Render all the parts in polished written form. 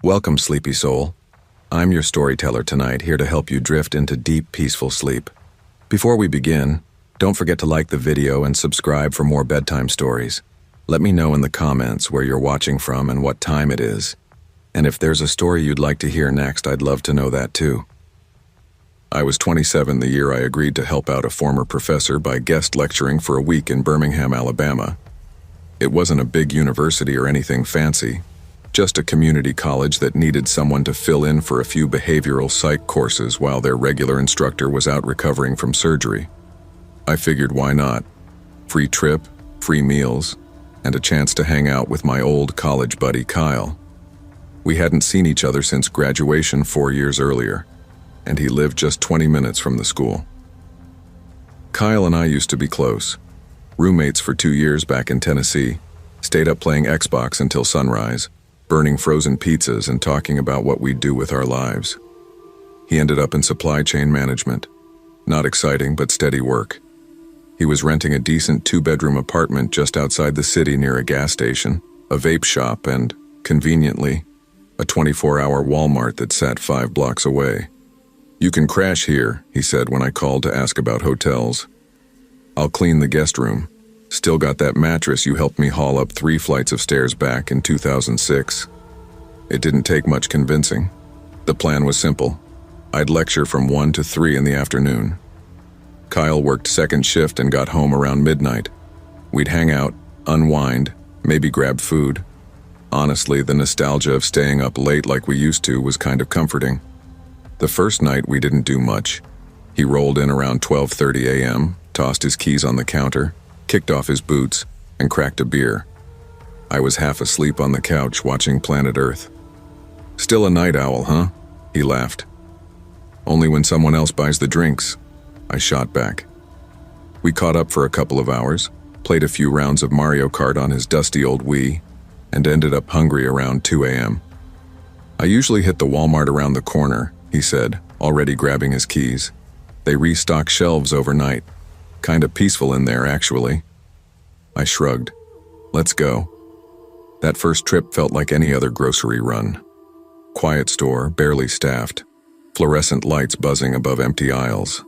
Welcome, sleepy soul. I'm your storyteller tonight, here to help you drift into deep, peaceful sleep. Before we begin, don't forget to like the video and subscribe for more bedtime stories. Let me know in the comments where you're watching from and what time it is. And if there's a story you'd like to hear next, I'd love to know that too. I was 27 the year I agreed to help out a former professor by guest lecturing for a week in Birmingham, Alabama. It wasn't a big university or anything fancy, just a community college that needed someone to fill in for a few behavioral psych courses while their regular instructor was out recovering from surgery. I figured, why not? Free trip, free meals, and a chance to hang out with my old college buddy Kyle. We hadn't seen each other since graduation 4 years earlier, and he lived just 20 minutes from the school. Kyle and I used to be close. Roommates for 2 years back in Tennessee, stayed up playing Xbox until sunrise, burning frozen pizzas and talking about what we'd do with our lives. He ended up in supply chain management. Not exciting, but steady work. He was renting a decent 2-bedroom apartment just outside the city near a gas station, a vape shop, and, conveniently, a 24-hour Walmart that sat 5 blocks away. "You can crash here," he said when I called to ask about hotels. "I'll clean the guest room. Still got that mattress you helped me haul up 3 flights of stairs back in 2006. It didn't take much convincing. The plan was simple. I'd lecture from 1 to 3 in the afternoon. Kyle worked second shift and got home around midnight. We'd hang out, unwind, maybe grab food. Honestly, the nostalgia of staying up late like we used to was kind of comforting. The first night we didn't do much. He rolled in around 12:30 a.m., tossed his keys on the counter, kicked off his boots, and cracked a beer. I was half asleep on the couch watching Planet Earth. "Still a night owl, huh?" He laughed. "Only when someone else buys the drinks," I shot back. We caught up for a couple of hours, played a few rounds of Mario Kart on his dusty old Wii, and ended up hungry around 2 a.m. "I usually hit the Walmart around the corner," he said, already grabbing his keys. "They restock shelves overnight. Kinda peaceful in there, actually." I shrugged. "Let's go." That first trip felt like any other grocery run. Quiet store, barely staffed, fluorescent lights buzzing above empty aisles.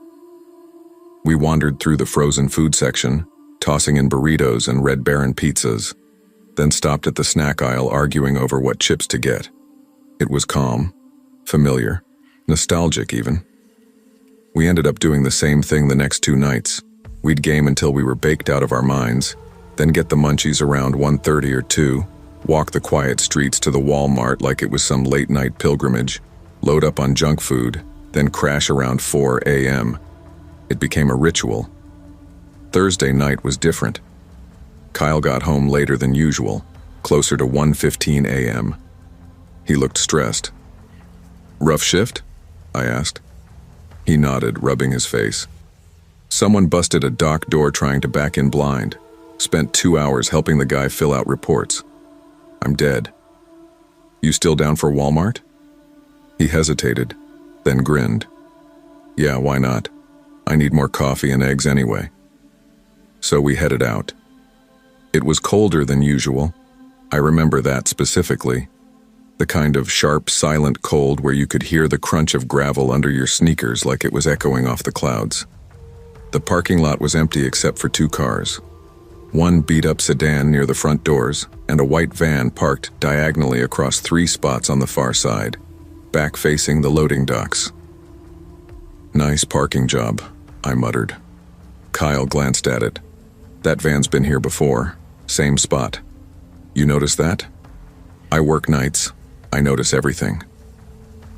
We wandered through the frozen food section, tossing in burritos and Red Baron pizzas, then stopped at the snack aisle arguing over what chips to get. It was calm, familiar, nostalgic even. We ended up doing the same thing the next 2 nights. We'd game until we were baked out of our minds, then get the munchies around 1:30 or 2, walk the quiet streets to the Walmart like it was some late-night pilgrimage, load up on junk food, then crash around 4 a.m. It became a ritual. Thursday night was different. Kyle got home later than usual, closer to 1:15 a.m. He looked stressed. "Rough shift?" I asked. He nodded, rubbing his face. "Someone busted a dock door trying to back in blind. Spent 2 hours helping the guy fill out reports. I'm dead." "You still down for Walmart?" He hesitated, then grinned. "Yeah, why not? I need more coffee and eggs anyway." So we headed out. It was colder than usual. I remember that specifically. The kind of sharp, silent cold where you could hear the crunch of gravel under your sneakers like it was echoing off the clouds. The parking lot was empty except for 2 cars. One beat-up sedan near the front doors, and a white van parked diagonally across 3 spots on the far side, back-facing the loading docks. "Nice parking job," I muttered. Kyle glanced at it. "That van's been here before. Same spot. You notice that?" "I work nights. I notice everything."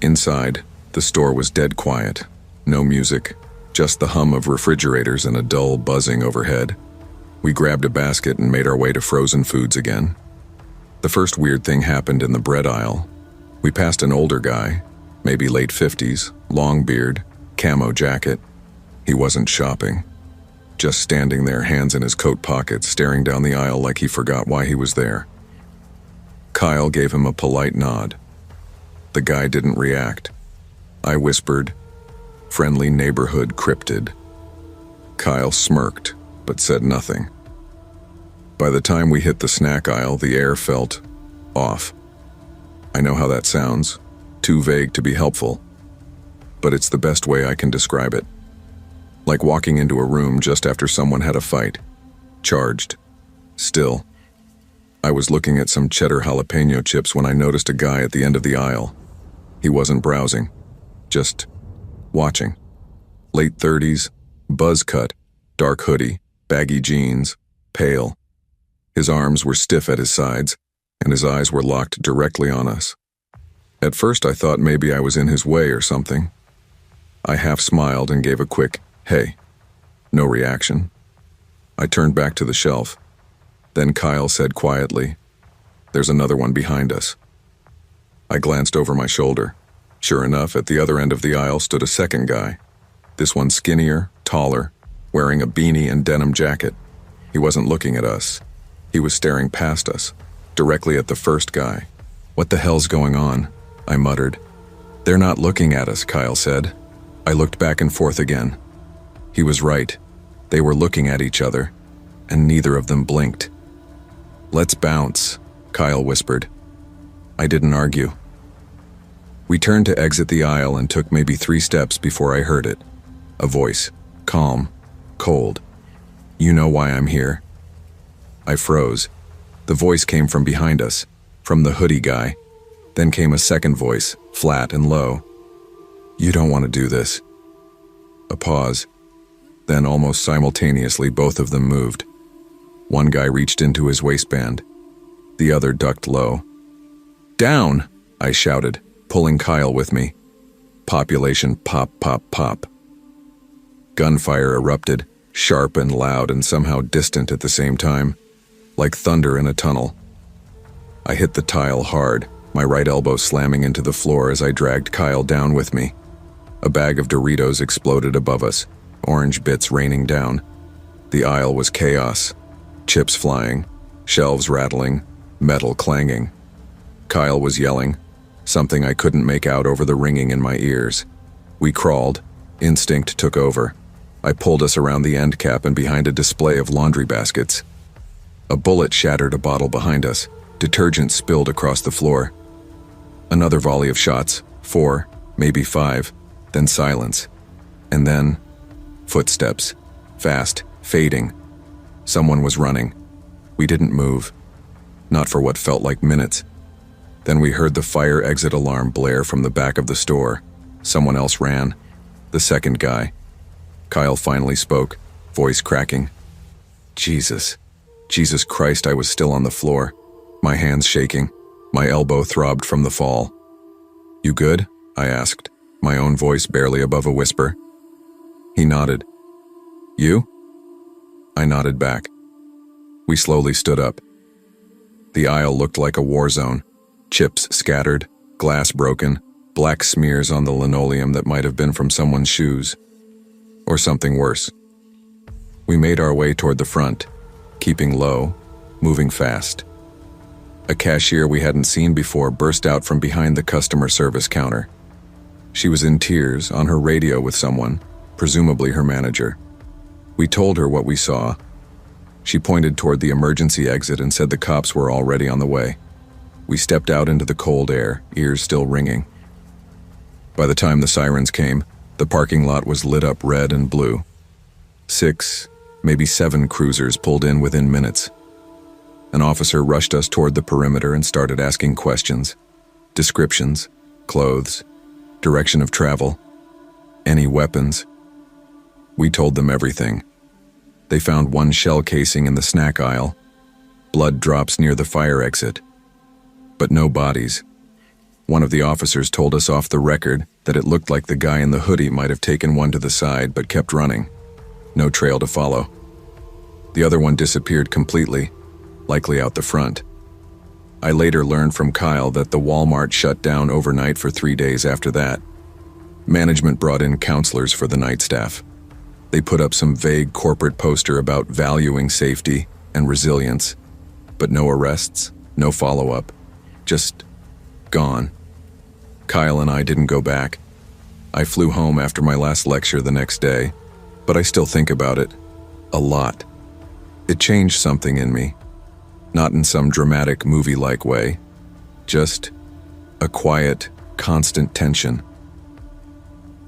Inside, the store was dead quiet. No music, just the hum of refrigerators and a dull buzzing overhead. We grabbed a basket and made our way to frozen foods again. The first weird thing happened in the bread aisle. We passed an older guy, maybe late 50s, long beard, camo jacket. He wasn't shopping, just standing there, hands in his coat pockets, staring down the aisle like he forgot why he was there. Kyle gave him a polite nod. The guy didn't react. I whispered, "Friendly neighborhood cryptid." Kyle smirked, but said nothing. By the time we hit the snack aisle, the air felt off. I know how that sounds, too vague to be helpful, but it's the best way I can describe it. Like walking into a room just after someone had a fight. Charged. Still. I was looking at some cheddar jalapeno chips when I noticed a guy at the end of the aisle. He wasn't browsing, just watching. Late 30s, buzz cut, dark hoodie, baggy jeans, pale. His arms were stiff at his sides, and his eyes were locked directly on us. At first I thought maybe I was in his way or something. I half smiled and gave a quick, "Hey." No reaction. I turned back to the shelf. Then Kyle said quietly, "There's another one behind us." I glanced over my shoulder. Sure enough, at the other end of the aisle stood a second guy. This one skinnier, taller, wearing a beanie and denim jacket. He wasn't looking at us. He was staring past us, directly at the first guy. "What the hell's going on?" I muttered. "They're not looking at us," Kyle said. I looked back and forth again. He was right. They were looking at each other, and neither of them blinked. "Let's bounce," Kyle whispered. I didn't argue. We turned to exit the aisle and took maybe 3 steps before I heard it. A voice, calm, cold. "You know why I'm here." I froze. The voice came from behind us, from the hoodie guy. Then came a second voice, flat and low. "You don't want to do this." A pause. Then almost simultaneously both of them moved. One guy reached into his waistband. The other ducked low. "Down!" I shouted, pulling Kyle with me. Population pop, pop, pop. Gunfire erupted, sharp and loud and somehow distant at the same time, like thunder in a tunnel. I hit the tile hard, my right elbow slamming into the floor as I dragged Kyle down with me. A bag of Doritos exploded above us, orange bits raining down. The aisle was chaos. Chips flying, shelves rattling, metal clanging. Kyle was yelling, something I couldn't make out over the ringing in my ears. We crawled. Instinct took over. I pulled us around the end cap and behind a display of laundry baskets. A bullet shattered a bottle behind us. Detergent spilled across the floor. Another volley of shots, 4, maybe 5, then silence. And then, footsteps, fast, fading. Someone was running. We didn't move. Not for what felt like minutes. Then we heard the fire exit alarm blare from the back of the store. Someone else ran. The second guy. Kyle finally spoke, voice cracking. Jesus Christ, I was still on the floor, my hands shaking. My elbow throbbed from the fall. "You good?" I asked, my own voice barely above a whisper. He nodded. "You?" I nodded back. We slowly stood up. The aisle looked like a war zone. Chips scattered, glass broken, black smears on the linoleum that might have been from someone's shoes. Or something worse. We made our way toward the front, keeping low, moving fast. A cashier we hadn't seen before burst out from behind the customer service counter. She was in tears, on her radio with someone, presumably her manager. We told her what we saw. She pointed toward the emergency exit and said the cops were already on the way. We stepped out into the cold air, ears still ringing. By the time the sirens came, the parking lot was lit up red and blue. 6, maybe 7 cruisers pulled in within minutes. An officer rushed us toward the perimeter and started asking questions. Descriptions, clothes, direction of travel, any weapons. We told them everything. They found 1 shell casing in the snack aisle, blood drops near the fire exit, but no bodies. One of the officers told us off the record that it looked like the guy in the hoodie might have taken one to the side but kept running. No trail to follow. The other one disappeared completely, likely out the front. I later learned from Kyle that the Walmart shut down overnight for 3 days after that. Management brought in counselors for the night staff. They put up some vague corporate poster about valuing safety and resilience, but no arrests, no follow-up, just gone. Kyle and I didn't go back. I flew home after my last lecture the next day, but I still think about it a lot. It changed something in me. Not in some dramatic movie-like way, just a quiet, constant tension.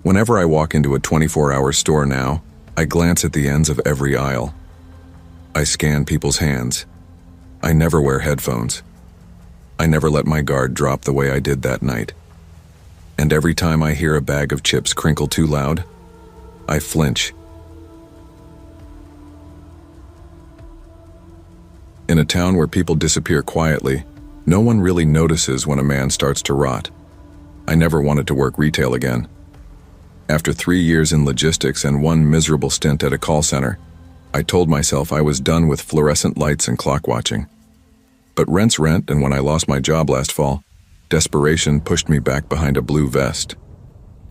Whenever I walk into a 24-hour store now, I glance at the ends of every aisle. I scan people's hands. I never wear headphones. I never let my guard drop the way I did that night. And every time I hear a bag of chips crinkle too loud, I flinch. In a town where people disappear quietly, no one really notices when a man starts to rot. I never wanted to work retail again. After 3 years in logistics and one miserable stint at a call center, I told myself I was done with fluorescent lights and clock watching. But rent's rent, and when I lost my job last fall, desperation pushed me back behind a blue vest.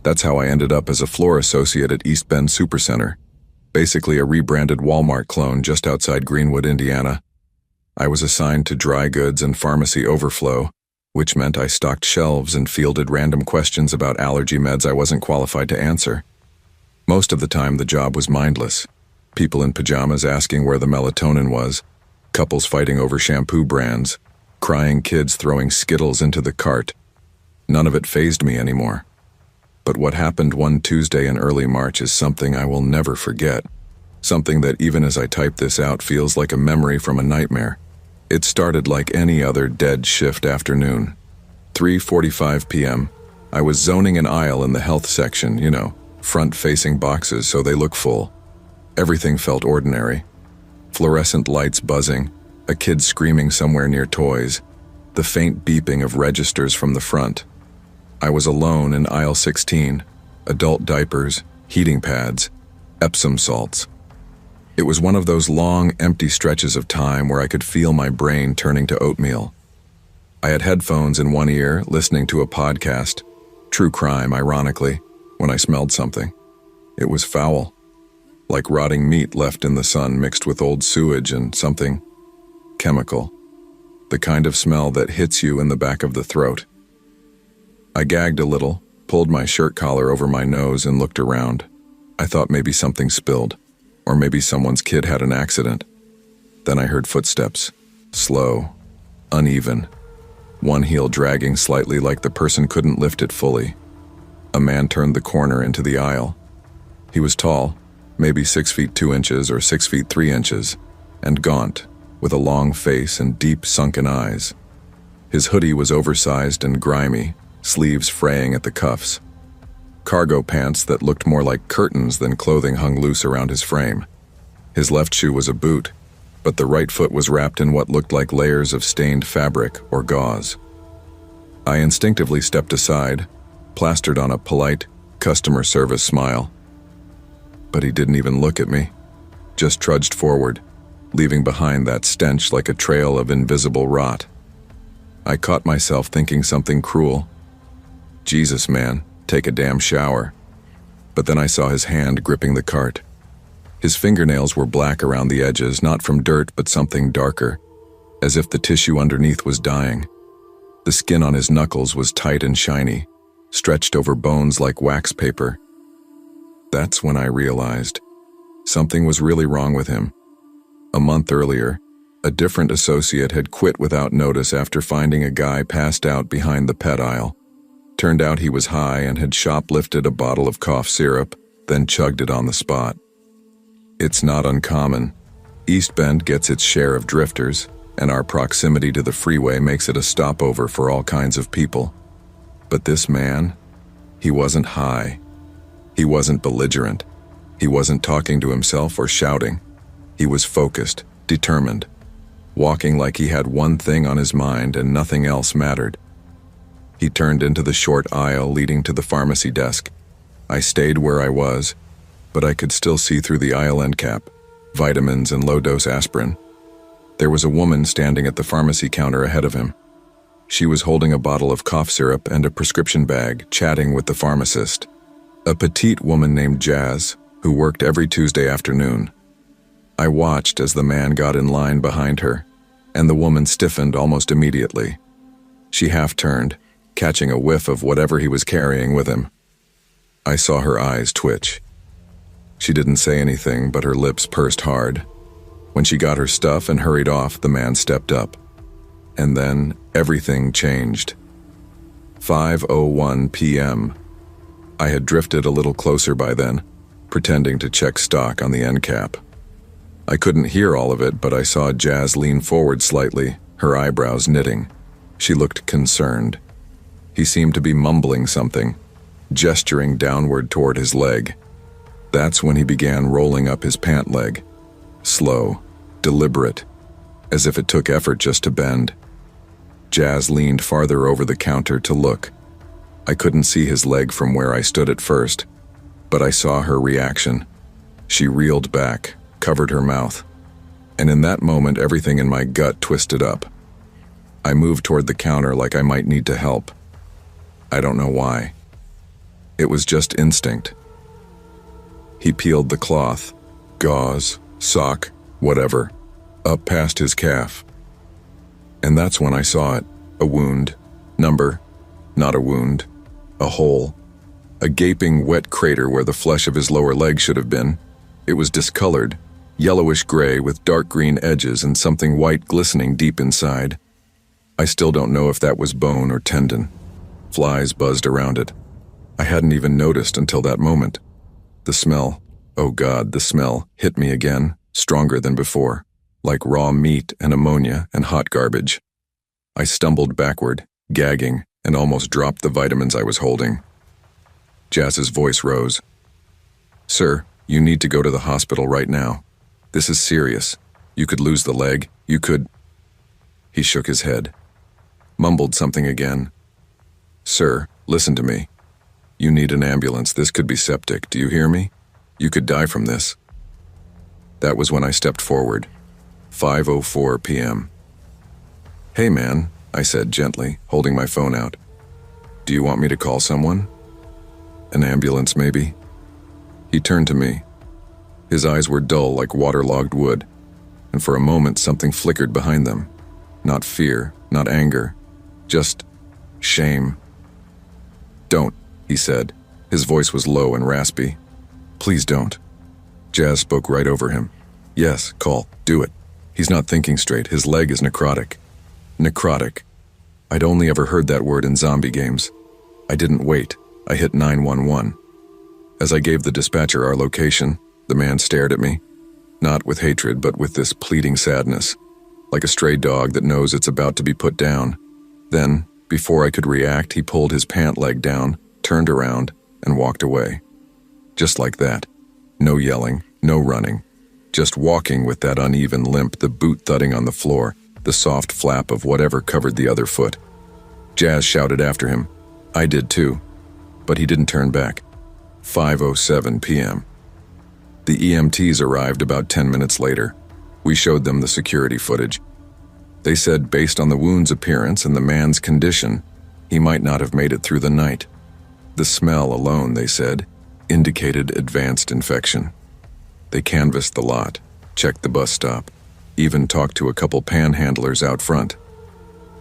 That's how I ended up as a floor associate at East Bend Supercenter, basically a rebranded Walmart clone just outside Greenwood, Indiana. I was assigned to dry goods and pharmacy overflow, which meant I stocked shelves and fielded random questions about allergy meds I wasn't qualified to answer. Most of the time, the job was mindless. People in pajamas asking where the melatonin was, couples fighting over shampoo brands, crying kids throwing Skittles into the cart. None of it fazed me anymore. But what happened one Tuesday in early March is something I will never forget. Something that even as I type this out feels like a memory from a nightmare. It started like any other dead shift afternoon. 3:45 p.m. I was zoning an aisle in the health section, front-facing boxes so they look full. Everything felt ordinary. Fluorescent lights buzzing, a kid screaming somewhere near toys, the faint beeping of registers from the front. I was alone in aisle 16, adult diapers, heating pads, Epsom salts. It was one of those long, empty stretches of time where I could feel my brain turning to oatmeal. I had headphones in one ear, listening to a podcast, true crime, ironically, when I smelled something. It was foul, like rotting meat left in the sun mixed with old sewage and something chemical, the kind of smell that hits you in the back of the throat. I gagged a little, pulled my shirt collar over my nose and looked around. I thought maybe something spilled. Or maybe someone's kid had an accident. Then I heard footsteps, slow, uneven, one heel dragging slightly like the person couldn't lift it fully. A man turned the corner into the aisle. He was tall, maybe 6 feet 2 inches or 6 feet 3 inches, and gaunt, with a long face and deep sunken eyes. His hoodie was oversized and grimy, sleeves fraying at the cuffs. Cargo pants that looked more like curtains than clothing hung loose around his frame. His left shoe was a boot, but the right foot was wrapped in what looked like layers of stained fabric or gauze. I instinctively stepped aside, plastered on a polite, customer service smile. But he didn't even look at me, just trudged forward, leaving behind that stench like a trail of invisible rot. I caught myself thinking something cruel. Jesus, man. Take a damn shower. But then I saw his hand gripping the cart. His fingernails were black around the edges, not from dirt but something darker, as if the tissue underneath was dying. The skin on his knuckles was tight and shiny, stretched over bones like wax paper. That's when I realized something was really wrong with him. A month earlier, a different associate had quit without notice after finding a guy passed out behind the pet aisle. Turned out he was high and had shoplifted a bottle of cough syrup, then chugged it on the spot. It's not uncommon. East Bend gets its share of drifters, and our proximity to the freeway makes it a stopover for all kinds of people. But this man, he wasn't high. He wasn't belligerent. He wasn't talking to himself or shouting. He was focused, determined, walking like he had one thing on his mind and nothing else mattered. He turned into the short aisle leading to the pharmacy desk. I stayed where I was, but I could still see through the aisle end cap, vitamins and low-dose aspirin. There was a woman standing at the pharmacy counter ahead of him. She was holding a bottle of cough syrup and a prescription bag, chatting with the pharmacist, a petite woman named Jazz, who worked every Tuesday afternoon. I watched as the man got in line behind her, and the woman stiffened almost immediately. She half-turned, catching a whiff of whatever he was carrying with him. I saw her eyes twitch. She didn't say anything, but her lips pursed hard. When she got her stuff and hurried off, the man stepped up. And then everything changed. 5:01 p.m. I had drifted a little closer by then, pretending to check stock on the end cap. I couldn't hear all of it, but I saw Jazz lean forward slightly, her eyebrows knitting. She looked concerned. He seemed to be mumbling something, gesturing downward toward his leg. That's when he began rolling up his pant leg. Slow, deliberate, as if it took effort just to bend. Jazz leaned farther over the counter to look. I couldn't see his leg from where I stood at first, but I saw her reaction. She reeled back, covered her mouth, and in that moment everything in my gut twisted up. I moved toward the counter like I might need to help. I don't know why. It was just instinct. He peeled the cloth, gauze, sock, whatever, up past his calf. And that's when I saw it, a wound, number, not a wound, a hole, a gaping wet crater where the flesh of his lower leg should have been. It was discolored, yellowish gray with dark green edges and something white glistening deep inside. I still don't know if that was bone or tendon. Flies buzzed around it. I hadn't even noticed until that moment. The smell, oh God, the smell, hit me again, stronger than before, like raw meat and ammonia and hot garbage. I stumbled backward, gagging, and almost dropped the vitamins I was holding. Jazz's voice rose. "Sir, you need to go to the hospital right now. This is serious. You could lose the leg, you could—" He shook his head, mumbled something again. "Sir, listen to me. You need an ambulance. This could be septic. Do you hear me? You could die from this." That was when I stepped forward. 5:04 p.m. "Hey man," I said gently, holding my phone out. "Do you want me to call someone? An ambulance, maybe?" He turned to me. His eyes were dull like waterlogged wood, and for a moment something flickered behind them. Not fear, not anger, just shame. "Don't," he said. His voice was low and raspy. "Please don't." Jazz spoke right over him. "Yes, call. Do it. He's not thinking straight. His leg is necrotic." Necrotic. I'd only ever heard that word in zombie games. I didn't wait. I hit 911. As I gave the dispatcher our location, the man stared at me. Not with hatred, but with this pleading sadness, like a stray dog that knows it's about to be put down. Then, before I could react, he pulled his pant leg down, turned around, and walked away. Just like that. No yelling, no running. Just walking with that uneven limp, the boot thudding on the floor, the soft flap of whatever covered the other foot. Jazz shouted after him. I did too, but he didn't turn back. 5:07 p.m. The EMTs arrived about 10 minutes later. We showed them the security footage. They said based on the wound's appearance and the man's condition, he might not have made it through the night. The smell alone, they said, indicated advanced infection. They canvassed the lot, checked the bus stop, even talked to a couple panhandlers out front.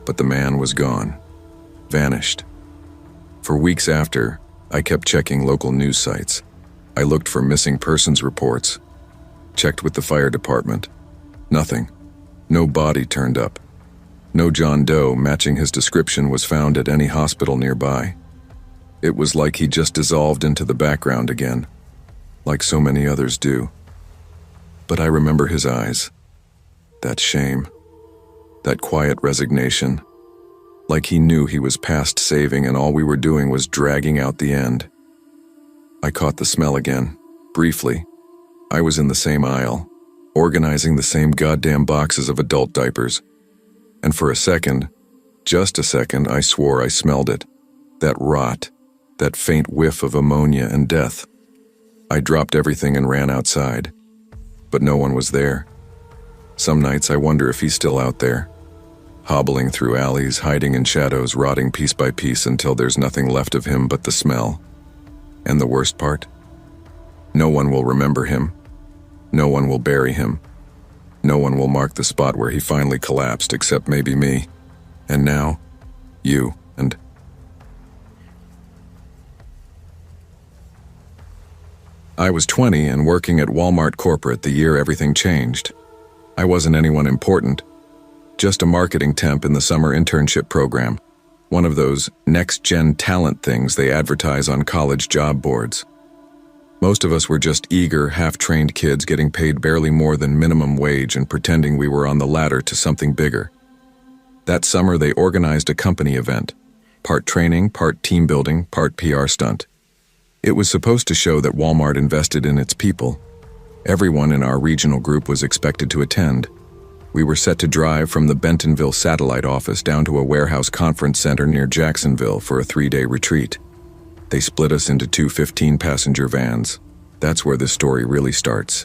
But the man was gone. Vanished. For weeks after, I kept checking local news sites. I looked for missing persons reports. Checked with the fire department. Nothing. No body turned up. No John Doe matching his description was found at any hospital nearby. It was like he just dissolved into the background again, like so many others do. But I remember his eyes. That shame. That quiet resignation. Like he knew he was past saving and all we were doing was dragging out the end. I caught the smell again, briefly. I was in the same aisle, organizing the same goddamn boxes of adult diapers. And for a second, just a second, I swore I smelled it. That rot, that faint whiff of ammonia and death. I dropped everything and ran outside. But no one was there. Some nights I wonder if he's still out there, hobbling through alleys, hiding in shadows, rotting piece by piece until there's nothing left of him but the smell. And the worst part? No one will remember him. No one will bury him. No one will mark the spot where he finally collapsed except maybe me. And now, you and... I was 20 and working at Walmart corporate the year everything changed. I wasn't anyone important, just a marketing temp in the summer internship program. One of those next-gen talent things they advertise on college job boards. Most of us were just eager, half-trained kids getting paid barely more than minimum wage and pretending we were on the ladder to something bigger. That summer, they organized a company event. Part training, part team building, part PR stunt. It was supposed to show that Walmart invested in its people. Everyone in our regional group was expected to attend. We were set to drive from the Bentonville satellite office down to a warehouse conference center near Jacksonville for a 3-day retreat. They split us into two 15-passenger vans. That's where this story really starts.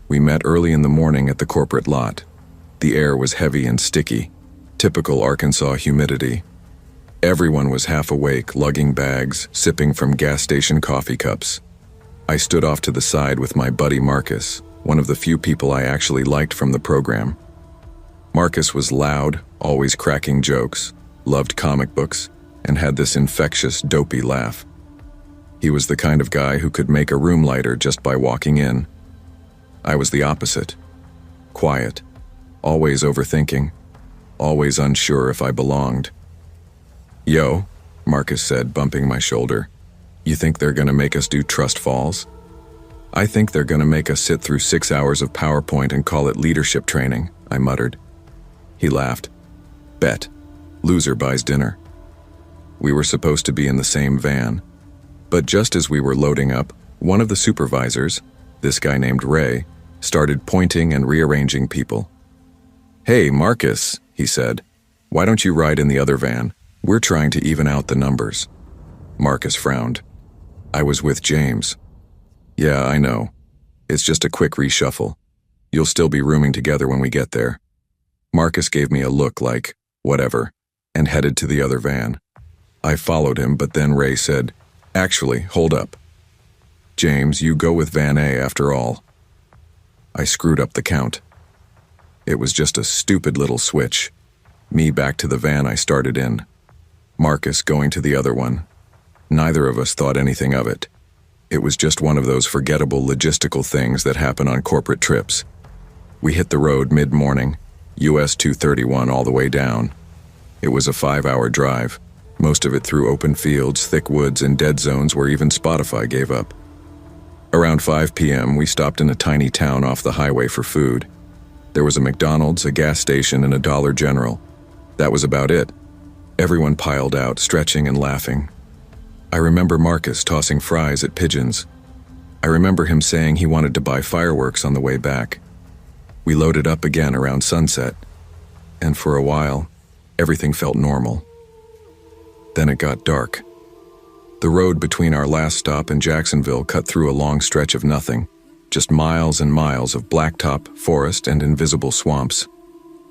We met early in the morning at the corporate lot. The air was heavy and sticky, typical Arkansas humidity. Everyone was half awake, lugging bags, sipping from gas station coffee cups. I stood off to the side with my buddy Marcus, one of the few people I actually liked from the program. Marcus was loud, always cracking jokes, loved comic books, and had this infectious, dopey laugh. He was the kind of guy who could make a room lighter just by walking in. I was the opposite. Quiet, always overthinking, always unsure if I belonged. "Yo," Marcus said, bumping my shoulder. "You think they're gonna make us do trust falls?" "I think they're gonna make us sit through 6 hours of PowerPoint and call it leadership training," I muttered. He laughed. "Bet. Loser buys dinner." We were supposed to be in the same van. But just as we were loading up, one of the supervisors, this guy named Ray, started pointing and rearranging people. "Hey, Marcus," he said, "why don't you ride in the other van? We're trying to even out the numbers." Marcus frowned. "I was with James." "Yeah, I know. It's just a quick reshuffle. You'll still be rooming together when we get there." Marcus gave me a look like, whatever, and headed to the other van. I followed him, but then Ray said, "Actually, hold up. James, you go with Van A after all." I screwed up the count. It was just a stupid little switch. Me back to the van I started in. Marcus going to the other one. Neither of us thought anything of it. It was just one of those forgettable logistical things that happen on corporate trips. We hit the road mid-morning, US 231 all the way down. It was a 5-hour drive, most of it through open fields, thick woods, and dead zones where even Spotify gave up. Around 5 p.m., we stopped in a tiny town off the highway for food. There was a McDonald's, a gas station, and a Dollar General. That was about it. Everyone piled out, stretching and laughing. I remember Marcus tossing fries at pigeons. I remember him saying he wanted to buy fireworks on the way back. We loaded up again around sunset, and for a while, everything felt normal. Then it got dark. The road between our last stop and Jacksonville cut through a long stretch of nothing, just miles and miles of blacktop, forest, and invisible swamps.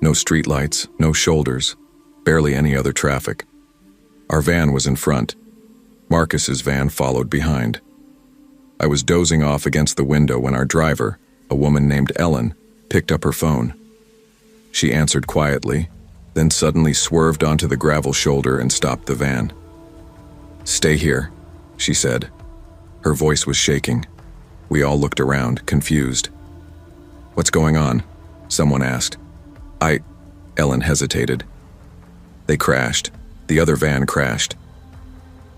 No streetlights, no shoulders, barely any other traffic. Our van was in front. Marcus's van followed behind. I was dozing off against the window when our driver, a woman named Ellen, picked up her phone. She answered quietly, then suddenly swerved onto the gravel shoulder and stopped the van. "Stay here," she said. Her voice was shaking. We all looked around, confused. "What's going on?" someone asked. Ellen hesitated. "They crashed. The other van crashed."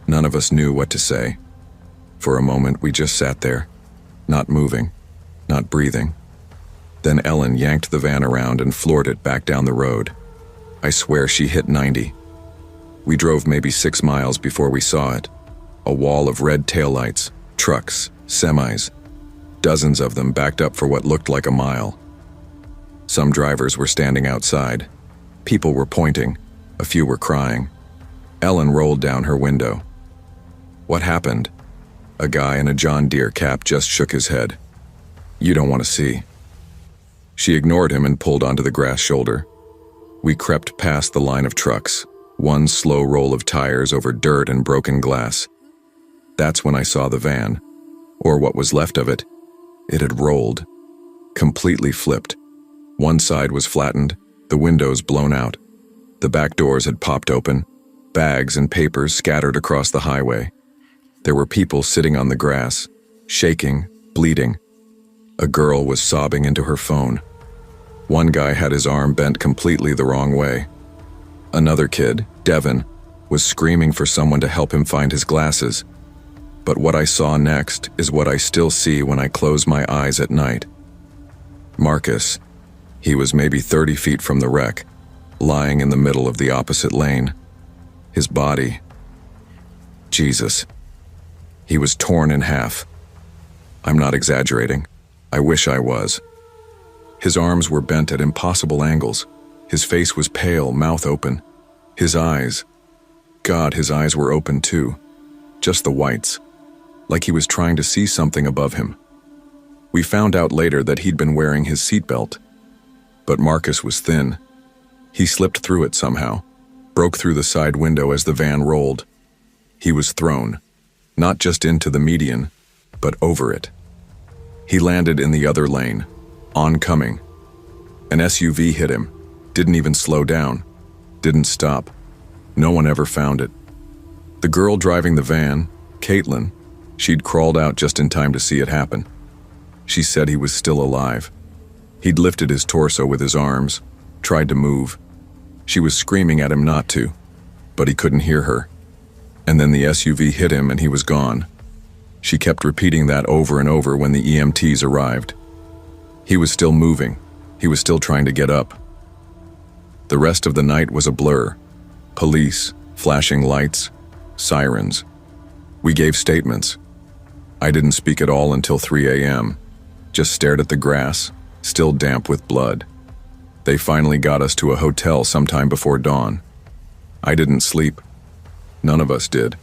None of us knew what to say. For a moment, we just sat there, not moving, not breathing. Then Ellen yanked the van around and floored it back down the road. I swear she hit 90. We drove maybe 6 miles before we saw it. A wall of red taillights, trucks, semis. Dozens of them backed up for what looked like a mile. Some drivers were standing outside. People were pointing. A few were crying. Ellen rolled down her window. "What happened?" A guy in a John Deere cap just shook his head. "You don't want to see." She ignored him and pulled onto the grass shoulder. We crept past the line of trucks, one slow roll of tires over dirt and broken glass. That's when I saw the van, or what was left of it. It had rolled, completely flipped. One side was flattened, the windows blown out. The back doors had popped open, bags and papers scattered across the highway. There were people sitting on the grass, shaking, bleeding. A girl was sobbing into her phone. One guy had his arm bent completely the wrong way. Another kid, Devin, was screaming for someone to help him find his glasses. But what I saw next is what I still see when I close my eyes at night. Marcus. He was maybe 30 feet from the wreck, lying in the middle of the opposite lane. His body. Jesus. He was torn in half. I'm not exaggerating. I wish I was. His arms were bent at impossible angles. His face was pale, mouth open. His eyes. God, his eyes were open too. Just the whites. Like he was trying to see something above him. We found out later that he'd been wearing his seatbelt. But Marcus was thin. He slipped through it somehow, broke through the side window as the van rolled. He was thrown, not just into the median, but over it. He landed in the other lane, oncoming. An SUV hit him, didn't even slow down, didn't stop. No one ever found it. The girl driving the van, Caitlin, she'd crawled out just in time to see it happen. She said he was still alive. He'd lifted his torso with his arms, tried to move. She was screaming at him not to, but he couldn't hear her. And then the SUV hit him and he was gone. She kept repeating that over and over when the EMTs arrived. He was still moving. He was still trying to get up. The rest of the night was a blur. Police, flashing lights, sirens. We gave statements. I didn't speak at all until 3 a.m., just stared at the grass, still damp with blood. They finally got us to a hotel sometime before dawn. I didn't sleep. None of us did.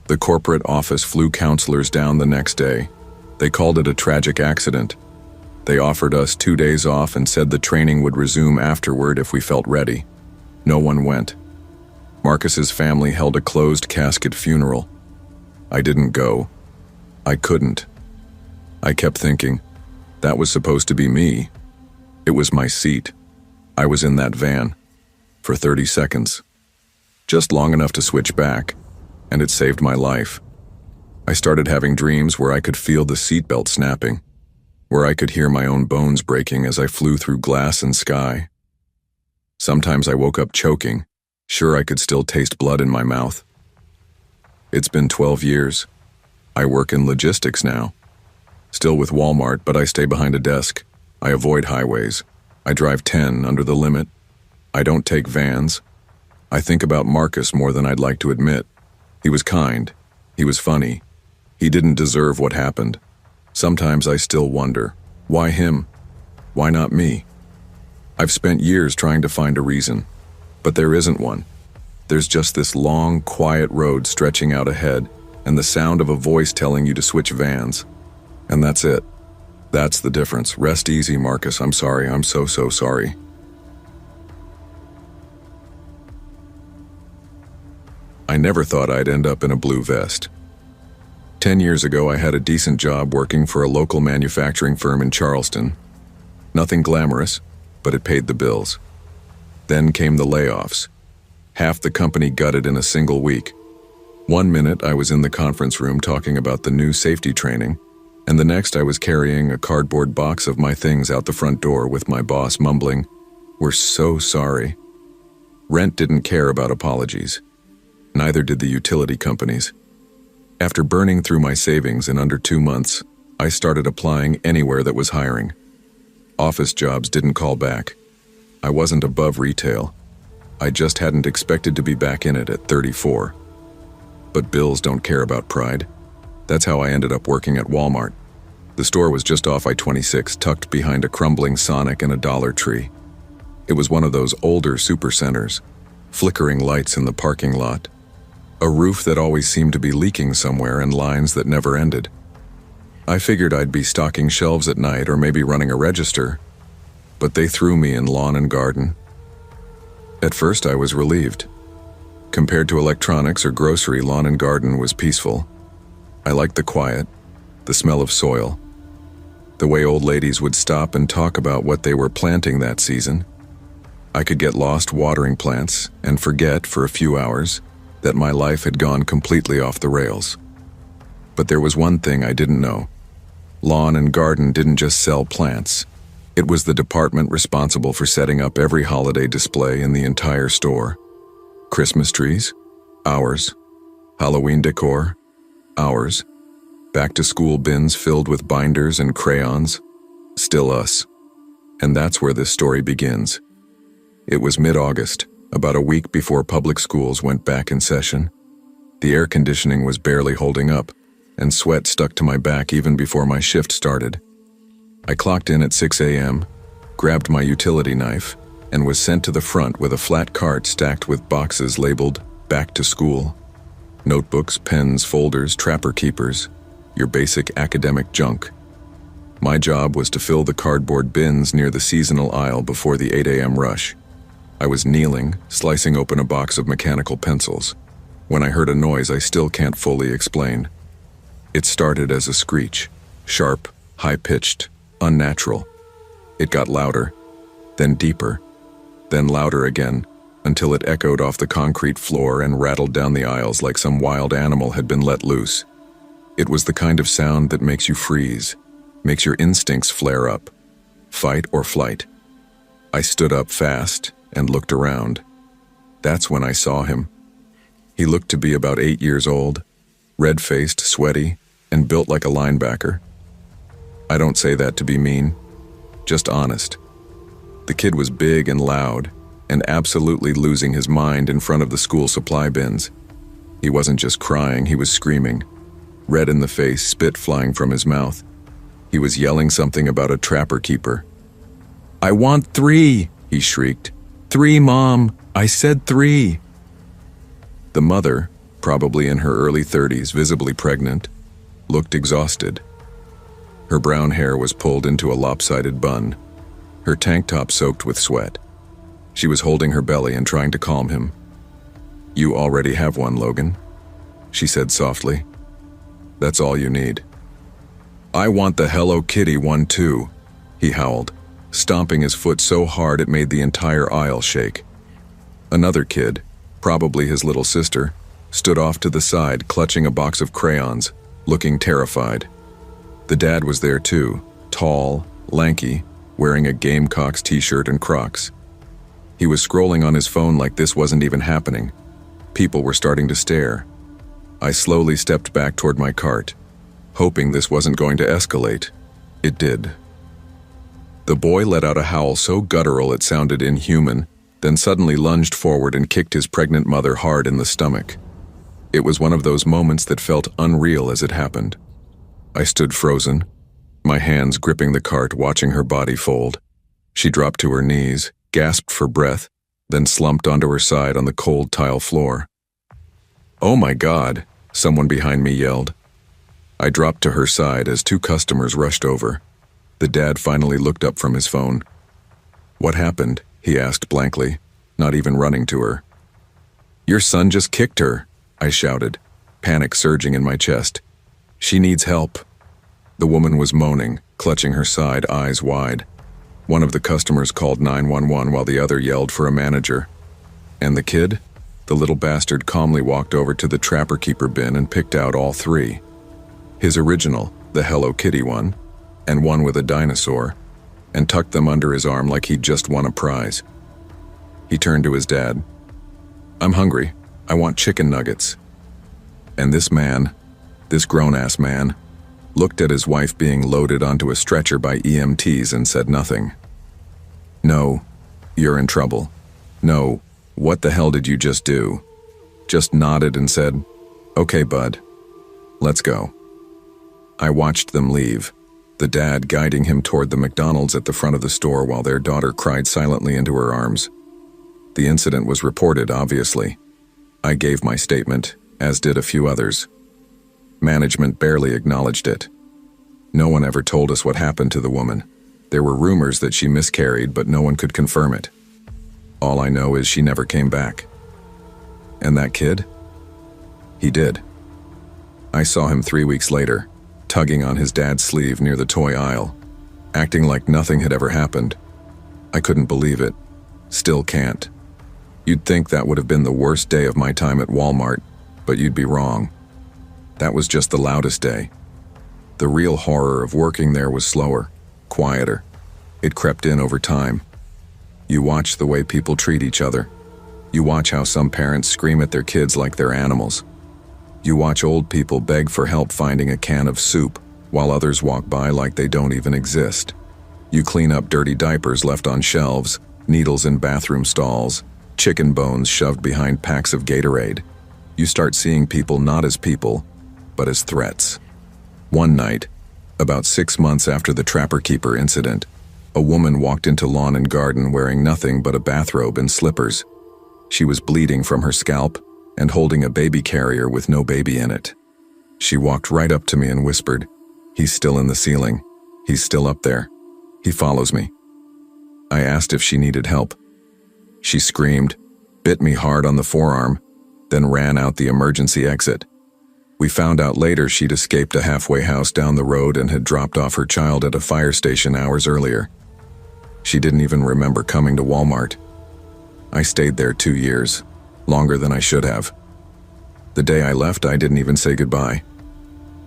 The corporate office flew counselors down the next day. They called it a tragic accident. They offered us 2 days off and said the training would resume afterward if we felt ready. No one went. Marcus's family held a closed casket funeral. I didn't go. I couldn't. I kept thinking, that was supposed to be me. It was my seat. I was in that van. For 30 seconds. Just long enough to switch back, and it saved my life. I started having dreams where I could feel the seatbelt snapping, where I could hear my own bones breaking as I flew through glass and sky. Sometimes I woke up choking, sure I could still taste blood in my mouth. It's been 12 years. I work in logistics now. Still with Walmart, but I stay behind a desk. I avoid highways. I drive 10 under the limit. I don't take vans. I think about Marcus more than I'd like to admit. He was kind. He was funny. He didn't deserve what happened. Sometimes I still wonder, why him? Why not me? I've spent years trying to find a reason, but there isn't one. There's just this long, quiet road stretching out ahead and the sound of a voice telling you to switch vans. And that's it. That's the difference. Rest easy, Marcus. I'm sorry. I'm so sorry. I never thought I'd end up in a blue vest. 10 years ago, I had a decent job working for a local manufacturing firm in Charleston. Nothing glamorous, but it paid the bills. Then came the layoffs. Half the company gutted in a single week. 1 minute, I was in the conference room talking about the new safety training, and the next I was carrying a cardboard box of my things out the front door with my boss mumbling, "We're so sorry." Rent didn't care about apologies. Neither did the utility companies. After burning through my savings in under 2 months, I started applying anywhere that was hiring. Office jobs didn't call back. I wasn't above retail. I just hadn't expected to be back in it at 34. But bills don't care about pride. That's how I ended up working at Walmart. The store was just off I-26, tucked behind a crumbling Sonic and a Dollar Tree. It was one of those older supercenters, flickering lights in the parking lot, a roof that always seemed to be leaking somewhere and lines that never ended. I figured I'd be stocking shelves at night or maybe running a register, but they threw me in lawn and garden. At first I was relieved. Compared to electronics or grocery, lawn and garden was peaceful. I liked the quiet, the smell of soil, the way old ladies would stop and talk about what they were planting that season. I could get lost watering plants and forget for a few hours that my life had gone completely off the rails. But there was one thing I didn't know. Lawn and garden didn't just sell plants. It was the department responsible for setting up every holiday display in the entire store. Christmas trees, Ours. Halloween decor. Ours. Back-to-school bins filled with binders and crayons. Still us. And that's where this story begins. It was mid-August, about a week before public schools went back in session. The air conditioning was barely holding up, and sweat stuck to my back even before my shift started. I clocked in at 6 a.m., grabbed my utility knife, and was sent to the front with a flat cart stacked with boxes labeled "Back to School." Notebooks, pens, folders, trapper keepers, your basic academic junk. My job was to fill the cardboard bins near the seasonal aisle before the 8 a.m. rush. I was kneeling, slicing open a box of mechanical pencils, when I heard a noise I still can't fully explain. It started as a screech, sharp, high-pitched, unnatural. It got louder, then deeper, then louder again, until it echoed off the concrete floor and rattled down the aisles like some wild animal had been let loose. It was the kind of sound that makes you freeze, makes your instincts flare up. Fight or flight. I stood up fast and looked around. That's when I saw him. He looked to be about 8 years old, red-faced, sweaty, and built like a linebacker. I don't say that to be mean, just honest. The kid was big and loud, and absolutely losing his mind in front of the school supply bins. He wasn't just crying, he was screaming. Red in the face, spit flying from his mouth. He was yelling something about a trapper keeper. "I want 3, he shrieked. 3, Mom! I said 3! The mother, probably in her early 30s, visibly pregnant, looked exhausted. Her brown hair was pulled into a lopsided bun, her tank top soaked with sweat. She was holding her belly and trying to calm him. "You already have one, Logan," she said softly. "That's all you need." "I want the Hello Kitty one too," he howled, stomping his foot so hard it made the entire aisle shake. Another kid, probably his little sister, stood off to the side clutching a box of crayons, looking terrified. The dad was there too, tall, lanky, wearing a Gamecocks t-shirt and Crocs. He was scrolling on his phone like this wasn't even happening. People were starting to stare. I slowly stepped back toward my cart, hoping this wasn't going to escalate. It did. The boy let out a howl so guttural it sounded inhuman, then suddenly lunged forward and kicked his pregnant mother hard in the stomach. It was one of those moments that felt unreal as it happened. I stood frozen, my hands gripping the cart, watching her body fold. She dropped to her knees, gasped for breath, then slumped onto her side on the cold tile floor. "Oh my God," someone behind me yelled. I dropped to her side as 2 customers rushed over. The dad finally looked up from his phone. "What happened?" he asked blankly, not even running to her. "Your son just kicked her," I shouted, panic surging in my chest. "She needs help." The woman was moaning, clutching her side, eyes wide. One of the customers called 911 while the other yelled for a manager. And the kid? The little bastard calmly walked over to the trapper keeper bin and picked out all 3. His original, the Hello Kitty one, and one with a dinosaur, and tucked them under his arm like he'd just won a prize. He turned to his dad. "I'm hungry. I want chicken nuggets." And this man, this grown-ass man, looked at his wife being loaded onto a stretcher by EMTs and said nothing. "No, you're in trouble. No, what the hell did you just do?" Just nodded and said, "Okay, bud, let's go." I watched them leave, the dad guiding him toward the McDonald's at the front of the store while their daughter cried silently into her arms. The incident was reported, obviously. I gave my statement, as did a few others. Management barely acknowledged it. No one ever told us what happened to the woman. There were rumors that she miscarried, but no one could confirm it. All I know is she never came back. And that kid? He did. I saw him 3 weeks later, tugging on his dad's sleeve near the toy aisle, acting like nothing had ever happened. I couldn't believe it. Still can't. You'd think that would have been the worst day of my time at Walmart, but you'd be wrong. That was just the loudest day. The real horror of working there was slower, quieter. It crept in over time. You watch the way people treat each other. You watch how some parents scream at their kids like they're animals. You watch old people beg for help finding a can of soup, while others walk by like they don't even exist. You clean up dirty diapers left on shelves, needles in bathroom stalls, chicken bones shoved behind packs of Gatorade. You start seeing people not as people, but as threats. One night, about 6 months after the Trapper Keeper incident, a woman walked into Lawn and Garden wearing nothing but a bathrobe and slippers. She was bleeding from her scalp and holding a baby carrier with no baby in it. She walked right up to me and whispered, "He's still in the ceiling. He's still up there. He follows me." I asked if she needed help. She screamed, bit me hard on the forearm, then ran out the emergency exit. We found out later she'd escaped a halfway house down the road and had dropped off her child at a fire station hours earlier. She didn't even remember coming to Walmart. I stayed there 2 years, longer than I should have. The day I left, I didn't even say goodbye.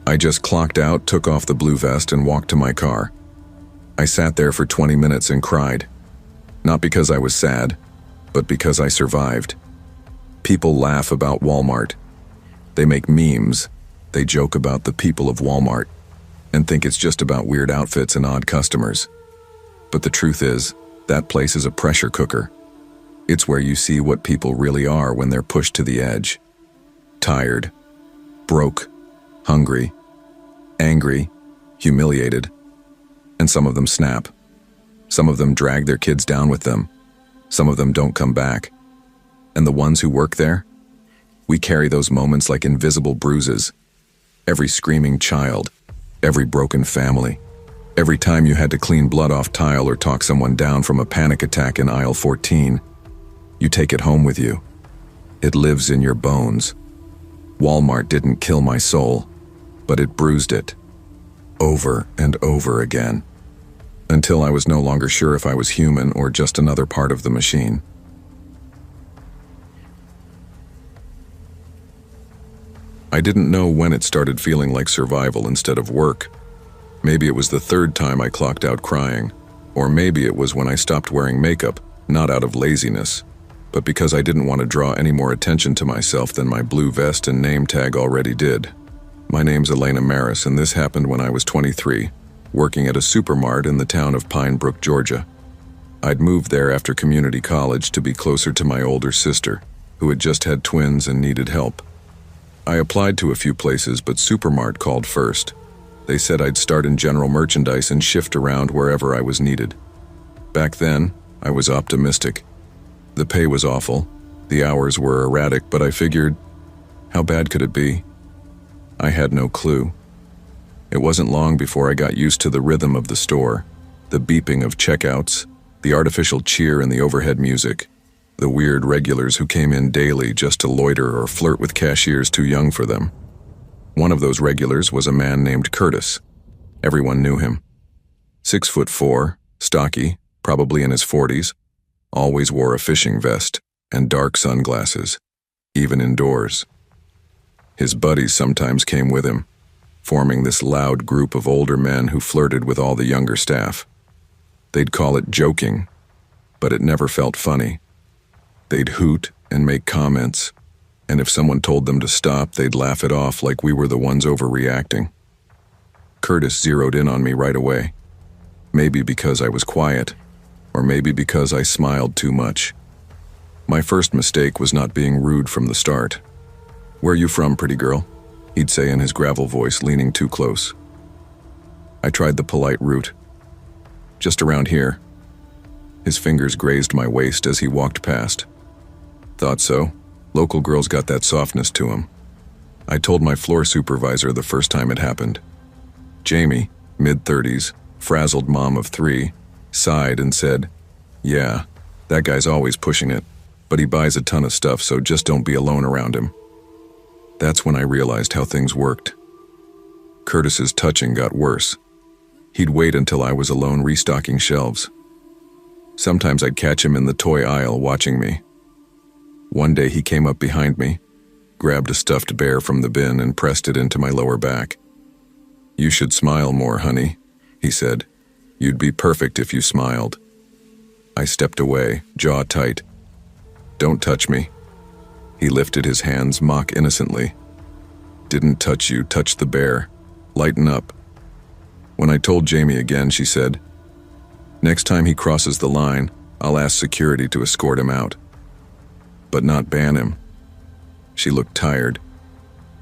I just clocked out, took off the blue vest, and walked to my car. I sat there for 20 minutes and cried. Not because I was sad, but because I survived. People laugh about Walmart. They make memes. They joke about the people of Walmart and think it's just about weird outfits and odd customers. But the truth is, that place is a pressure cooker. It's where you see what people really are when they're pushed to the edge. Tired, broke, hungry, angry, humiliated. And some of them snap. Some of them drag their kids down with them. Some of them don't come back. And the ones who work there? We carry those moments like invisible bruises. Every screaming child, every broken family, every time you had to clean blood off tile or talk someone down from a panic attack in aisle 14, you take it home with you. It lives in your bones. Walmart didn't kill my soul, but it bruised it. Over and over again. Until I was no longer sure if I was human or just another part of the machine. I didn't know when it started feeling like survival instead of work. Maybe it was the 3rd time I clocked out crying, or maybe it was when I stopped wearing makeup, not out of laziness, but because I didn't want to draw any more attention to myself than my blue vest and name tag already did. My name's Elena Maris, and this happened when I was 23, working at a supermart in the town of Pine Brook, Georgia. I'd moved there after community college to be closer to my older sister, who had just had twins and needed help. I applied to a few places, but Supermart called first. They said I'd start in general merchandise and shift around wherever I was needed. Back then, I was optimistic. The pay was awful, the hours were erratic, but I figured, how bad could it be? I had no clue. It wasn't long before I got used to the rhythm of the store, the beeping of checkouts, the artificial cheer and the overhead music. The weird regulars who came in daily just to loiter or flirt with cashiers too young for them. One of those regulars was a man named Curtis. Everyone knew him. 6'4", stocky, probably in his 40s, always wore a fishing vest and dark sunglasses, even indoors. His buddies sometimes came with him, forming this loud group of older men who flirted with all the younger staff. They'd call it joking, but it never felt funny. They'd hoot and make comments, and if someone told them to stop, they'd laugh it off like we were the ones overreacting. Curtis zeroed in on me right away. Maybe because I was quiet, or maybe because I smiled too much. My first mistake was not being rude from the start. "Where you from, pretty girl?" he'd say in his gravel voice, leaning too close. I tried the polite route. "Just around here." His fingers grazed my waist as he walked past. Thought so. Local girls got that softness to them. I told my floor supervisor the first time it happened. Jamie, mid-30s, frazzled mom of 3, sighed and said, "Yeah, that guy's always pushing it, but he buys a ton of stuff, so just don't be alone around him." That's when I realized how things worked. Curtis's touching got worse. He'd wait until I was alone restocking shelves. Sometimes I'd catch him in the toy aisle watching me. One day he came up behind me, grabbed a stuffed bear from the bin and pressed it into my lower back. "You should smile more, honey," he said. "You'd be perfect if you smiled." I stepped away, jaw tight. Don't touch me. He lifted his hands mock innocently. Didn't touch you, touch the bear. Lighten up. When I told Jamie again, she said, next time he crosses the line, I'll ask security to escort him out. But not ban him. She looked tired.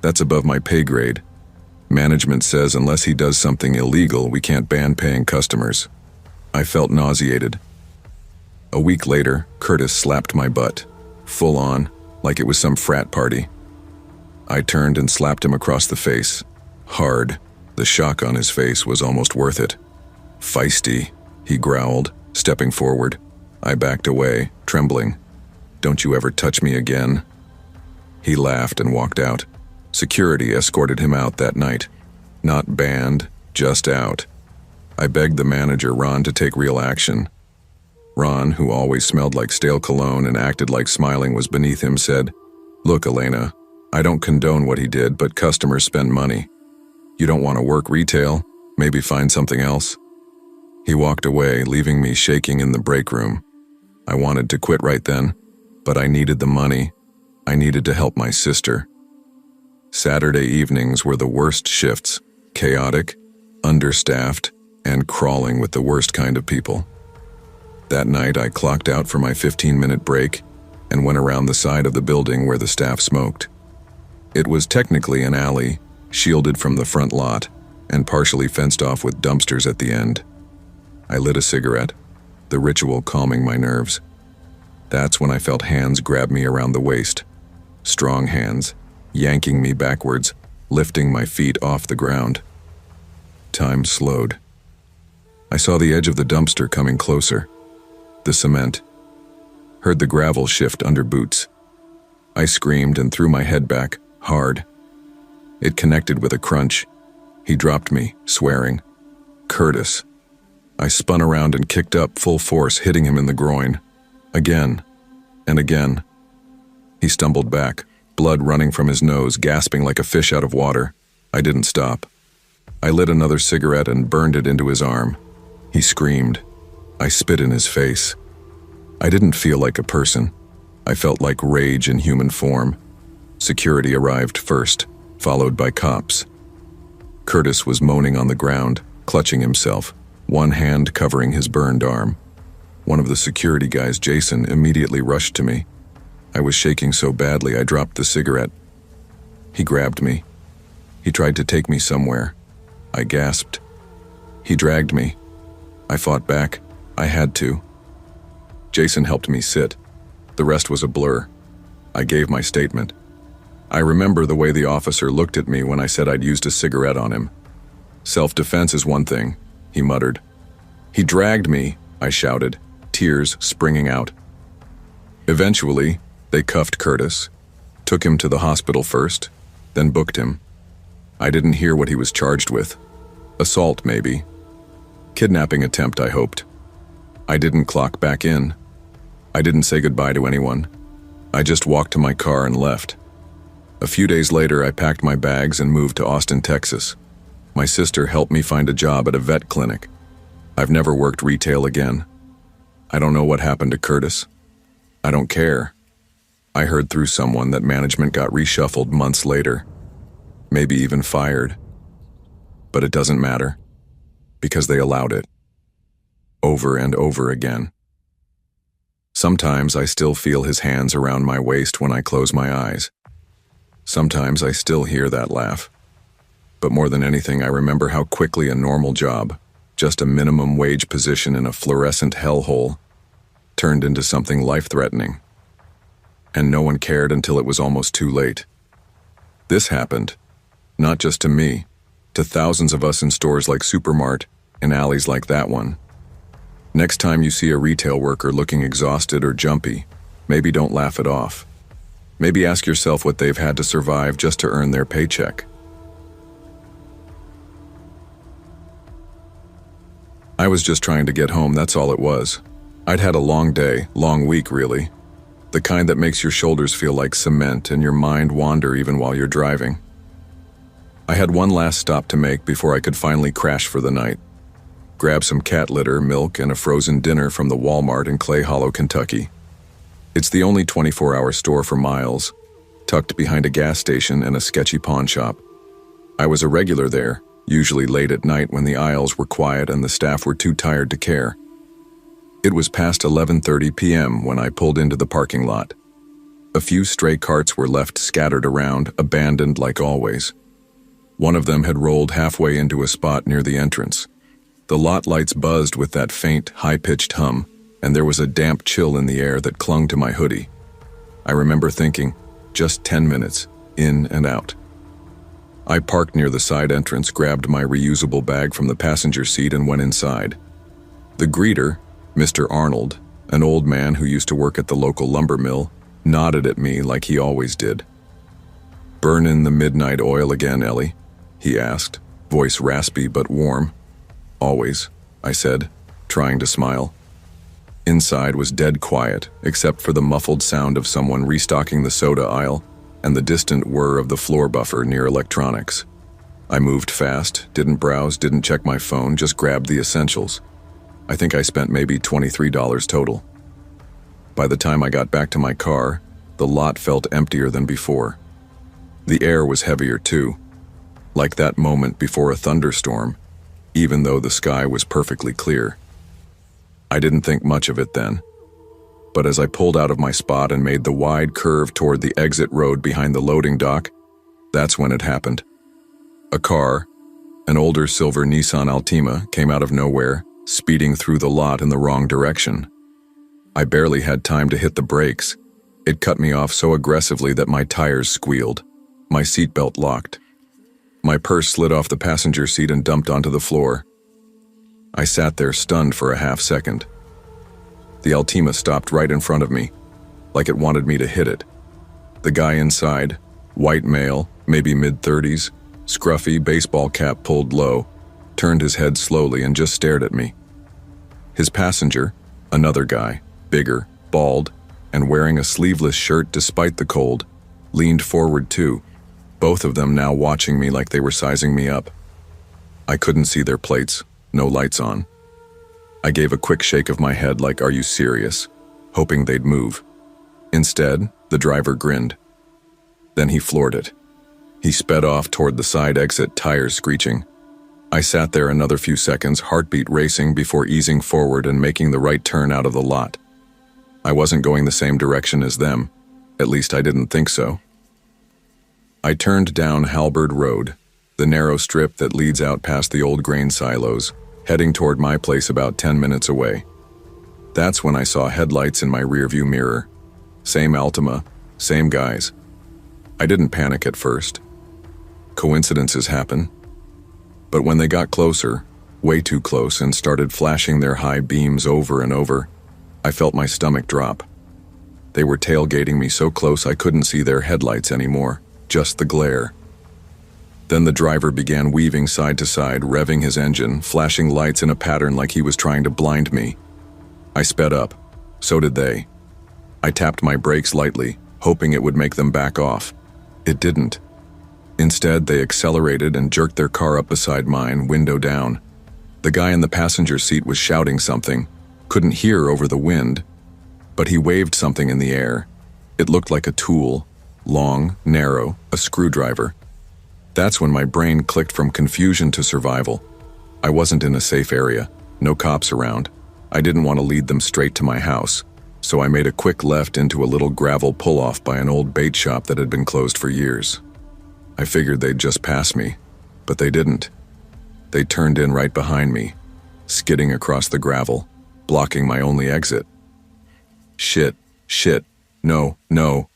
That's above my pay grade. Management says unless he does something illegal, we can't ban paying customers. I felt nauseated. A week later, Curtis slapped my butt, full on, like it was some frat party. I turned and slapped him across the face, hard. The shock on his face was almost worth it. Feisty, he growled, stepping forward. I backed away, trembling. Don't you ever touch me again. He laughed and walked out. Security escorted him out that night. Not banned, just out. I begged the manager, Ron, to take real action. Ron, who always smelled like stale cologne and acted like smiling was beneath him, said, look, Elena, I don't condone what he did, but customers spend money. You don't want to work retail? Maybe find something else? He walked away, leaving me shaking in the break room. I wanted to quit right then, but I needed the money. I needed to help my sister. Saturday evenings were the worst shifts, chaotic, understaffed, and crawling with the worst kind of people. That night, I clocked out for my 15-minute break and went around the side of the building where the staff smoked. It was technically an alley, shielded from the front lot, and partially fenced off with dumpsters at the end. I lit a cigarette, the ritual calming my nerves. That's when I felt hands grab me around the waist. Strong hands, yanking me backwards, lifting my feet off the ground. Time slowed. I saw the edge of the dumpster coming closer. The cement. Heard the gravel shift under boots. I screamed and threw my head back, hard. It connected with a crunch. He dropped me, swearing. Curtis. I spun around and kicked up full force, hitting him in the groin. Again and again. He stumbled back, blood running from his nose, gasping like a fish out of water. I didn't stop. I lit another cigarette and burned it into his arm. He screamed. I spit in his face. I didn't feel like a person. I felt like rage in human form. Security arrived first, followed by cops. Curtis was moaning on the ground, clutching himself, one hand covering his burned arm. One of the security guys, Jason, immediately rushed to me. I was shaking so badly I dropped the cigarette. He grabbed me. He tried to take me somewhere. I gasped. He dragged me. I fought back. I had to. Jason helped me sit. The rest was a blur. I gave my statement. I remember the way the officer looked at me when I said I'd used a cigarette on him. Self-defense is one thing, he muttered. He dragged me, I shouted, tears springing out. Eventually, they cuffed Curtis, took him to the hospital first, then booked him. I didn't hear what he was charged with. Assault, maybe. Kidnapping attempt, I hoped. I didn't clock back in. I didn't say goodbye to anyone. I just walked to my car and left. A few days later, I packed my bags and moved to Austin, Texas. My sister helped me find a job at a vet clinic. I've never worked retail again. I don't know what happened to Curtis. I don't care. I heard through someone that management got reshuffled months later, maybe even fired. But it doesn't matter, because they allowed it. Over and over again. Sometimes I still feel his hands around my waist when I close my eyes. Sometimes I still hear that laugh. But more than anything, I remember how quickly a normal job, just a minimum wage position in a fluorescent hellhole, turned into something life-threatening. And no one cared until it was almost too late. This happened, not just to me, to thousands of us in stores like Supermart and alleys like that one. Next time you see a retail worker looking exhausted or jumpy, maybe don't laugh it off. Maybe ask yourself what they've had to survive just to earn their paycheck. I was just trying to get home, that's all it was. I'd had a long day, long week really. The kind that makes your shoulders feel like cement and your mind wander even while you're driving. I had one last stop to make before I could finally crash for the night. Grab some cat litter, milk, and a frozen dinner from the Walmart in Clay Hollow, Kentucky. It's the only 24-hour store for miles, tucked behind a gas station and a sketchy pawn shop. I was a regular there, usually late at night when the aisles were quiet and the staff were too tired to care. It was past 11:30 p.m. when I pulled into the parking lot. A few stray carts were left scattered around, abandoned like always. One of them had rolled halfway into a spot near the entrance. The lot lights buzzed with that faint, high-pitched hum, and there was a damp chill in the air that clung to my hoodie. I remember thinking, just 10 minutes, in and out. I parked near the side entrance, grabbed my reusable bag from the passenger seat and went inside. The greeter, Mr. Arnold, an old man who used to work at the local lumber mill, nodded at me like he always did. "Burnin' the midnight oil again, Ellie?" he asked, voice raspy but warm. "Always," I said, trying to smile. Inside was dead quiet, except for the muffled sound of someone restocking the soda aisle and the distant whir of the floor buffer near electronics. I moved fast, didn't browse, didn't check my phone, just grabbed the essentials. I think I spent maybe $23 total. By the time I got back to my car, the lot felt emptier than before. The air was heavier too, like that moment before a thunderstorm, even though the sky was perfectly clear. I didn't think much of it then, but as I pulled out of my spot and made the wide curve toward the exit road behind the loading dock, that's when it happened. A car, an older silver Nissan Altima, came out of nowhere, speeding through the lot in the wrong direction. I barely had time to hit the brakes. It cut me off so aggressively that my tires squealed. My seatbelt locked. My purse slid off the passenger seat and dumped onto the floor. I sat there stunned for a half second. The Altima stopped right in front of me, like it wanted me to hit it. The guy inside, white male, maybe mid-30s, scruffy, baseball cap pulled low, turned his head slowly and just stared at me. His passenger, another guy, bigger, bald, and wearing a sleeveless shirt despite the cold, leaned forward too, both of them now watching me like they were sizing me up. I couldn't see their plates, no lights on. I gave a quick shake of my head like, "Are you serious?" hoping they'd move. Instead, the driver grinned. Then he floored it. He sped off toward the side exit, tires screeching. I sat there another few seconds, heartbeat racing, before easing forward and making the right turn out of the lot. I wasn't going the same direction as them. At least I didn't think so. I turned down Halberd Road, the narrow strip that leads out past the old grain silos, heading toward my place about 10 minutes away. That's when I saw headlights in my rearview mirror. Same Altima, same guys. I didn't panic at first. Coincidences happen. But when they got closer, way too close, and started flashing their high beams over and over, I felt my stomach drop. They were tailgating me so close I couldn't see their headlights anymore, just the glare. Then the driver began weaving side to side, revving his engine, flashing lights in a pattern like he was trying to blind me. I sped up. So did they. I tapped my brakes lightly, hoping it would make them back off. It didn't. Instead, they accelerated and jerked their car up beside mine, window down. The guy in the passenger seat was shouting something. Couldn't hear over the wind, but he waved something in the air. It looked like a tool, long, narrow, a screwdriver. That's when my brain clicked from confusion to survival. I wasn't in a safe area, no cops around. I didn't want to lead them straight to my house, so I made a quick left into a little gravel pull-off by an old bait shop that had been closed for years. I figured they'd just pass me, but they didn't. They turned in right behind me, skidding across the gravel, blocking my only exit. Shit, no.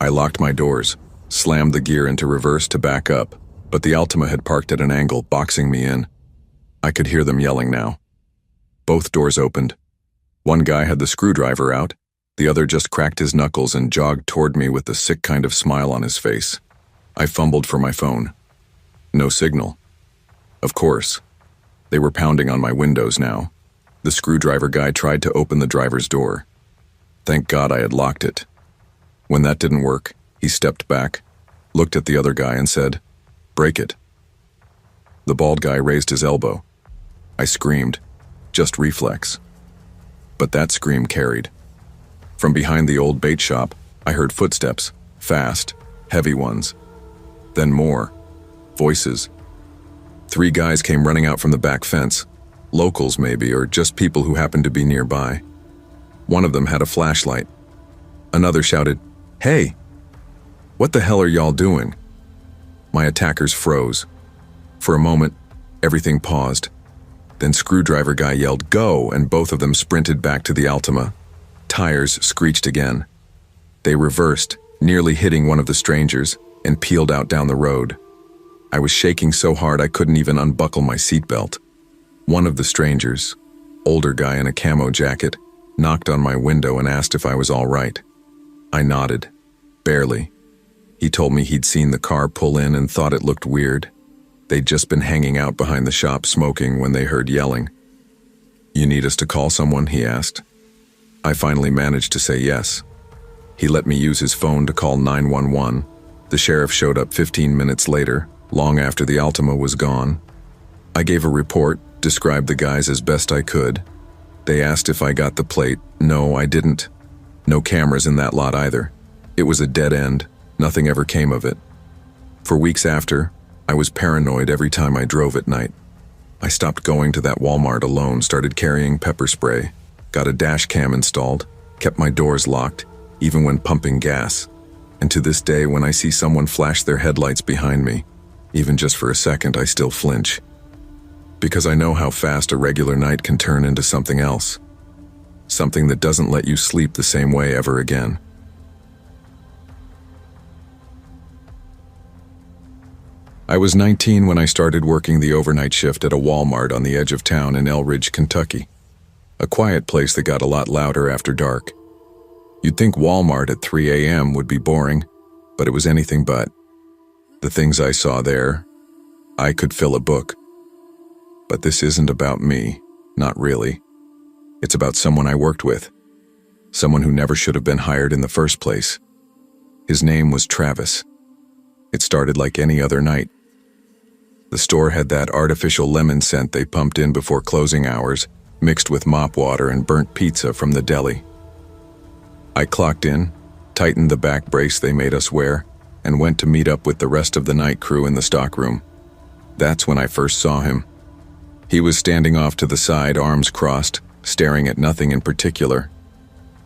I locked my doors, slammed the gear into reverse to back up, but the Altima had parked at an angle, boxing me in. I could hear them yelling now. Both doors opened. One guy had the screwdriver out, the other just cracked his knuckles and jogged toward me with the sick kind of smile on his face. I fumbled for my phone. No signal. Of course. They were pounding on my windows now. The screwdriver guy tried to open the driver's door. Thank God I had locked it. When that didn't work, he stepped back, looked at the other guy and said, "Break it." The bald guy raised his elbow. I screamed. Just reflex. But that scream carried. From behind the old bait shop, I heard footsteps, fast, heavy ones. Then more. Voices. 3 guys came running out from the back fence. Locals maybe, or just people who happened to be nearby. One of them had a flashlight. Another shouted, "Hey! What the hell are y'all doing?" My attackers froze. For a moment, everything paused. Then Screwdriver Guy yelled, "Go!" and both of them sprinted back to the Altima. Tires screeched again. They reversed, nearly hitting one of the strangers, and peeled out down the road. I was shaking so hard I couldn't even unbuckle my seatbelt. One of the strangers, older guy in a camo jacket, knocked on my window and asked if I was all right. I nodded. Barely. He told me he'd seen the car pull in and thought it looked weird. They'd just been hanging out behind the shop smoking when they heard yelling. "You need us to call someone?" he asked. I finally managed to say yes. He let me use his phone to call 911. The sheriff showed up 15 minutes later, long after the Altima was gone. I gave a report, described the guys as best I could. They asked if I got the plate. No, I didn't. No cameras in that lot either. It was a dead end. Nothing ever came of it. For weeks after, I was paranoid every time I drove at night. I stopped going to that Walmart alone, started carrying pepper spray, got a dash cam installed, kept my doors locked, even when pumping gas. And to this day, when I see someone flash their headlights behind me, even just for a second, I still flinch. Because I know how fast a regular night can turn into something else. Something that doesn't let you sleep the same way ever again. I was 19 when I started working the overnight shift at a Walmart on the edge of town in Elridge, Kentucky. A quiet place that got a lot louder after dark. You'd think Walmart at 3 a.m. would be boring, but it was anything but. The things I saw there, I could fill a book. But this isn't about me, not really. It's about someone I worked with. Someone who never should have been hired in the first place. His name was Travis. It started like any other night. The store had that artificial lemon scent they pumped in before closing hours, mixed with mop water and burnt pizza from the deli. I clocked in, tightened the back brace they made us wear, and went to meet up with the rest of the night crew in the stockroom. That's when I first saw him. He was standing off to the side, arms crossed, staring at nothing in particular.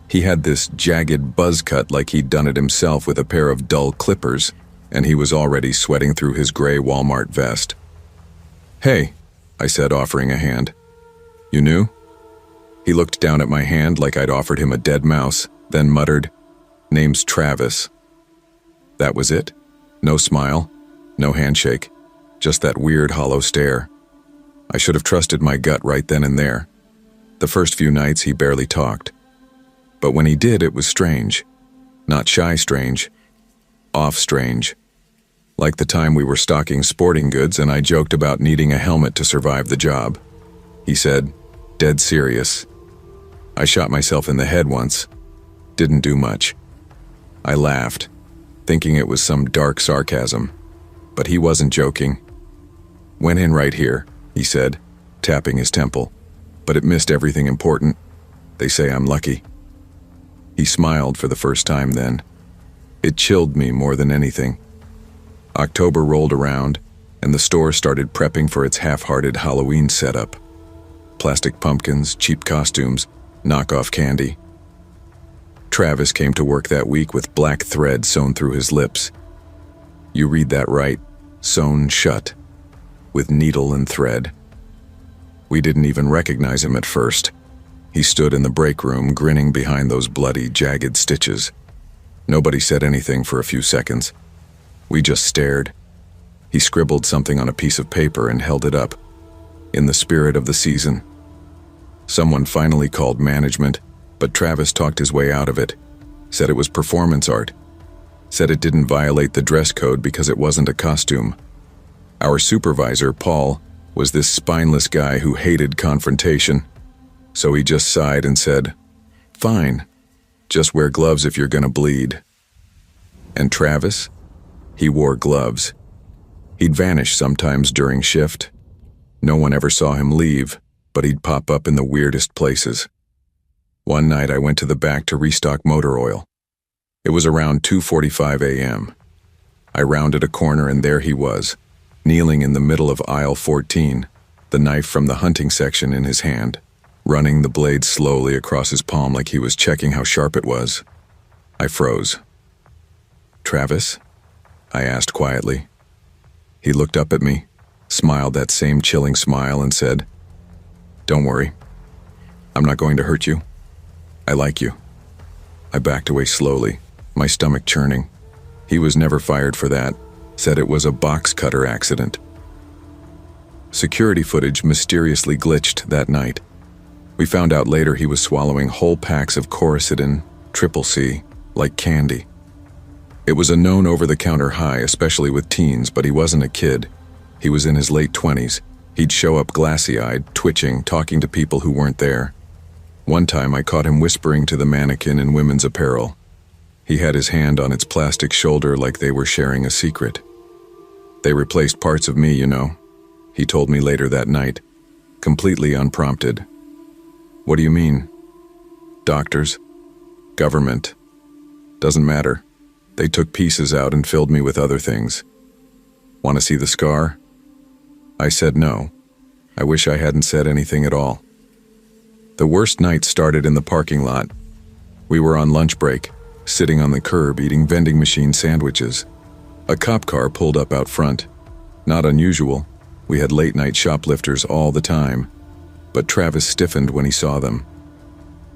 He had this jagged buzz cut like he'd done it himself with a pair of dull clippers, and he was already sweating through his gray Walmart vest. "Hey," I said, offering a hand. "You knew?" He looked down at my hand like I'd offered him a dead mouse, then muttered, "Name's Travis." That was it. No smile, no handshake, just that weird hollow stare. I should have trusted my gut right then and there. The first few nights he barely talked. But when he did, it was strange. Not shy strange. Off strange. Like the time we were stocking sporting goods and I joked about needing a helmet to survive the job. He said, dead serious. I shot myself in the head once. Didn't do much. I laughed, thinking it was some dark sarcasm. But he wasn't joking. "Went in right here," he said, tapping his temple. "But it missed everything important. They say I'm lucky." He smiled for the first time then. It chilled me more than anything. October rolled around, and the store started prepping for its half-hearted Halloween setup. Plastic pumpkins, cheap costumes, knockoff candy. Travis came to work that week with black thread sewn through his lips. You read that right, sewn shut, with needle and thread. We didn't even recognize him at first. He stood in the break room, grinning behind those bloody, jagged stitches. Nobody said anything for a few seconds. We just stared. He scribbled something on a piece of paper and held it up. In the spirit of the season. Someone finally called management, but Travis talked his way out of it. Said it was performance art. Said it didn't violate the dress code because it wasn't a costume. Our supervisor, Paul, was this spineless guy who hated confrontation. So he just sighed and said, "Fine, just wear gloves if you're gonna bleed." And Travis? He wore gloves. He'd vanish sometimes during shift. No one ever saw him leave, but he'd pop up in the weirdest places. One night I went to the back to restock motor oil. It was around 2:45 a.m. I rounded a corner and there he was, kneeling in the middle of aisle 14, the knife from the hunting section in his hand, running the blade slowly across his palm like he was checking how sharp it was. I froze. "Travis?" I asked quietly. He looked up at me, smiled that same chilling smile and said, "Don't worry. I'm not going to hurt you. I like you." I backed away slowly, my stomach churning. He was never fired for that, said it was a box cutter accident. Security footage mysteriously glitched that night. We found out later he was swallowing whole packs of Coricidin, Triple C, like candy. It was a known over-the-counter high, especially with teens, but he wasn't a kid. He was in his late 20s. He'd show up glassy-eyed, twitching, talking to people who weren't there. One time I caught him whispering to the mannequin in women's apparel. He had his hand on its plastic shoulder like they were sharing a secret. "They replaced parts of me, you know," he told me later that night, completely unprompted. "What do you mean?" "Doctors, government. Doesn't matter. They took pieces out and filled me with other things. Want to see the scar?" I said no. I wish I hadn't said anything at all. The worst night started in the parking lot. We were on lunch break, sitting on the curb eating vending machine sandwiches. A cop car pulled up out front. Not unusual. We had late-night shoplifters all the time. But Travis stiffened when he saw them.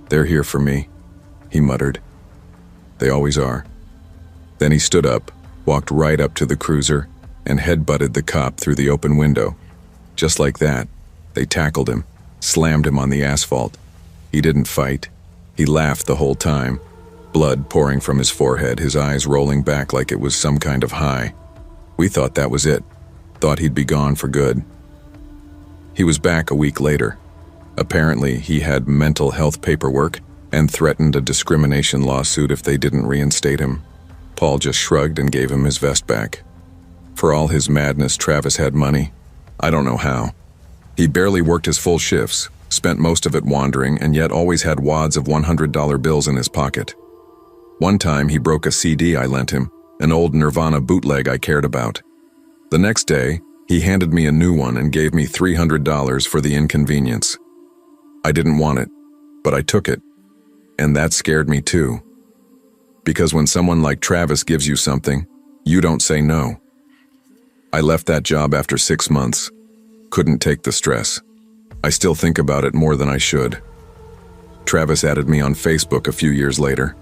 "They're here for me," he muttered. "They always are." Then he stood up, walked right up to the cruiser, and headbutted the cop through the open window. Just like that, they tackled him, slammed him on the asphalt. He didn't fight. He laughed the whole time, blood pouring from his forehead, his eyes rolling back like it was some kind of high. We thought that was it, thought he'd be gone for good. He was back a week later. Apparently, he had mental health paperwork and threatened a discrimination lawsuit if they didn't reinstate him. Paul just shrugged and gave him his vest back. For all his madness, Travis had money. I don't know how. He barely worked his full shifts, spent most of it wandering, and yet always had wads of $100 bills in his pocket. One time he broke a CD I lent him, an old Nirvana bootleg I cared about. The next day, he handed me a new one and gave me $300 for the inconvenience. I didn't want it, but I took it. And that scared me too. Because when someone like Travis gives you something, you don't say no. I left that job after 6 months. Couldn't take the stress. I still think about it more than I should. Travis added me on Facebook a few years later.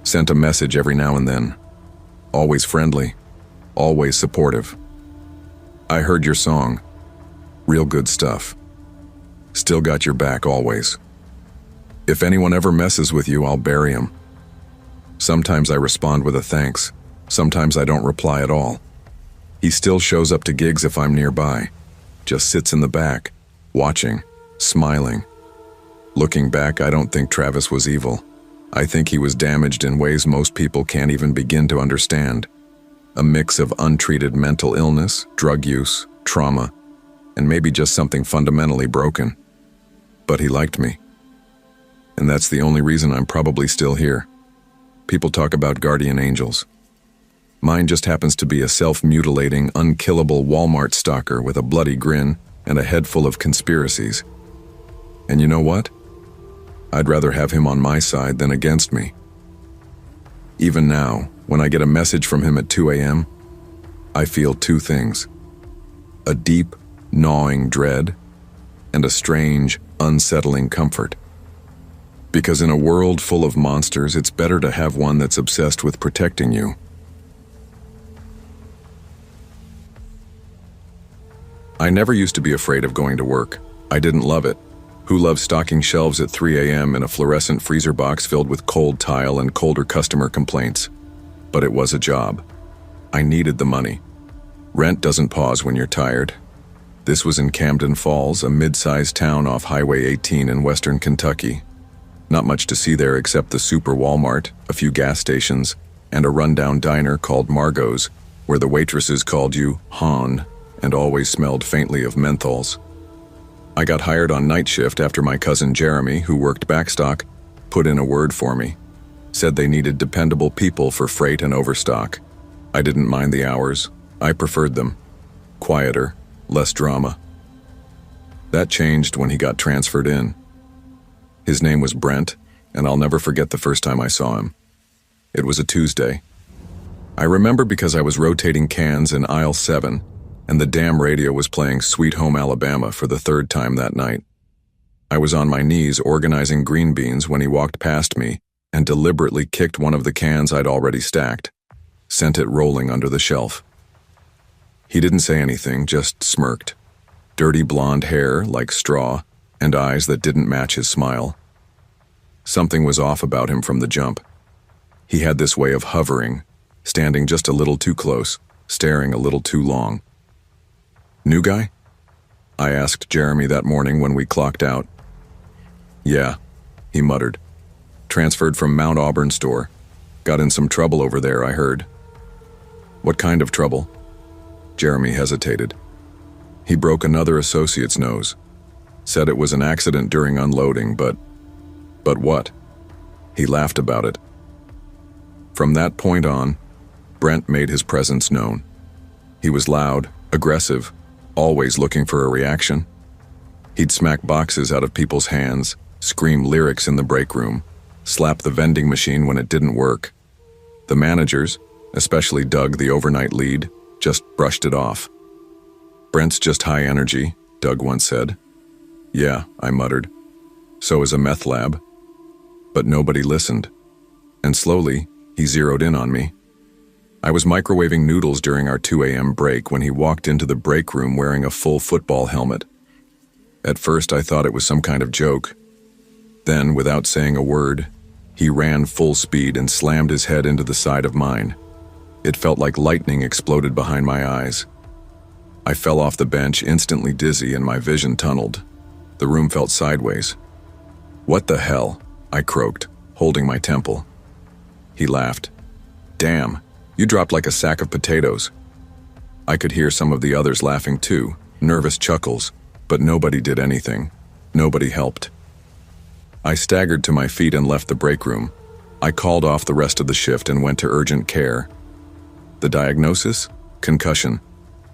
Sent a message every now and then. Always friendly. Always supportive. "I heard your song. Real good stuff. Still got your back always. If anyone ever messes with you, I'll bury him." Sometimes I respond with a thanks. Sometimes I don't reply at all. He still shows up to gigs if I'm nearby. Just sits in the back, watching, smiling. Looking back, I don't think Travis was evil. I think he was damaged in ways most people can't even begin to understand. A mix of untreated mental illness, drug use, trauma, and maybe just something fundamentally broken. But he liked me. And that's the only reason I'm probably still here. People talk about guardian angels. Mine just happens to be a self-mutilating, unkillable Walmart stalker with a bloody grin and a head full of conspiracies. And you know what? I'd rather have him on my side than against me. Even now, when I get a message from him at 2 a.m., I feel two things. A deep, gnawing dread, and a strange, unsettling comfort. Because in a world full of monsters, it's better to have one that's obsessed with protecting you. I never used to be afraid of going to work. I didn't love it. Who loves stocking shelves at 3 a.m. in a fluorescent freezer box filled with cold tile and colder customer complaints? But it was a job. I needed the money. Rent doesn't pause when you're tired. This was in Camden Falls, a mid-sized town off Highway 18 in western Kentucky. Not much to see there except the super Walmart, a few gas stations, and a rundown diner called Margot's, where the waitresses called you Han and always smelled faintly of menthols. I got hired on night shift after my cousin Jeremy, who worked backstock, put in a word for me. Said they needed dependable people for freight and overstock. I didn't mind the hours. I preferred them. Quieter, less drama. That changed when he got transferred in. His name was Brent, and I'll never forget the first time I saw him. It was a Tuesday. I remember because I was rotating cans in aisle 7, and the damn radio was playing Sweet Home Alabama for the third time that night. I was on my knees organizing green beans when he walked past me and deliberately kicked one of the cans I'd already stacked, sent it rolling under the shelf. He didn't say anything, just smirked. Dirty blonde hair like straw and eyes that didn't match his smile. Something was off about him from the jump. He had this way of hovering, standing just a little too close, staring a little too long. New guy? I asked Jeremy that morning when we clocked out. Yeah, he muttered. Transferred from Mount Auburn store. Got in some trouble over there, I heard. What kind of trouble? Jeremy hesitated. He broke another associate's nose. Said it was an accident during unloading, but what? He laughed about it. From that point on, Brent made his presence known. He was loud, aggressive, always looking for a reaction. He'd smack boxes out of people's hands, scream lyrics in the break room, slap the vending machine when it didn't work. The managers, especially Doug, the overnight lead, just brushed it off. Brent's just high energy, Doug once said. Yeah, I muttered. So is a meth lab. But nobody listened. And slowly, he zeroed in on me. I was microwaving noodles during our 2 a.m. break when he walked into the break room wearing a full football helmet. At first, I thought it was some kind of joke. Then, without saying a word, he ran full speed and slammed his head into the side of mine. It felt like lightning exploded behind my eyes. I fell off the bench, instantly dizzy, and my vision tunneled. The room felt sideways. What the hell? I croaked, holding my temple. He laughed. Damn, you dropped like a sack of potatoes. I could hear some of the others laughing too, nervous chuckles, but nobody did anything. Nobody helped. I staggered to my feet and left the break room. I called off the rest of the shift and went to urgent care. The diagnosis? Concussion.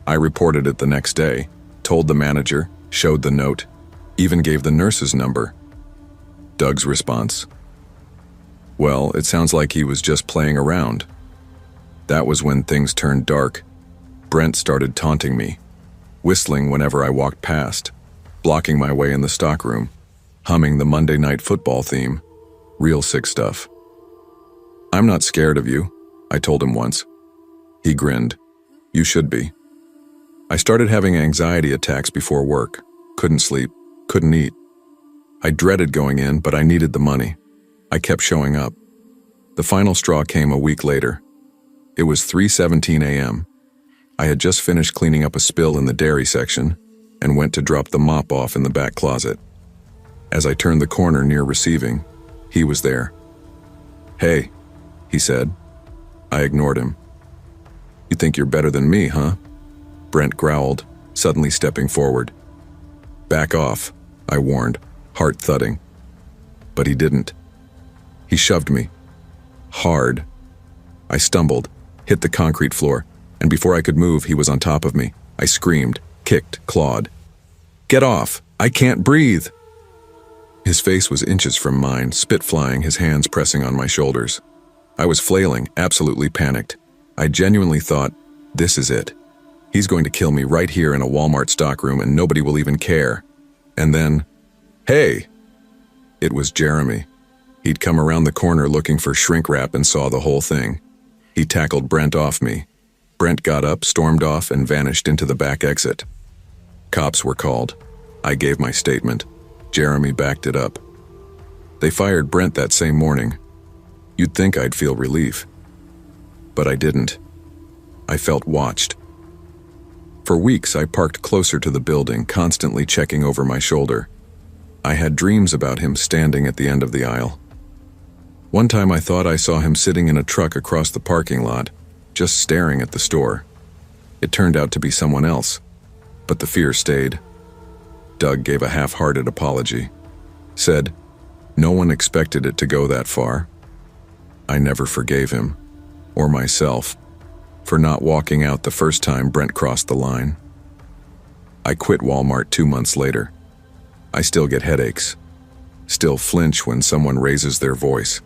I reported it the next day, told the manager, showed the note, even gave the nurse's number. Doug's response. Well, it sounds like he was just playing around. That was when things turned dark. Brent started taunting me, whistling whenever I walked past, blocking my way in the stockroom, humming the Monday Night Football theme. Real sick stuff. I'm not scared of you, I told him once. He grinned. You should be. I started having anxiety attacks before work. Couldn't sleep, couldn't eat. I dreaded going in, but I needed the money. I kept showing up. The final straw came a week later. It was 3:17 a.m. I had just finished cleaning up a spill in the dairy section and went to drop the mop off in the back closet. As I turned the corner near receiving, he was there. Hey, he said. I ignored him. You think you're better than me, huh? Brent growled, suddenly stepping forward. Back off, I warned, heart thudding. But he didn't. He shoved me. Hard. I stumbled, hit the concrete floor, and before I could move, he was on top of me. I screamed, kicked, clawed. Get off! I can't breathe! His face was inches from mine, spit flying, his hands pressing on my shoulders. I was flailing, absolutely panicked. I genuinely thought, this is it. He's going to kill me right here in a Walmart stockroom and nobody will even care. And then, hey! It was Jeremy. He'd come around the corner looking for shrink wrap and saw the whole thing. He tackled Brent off me. Brent got up, stormed off, and vanished into the back exit. Cops were called. I gave my statement. Jeremy backed it up. They fired Brent that same morning. You'd think I'd feel relief. But I didn't. I felt watched. For weeks, I parked closer to the building, constantly checking over my shoulder. I had dreams about him standing at the end of the aisle. One time I thought I saw him sitting in a truck across the parking lot, just staring at the store. It turned out to be someone else, but the fear stayed. Doug gave a half-hearted apology. Said, No one expected it to go that far. I never forgave him, or myself, for not walking out the first time Brent crossed the line. I quit Walmart 2 months later. I still get headaches, still flinch when someone raises their voice,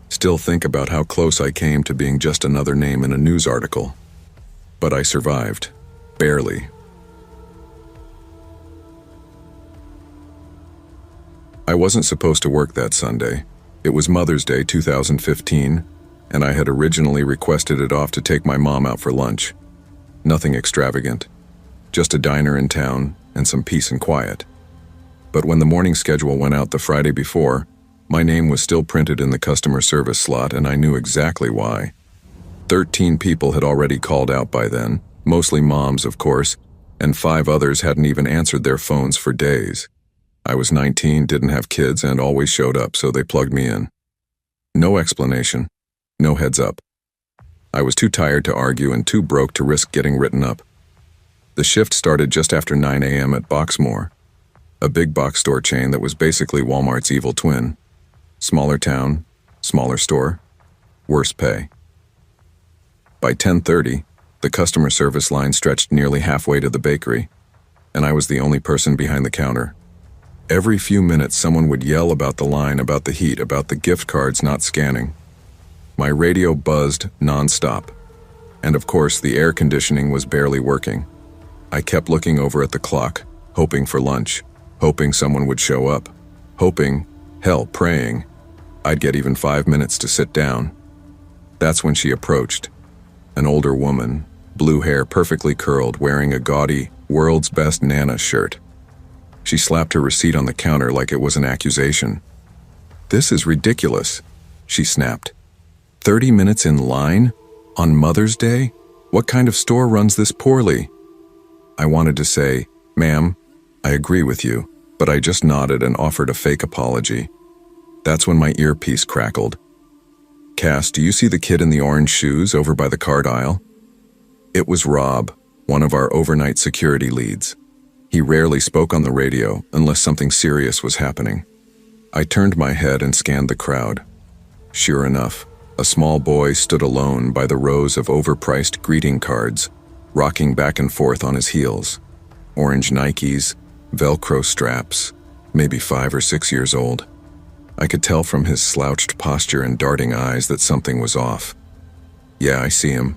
still think about how close I came to being just another name in a news article. But I survived, barely. I wasn't supposed to work that Sunday. It was Mother's Day 2015, and I had originally requested it off to take my mom out for lunch. Nothing extravagant, just a diner in town and some peace and quiet. But when the morning schedule went out the Friday before, my name was still printed in the customer service slot, and I knew exactly why. 13 people had already called out by then, mostly moms, of course, and 5 others hadn't even answered their phones for days. I was 19, didn't have kids, and always showed up, so they plugged me in. No explanation, no heads up. I was too tired to argue and too broke to risk getting written up. The shift started just after 9 a.m. at Boxmoor, a big box store chain that was basically Walmart's evil twin. Smaller town, smaller store, worse pay. By 10:30, the customer service line stretched nearly halfway to the bakery, and I was the only person behind the counter. Every few minutes, someone would yell about the line, about the heat, about the gift cards not scanning. My radio buzzed nonstop, and of course, the air conditioning was barely working. I kept looking over at the clock, hoping for lunch, hoping someone would show up, hoping, hell, praying, I'd get even 5 minutes to sit down. That's when she approached. An older woman, blue hair perfectly curled, wearing a gaudy, World's Best Nana shirt. She slapped her receipt on the counter like it was an accusation. "This is ridiculous," she snapped. 30 minutes in line? On Mother's Day? What kind of store runs this poorly? I wanted to say, "Ma'am, I agree with you," but I just nodded and offered a fake apology. That's when my earpiece crackled. "Cass, do you see the kid in the orange shoes over by the card aisle?" It was Rob, one of our overnight security leads. He rarely spoke on the radio unless something serious was happening. I turned my head and scanned the crowd. Sure enough, a small boy stood alone by the rows of overpriced greeting cards, rocking back and forth on his heels. Orange Nikes, Velcro straps, maybe 5 or 6 years old. I could tell from his slouched posture and darting eyes that something was off. "Yeah, I see him.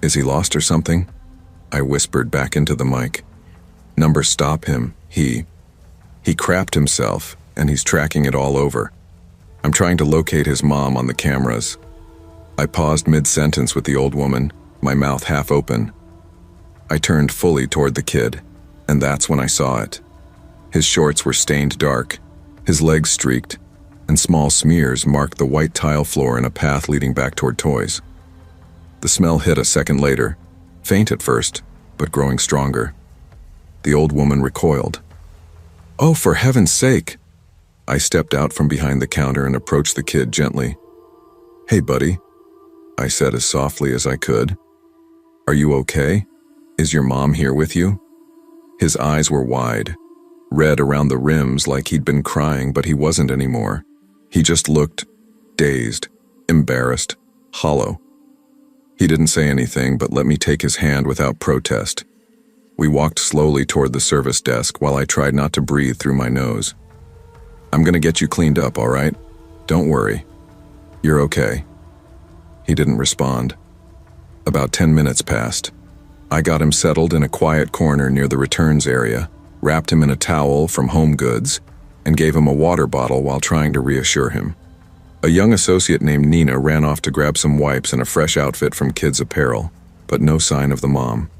Is he lost or something?" I whispered back into the mic. "Number, stop him. He crapped himself, and he's tracking it all over. I'm trying to locate his mom on the cameras." I paused mid-sentence with the old woman, my mouth half open. I turned fully toward the kid, and that's when I saw it. His shorts were stained dark, his legs streaked, and small smears marked the white tile floor in a path leading back toward toys. The smell hit a second later, faint at first, but growing stronger. The old woman recoiled. "Oh, for heaven's sake!" I stepped out from behind the counter and approached the kid gently. "Hey, buddy," I said as softly as I could. "Are you okay? Is your mom here with you?" His eyes were wide, red around the rims like he'd been crying, but he wasn't anymore. He just looked dazed, embarrassed, hollow. He didn't say anything, but let me take his hand without protest. We walked slowly toward the service desk while I tried not to breathe through my nose. "I'm gonna get you cleaned up, all right? Don't worry. You're okay." He didn't respond. About 10 minutes passed. I got him settled in a quiet corner near the returns area, wrapped him in a towel from Home Goods, and gave him a water bottle while trying to reassure him. A young associate named Nina ran off to grab some wipes and a fresh outfit from Kids Apparel, but no sign of the mom.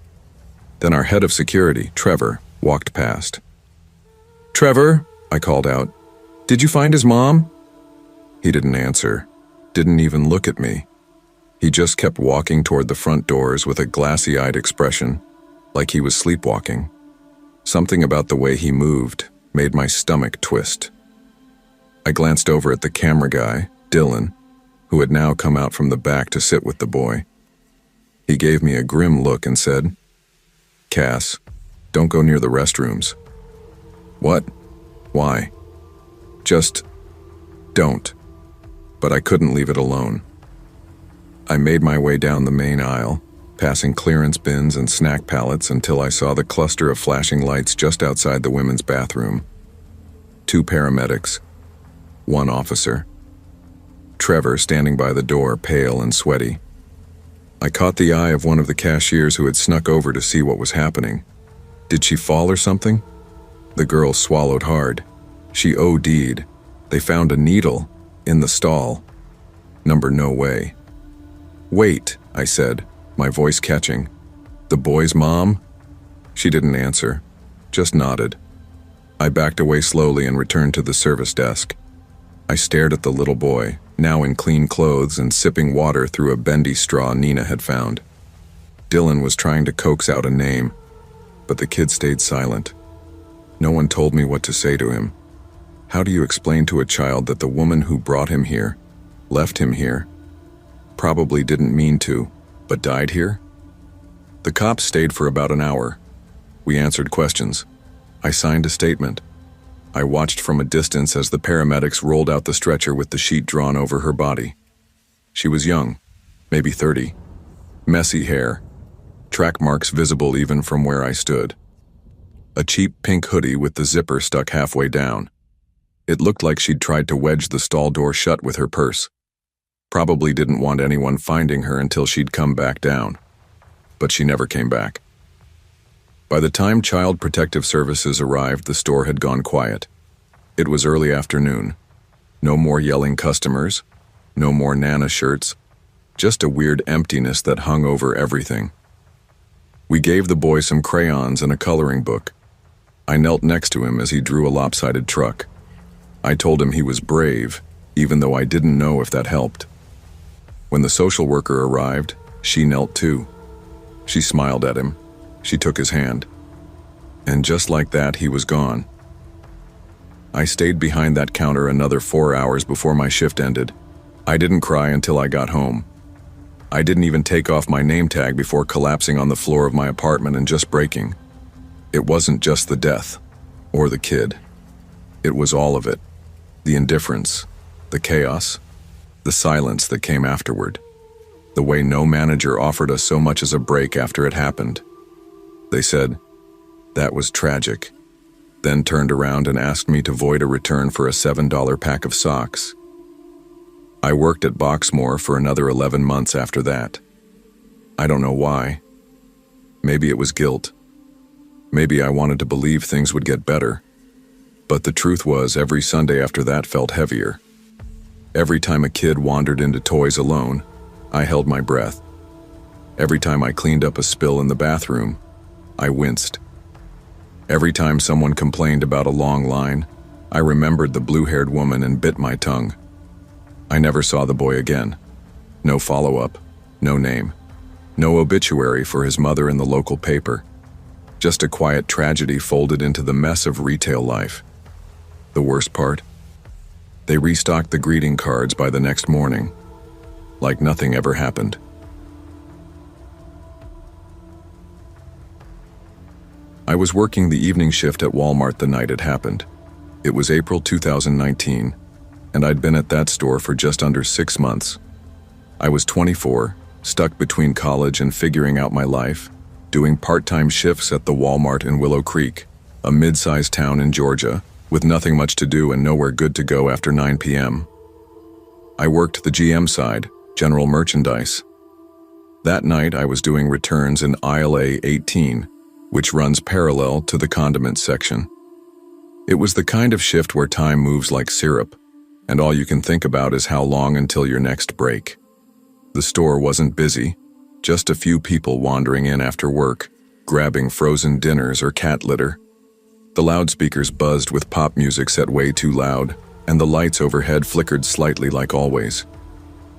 Then our head of security, Trevor, walked past. "Trevor," I called out, "did you find his mom?" He didn't answer, didn't even look at me. He just kept walking toward the front doors with a glassy-eyed expression, like he was sleepwalking. Something about the way he moved made my stomach twist. I glanced over at the camera guy, Dylan, who had now come out from the back to sit with the boy. He gave me a grim look and said, "Cass, don't go near the restrooms." "What? Why?" Don't. But I couldn't leave it alone. I made my way down the main aisle, passing clearance bins and snack pallets until I saw the cluster of flashing lights just outside the women's bathroom. 2 paramedics, 1 officer. Trevor standing by the door, pale and sweaty. I caught the eye of one of the cashiers who had snuck over to see what was happening. Did she fall or something? The girl swallowed hard. She OD'd. They found a needle in the stall. Number no way. Wait, I said, my voice catching. The boy's mom? She didn't answer, just nodded. I backed away slowly and returned to the service desk. I stared at the little boy, now in clean clothes and sipping water through a bendy straw Nina had found. Dylan was trying to coax out a name, but the kid stayed silent. No one told me what to say to him. How do you explain to a child that the woman who brought him here, left him here, probably didn't mean to, but died here? The cops stayed for about an hour. We answered questions. I signed a statement. I watched from a distance as the paramedics rolled out the stretcher with the sheet drawn over her body. She was young, maybe 30. Messy hair, track marks visible even from where I stood. A cheap pink hoodie with the zipper stuck halfway down. It looked like she'd tried to wedge the stall door shut with her purse. Probably didn't want anyone finding her until she'd come back down. But she never came back. By the time Child Protective Services arrived, the store had gone quiet. It was early afternoon. No more yelling customers, no more Nana shirts, just a weird emptiness that hung over everything. We gave the boy some crayons and a coloring book. I knelt next to him as he drew a lopsided truck. I told him he was brave, even though I didn't know if that helped. When the social worker arrived, she knelt too. She smiled at him. She took his hand. And just like that, he was gone. I stayed behind that counter another 4 hours before my shift ended. I didn't cry until I got home. I didn't even take off my name tag before collapsing on the floor of my apartment and just breaking. It wasn't just the death, or the kid. It was all of it. The indifference, the chaos, the silence that came afterward. The way no manager offered us so much as a break after it happened. They said, "That was tragic," then turned around and asked me to void a return for a $7 pack of socks. I worked at Boxmoor for another 11 months after that. I don't know why. Maybe it was guilt. Maybe I wanted to believe things would get better. But the truth was, every Sunday after that felt heavier. Every time a kid wandered into toys alone, I held my breath. Every time I cleaned up a spill in the bathroom, I winced. Every time someone complained about a long line, I remembered the blue-haired woman and bit my tongue. I never saw the boy again. No follow-up, no name, no obituary for his mother in the local paper. Just a quiet tragedy folded into the mess of retail life. The worst part? They restocked the greeting cards by the next morning, like nothing ever happened. I was working the evening shift at Walmart the night it happened. It was April 2019, and I'd been at that store for just under 6 months. I was 24, stuck between college and figuring out my life, doing part-time shifts at the Walmart in Willow Creek, a mid-sized town in Georgia, with nothing much to do and nowhere good to go after 9 p.m. I worked the GM side, general merchandise. That night I was doing returns in aisle A18, which runs parallel to the condiments section. It was the kind of shift where time moves like syrup, and all you can think about is how long until your next break. The store wasn't busy, just a few people wandering in after work, grabbing frozen dinners or cat litter. The loudspeakers buzzed with pop music set way too loud, and the lights overhead flickered slightly like always.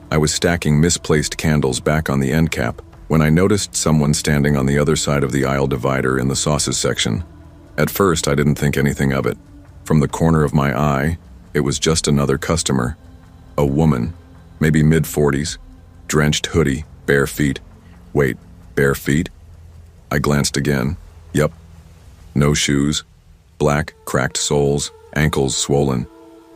I was stacking misplaced candles back on the end cap when I noticed someone standing on the other side of the aisle divider in the sauces section. At first, I didn't think anything of it. From the corner of my eye, it was just another customer. A woman, maybe mid-40s, drenched hoodie, bare feet. Wait, bare feet? I glanced again. Yep. No shoes. Black, cracked soles, ankles swollen.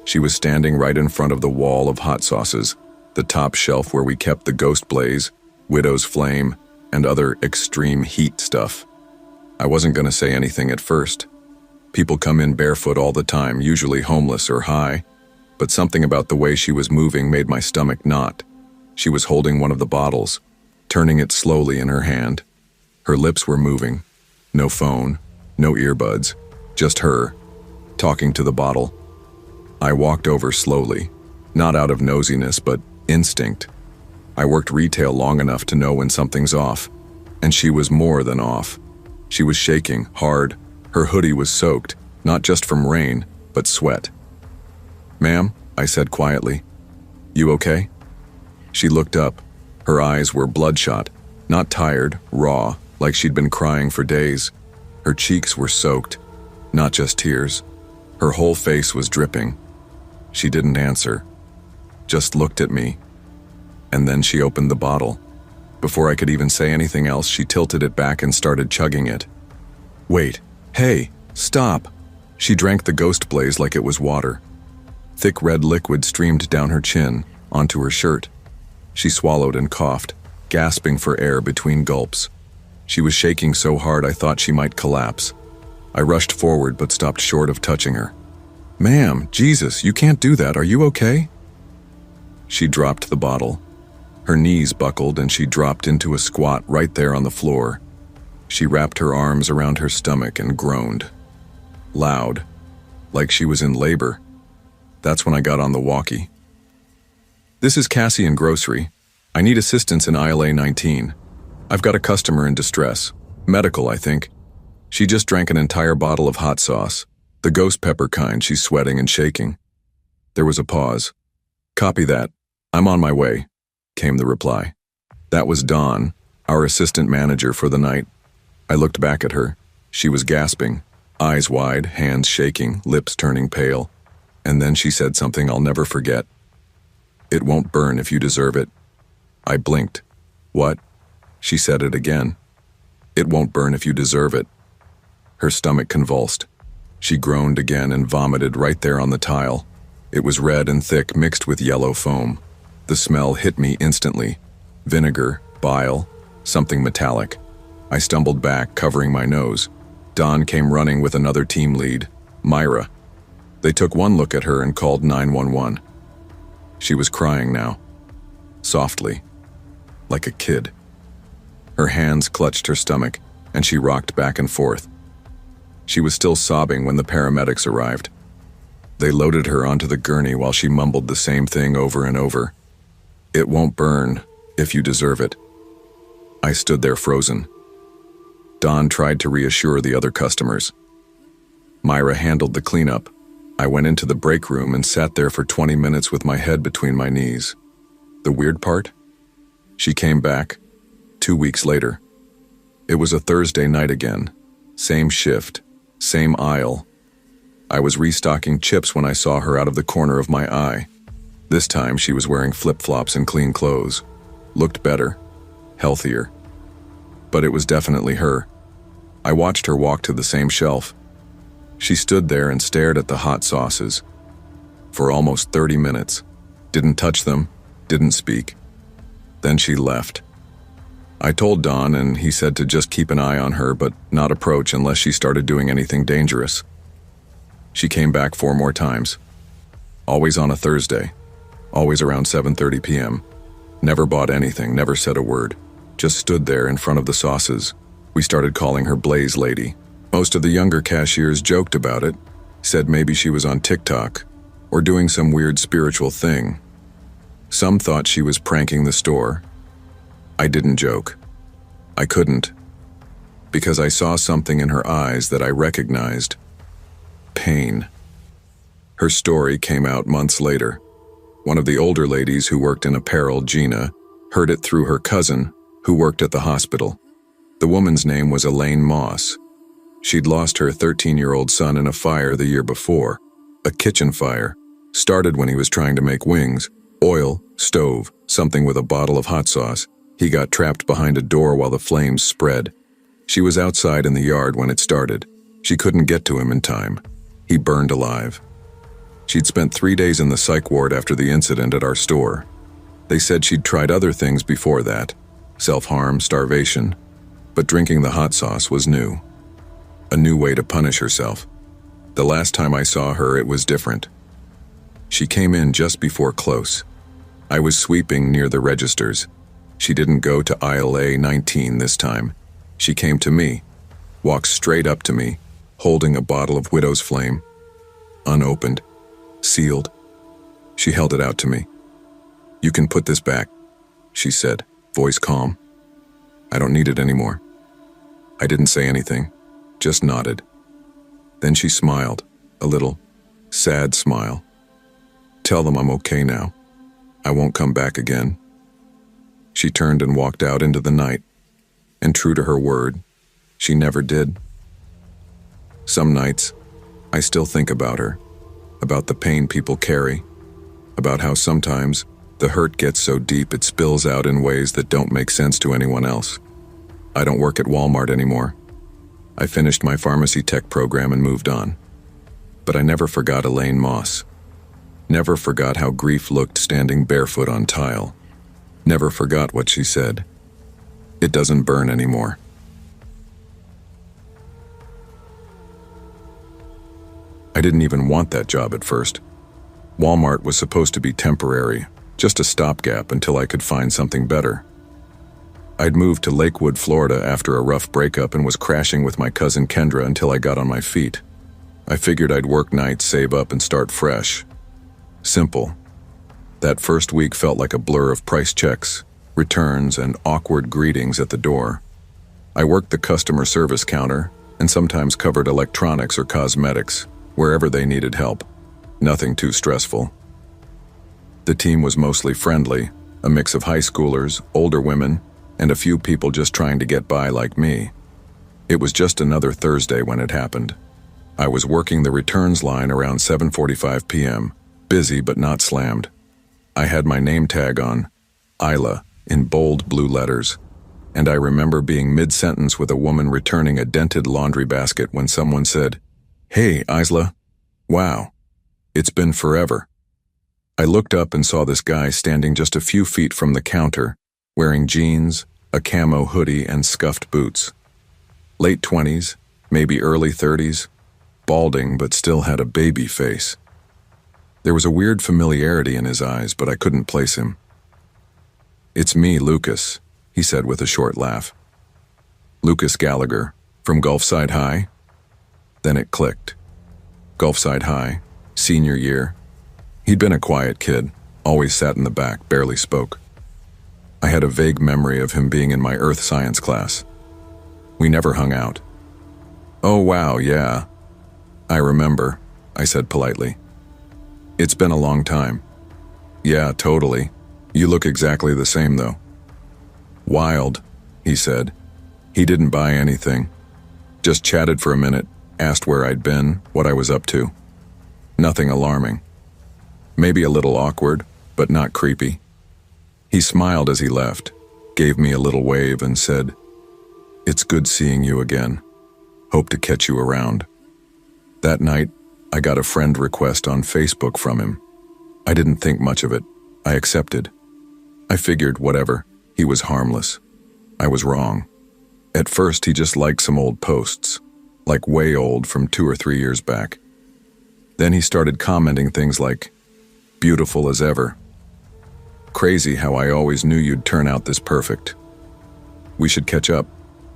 She was standing right in front of the wall of hot sauces, the top shelf where we kept the Ghost Blaze, Widow's Flame, and other extreme heat stuff. I wasn't going to say anything at first. People come in barefoot all the time, usually homeless or high, but something about the way she was moving made my stomach knot. She was holding one of the bottles, turning it slowly in her hand. Her lips were moving. No phone, no earbuds, just her, talking to the bottle. I walked over slowly, not out of nosiness, but instinct. I worked retail long enough to know when something's off, and she was more than off. She was shaking, hard. Her hoodie was soaked, not just from rain, but sweat. "Ma'am," I said quietly, "you okay?" She looked up. Her eyes were bloodshot, not tired, raw, like she'd been crying for days. Her cheeks were soaked, not just tears. Her whole face was dripping. She didn't answer, just looked at me. And then she opened the bottle. Before I could even say anything else, she tilted it back and started chugging it. "Wait, hey, stop!" She drank the Ghost Blaze like it was water. Thick red liquid streamed down her chin, onto her shirt. She swallowed and coughed, gasping for air between gulps. She was shaking so hard I thought she might collapse. I rushed forward but stopped short of touching her. "Ma'am, Jesus, you can't do that. Are you okay?" She dropped the bottle. Her knees buckled and she dropped into a squat right there on the floor. She wrapped her arms around her stomach and groaned. Loud, like she was in labor. That's when I got on the walkie. "This is Cassie in grocery. I need assistance in aisle A19. I've got a customer in distress. Medical, I think. She just drank an entire bottle of hot sauce. The ghost pepper kind. She's sweating and shaking." There was a pause. "Copy that. I'm on my way," came the reply. That was Dawn, our assistant manager for the night. I looked back at her. She was gasping, eyes wide, hands shaking, lips turning pale. And then she said something I'll never forget. "It won't burn if you deserve it." I blinked. "What?" She said it again. "It won't burn if you deserve it." Her stomach convulsed. She groaned again and vomited right there on the tile. It was red and thick, mixed with yellow foam. The smell hit me instantly. Vinegar, bile, something metallic. I stumbled back, covering my nose. Don came running with another team lead, Myra. They took one look at her and called 911. She was crying now. Softly. Like a kid. Her hands clutched her stomach, and she rocked back and forth. She was still sobbing when the paramedics arrived. They loaded her onto the gurney while she mumbled the same thing over and over. "It won't burn if you deserve it." I stood there frozen. Don tried to reassure the other customers. Myra handled the cleanup. I went into the break room and sat there for 20 minutes with my head between my knees. The weird part? She came back, 2 weeks later. It was a Thursday night again. Same shift, same aisle. I was restocking chips when I saw her out of the corner of my eye. This time she was wearing flip-flops and clean clothes. Looked better, healthier. But it was definitely her. I watched her walk to the same shelf. She stood there and stared at the hot sauces. For almost 30 minutes. Didn't touch them, didn't speak. Then she left. I told Don, and he said to just keep an eye on her but not approach unless she started doing anything dangerous. She came back 4 more times. Always on a Thursday. Always around 7:30 p.m. Never bought anything, never said a word. Just stood there in front of the sauces. We started calling her Blaze Lady. Most of the younger cashiers joked about it, said maybe she was on TikTok or doing some weird spiritual thing. Some thought she was pranking the store. I didn't joke. I couldn't, because I saw something in her eyes that I recognized. Pain. Her story came out months later. One of the older ladies who worked in apparel, Gina, heard it through her cousin, who worked at the hospital. The woman's name was Elaine Moss. She'd lost her 13-year-old son in a fire the year before. A kitchen fire. Started when he was trying to make wings. Oil, stove, something with a bottle of hot sauce. He got trapped behind a door while the flames spread. She was outside in the yard when it started. She couldn't get to him in time. He burned alive. She'd spent 3 days in the psych ward after the incident at our store. They said she'd tried other things before that, self-harm, starvation, but drinking the hot sauce was new. A new way to punish herself. The last time I saw her, it was different. She came in just before close. I was sweeping near the registers. She didn't go to aisle A19 this time. She came to me, walked straight up to me, holding a bottle of Widow's Flame, unopened, sealed. She held it out to me. "You can put this back," she said, voice calm. "I don't need it anymore." I didn't say anything, just nodded. Then she smiled, a little, sad smile. "Tell them I'm okay now. I won't come back again." She turned and walked out into the night, and true to her word, she never did. Some nights, I still think about her, about the pain people carry, about how sometimes the hurt gets so deep it spills out in ways that don't make sense to anyone else. I don't work at Walmart anymore. I finished my pharmacy tech program and moved on. But I never forgot Elaine Moss. Never forgot how grief looked standing barefoot on tile. Never forgot what she said. "It doesn't burn anymore." I didn't even want that job at first. Walmart was supposed to be temporary, just a stopgap until I could find something better. I'd moved to Lakewood, Florida after a rough breakup and was crashing with my cousin Kendra until I got on my feet. I figured I'd work nights, save up, and start fresh. Simple. That first week felt like a blur of price checks, returns, and awkward greetings at the door. I worked the customer service counter and sometimes covered electronics or cosmetics, wherever they needed help. Nothing too stressful. The team was mostly friendly, a mix of high schoolers, older women, and a few people just trying to get by like me. It was just another Thursday when it happened. I was working the returns line around 7:45 p.m., busy but not slammed. I had my name tag on, Isla, in bold blue letters, and I remember being mid-sentence with a woman returning a dented laundry basket when someone said, "Hey, Isla. Wow. It's been forever." I looked up and saw this guy standing just a few feet from the counter, wearing jeans, a camo hoodie, and scuffed boots. Late 20s, maybe early 30s, balding but still had a baby face. There was a weird familiarity in his eyes, but I couldn't place him. "It's me, Lucas," he said with a short laugh. "Lucas Gallagher, from Gulfside High?" Then it clicked. Gulfside High, senior year. He'd been a quiet kid, always sat in the back, barely spoke. I had a vague memory of him being in my earth science class. We never hung out. "Oh wow, yeah. I remember," I said politely. "It's been a long time." "Yeah, totally. You look exactly the same though." "Wild," he said. He didn't buy anything. Just chatted for a minute, asked where I'd been, what I was up to. Nothing alarming. Maybe a little awkward, but not creepy. He smiled as he left, gave me a little wave and said, "It's good seeing you again. Hope to catch you around." That night, I got a friend request on Facebook from him. I didn't think much of it. I accepted. I figured, whatever, he was harmless. I was wrong. At first, he just liked some old posts, like way old from 2 or 3 years back. Then he started commenting things like, "Beautiful as ever. Crazy how I always knew you'd turn out this perfect. We should catch up.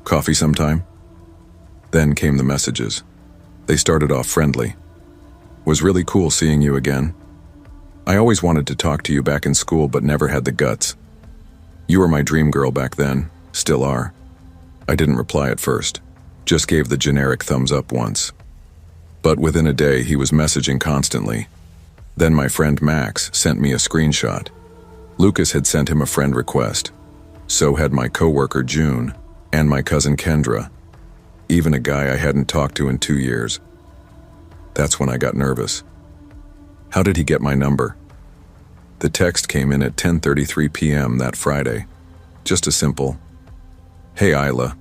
Coffee sometime?" Then came the messages. They started off friendly. "Was really cool seeing you again. I always wanted to talk to you back in school but never had the guts. You were my dream girl back then, still are." I didn't reply at first, just gave the generic thumbs up once. But within a day he was messaging constantly. Then my friend Max sent me a screenshot. Lucas had sent him a friend request. So had my coworker June and my cousin Kendra. Even a guy I hadn't talked to in 2 years. That's when I got nervous. How did he get my number? The text came in at 10:33 p.m. that Friday. Just a simple, "Hey Isla,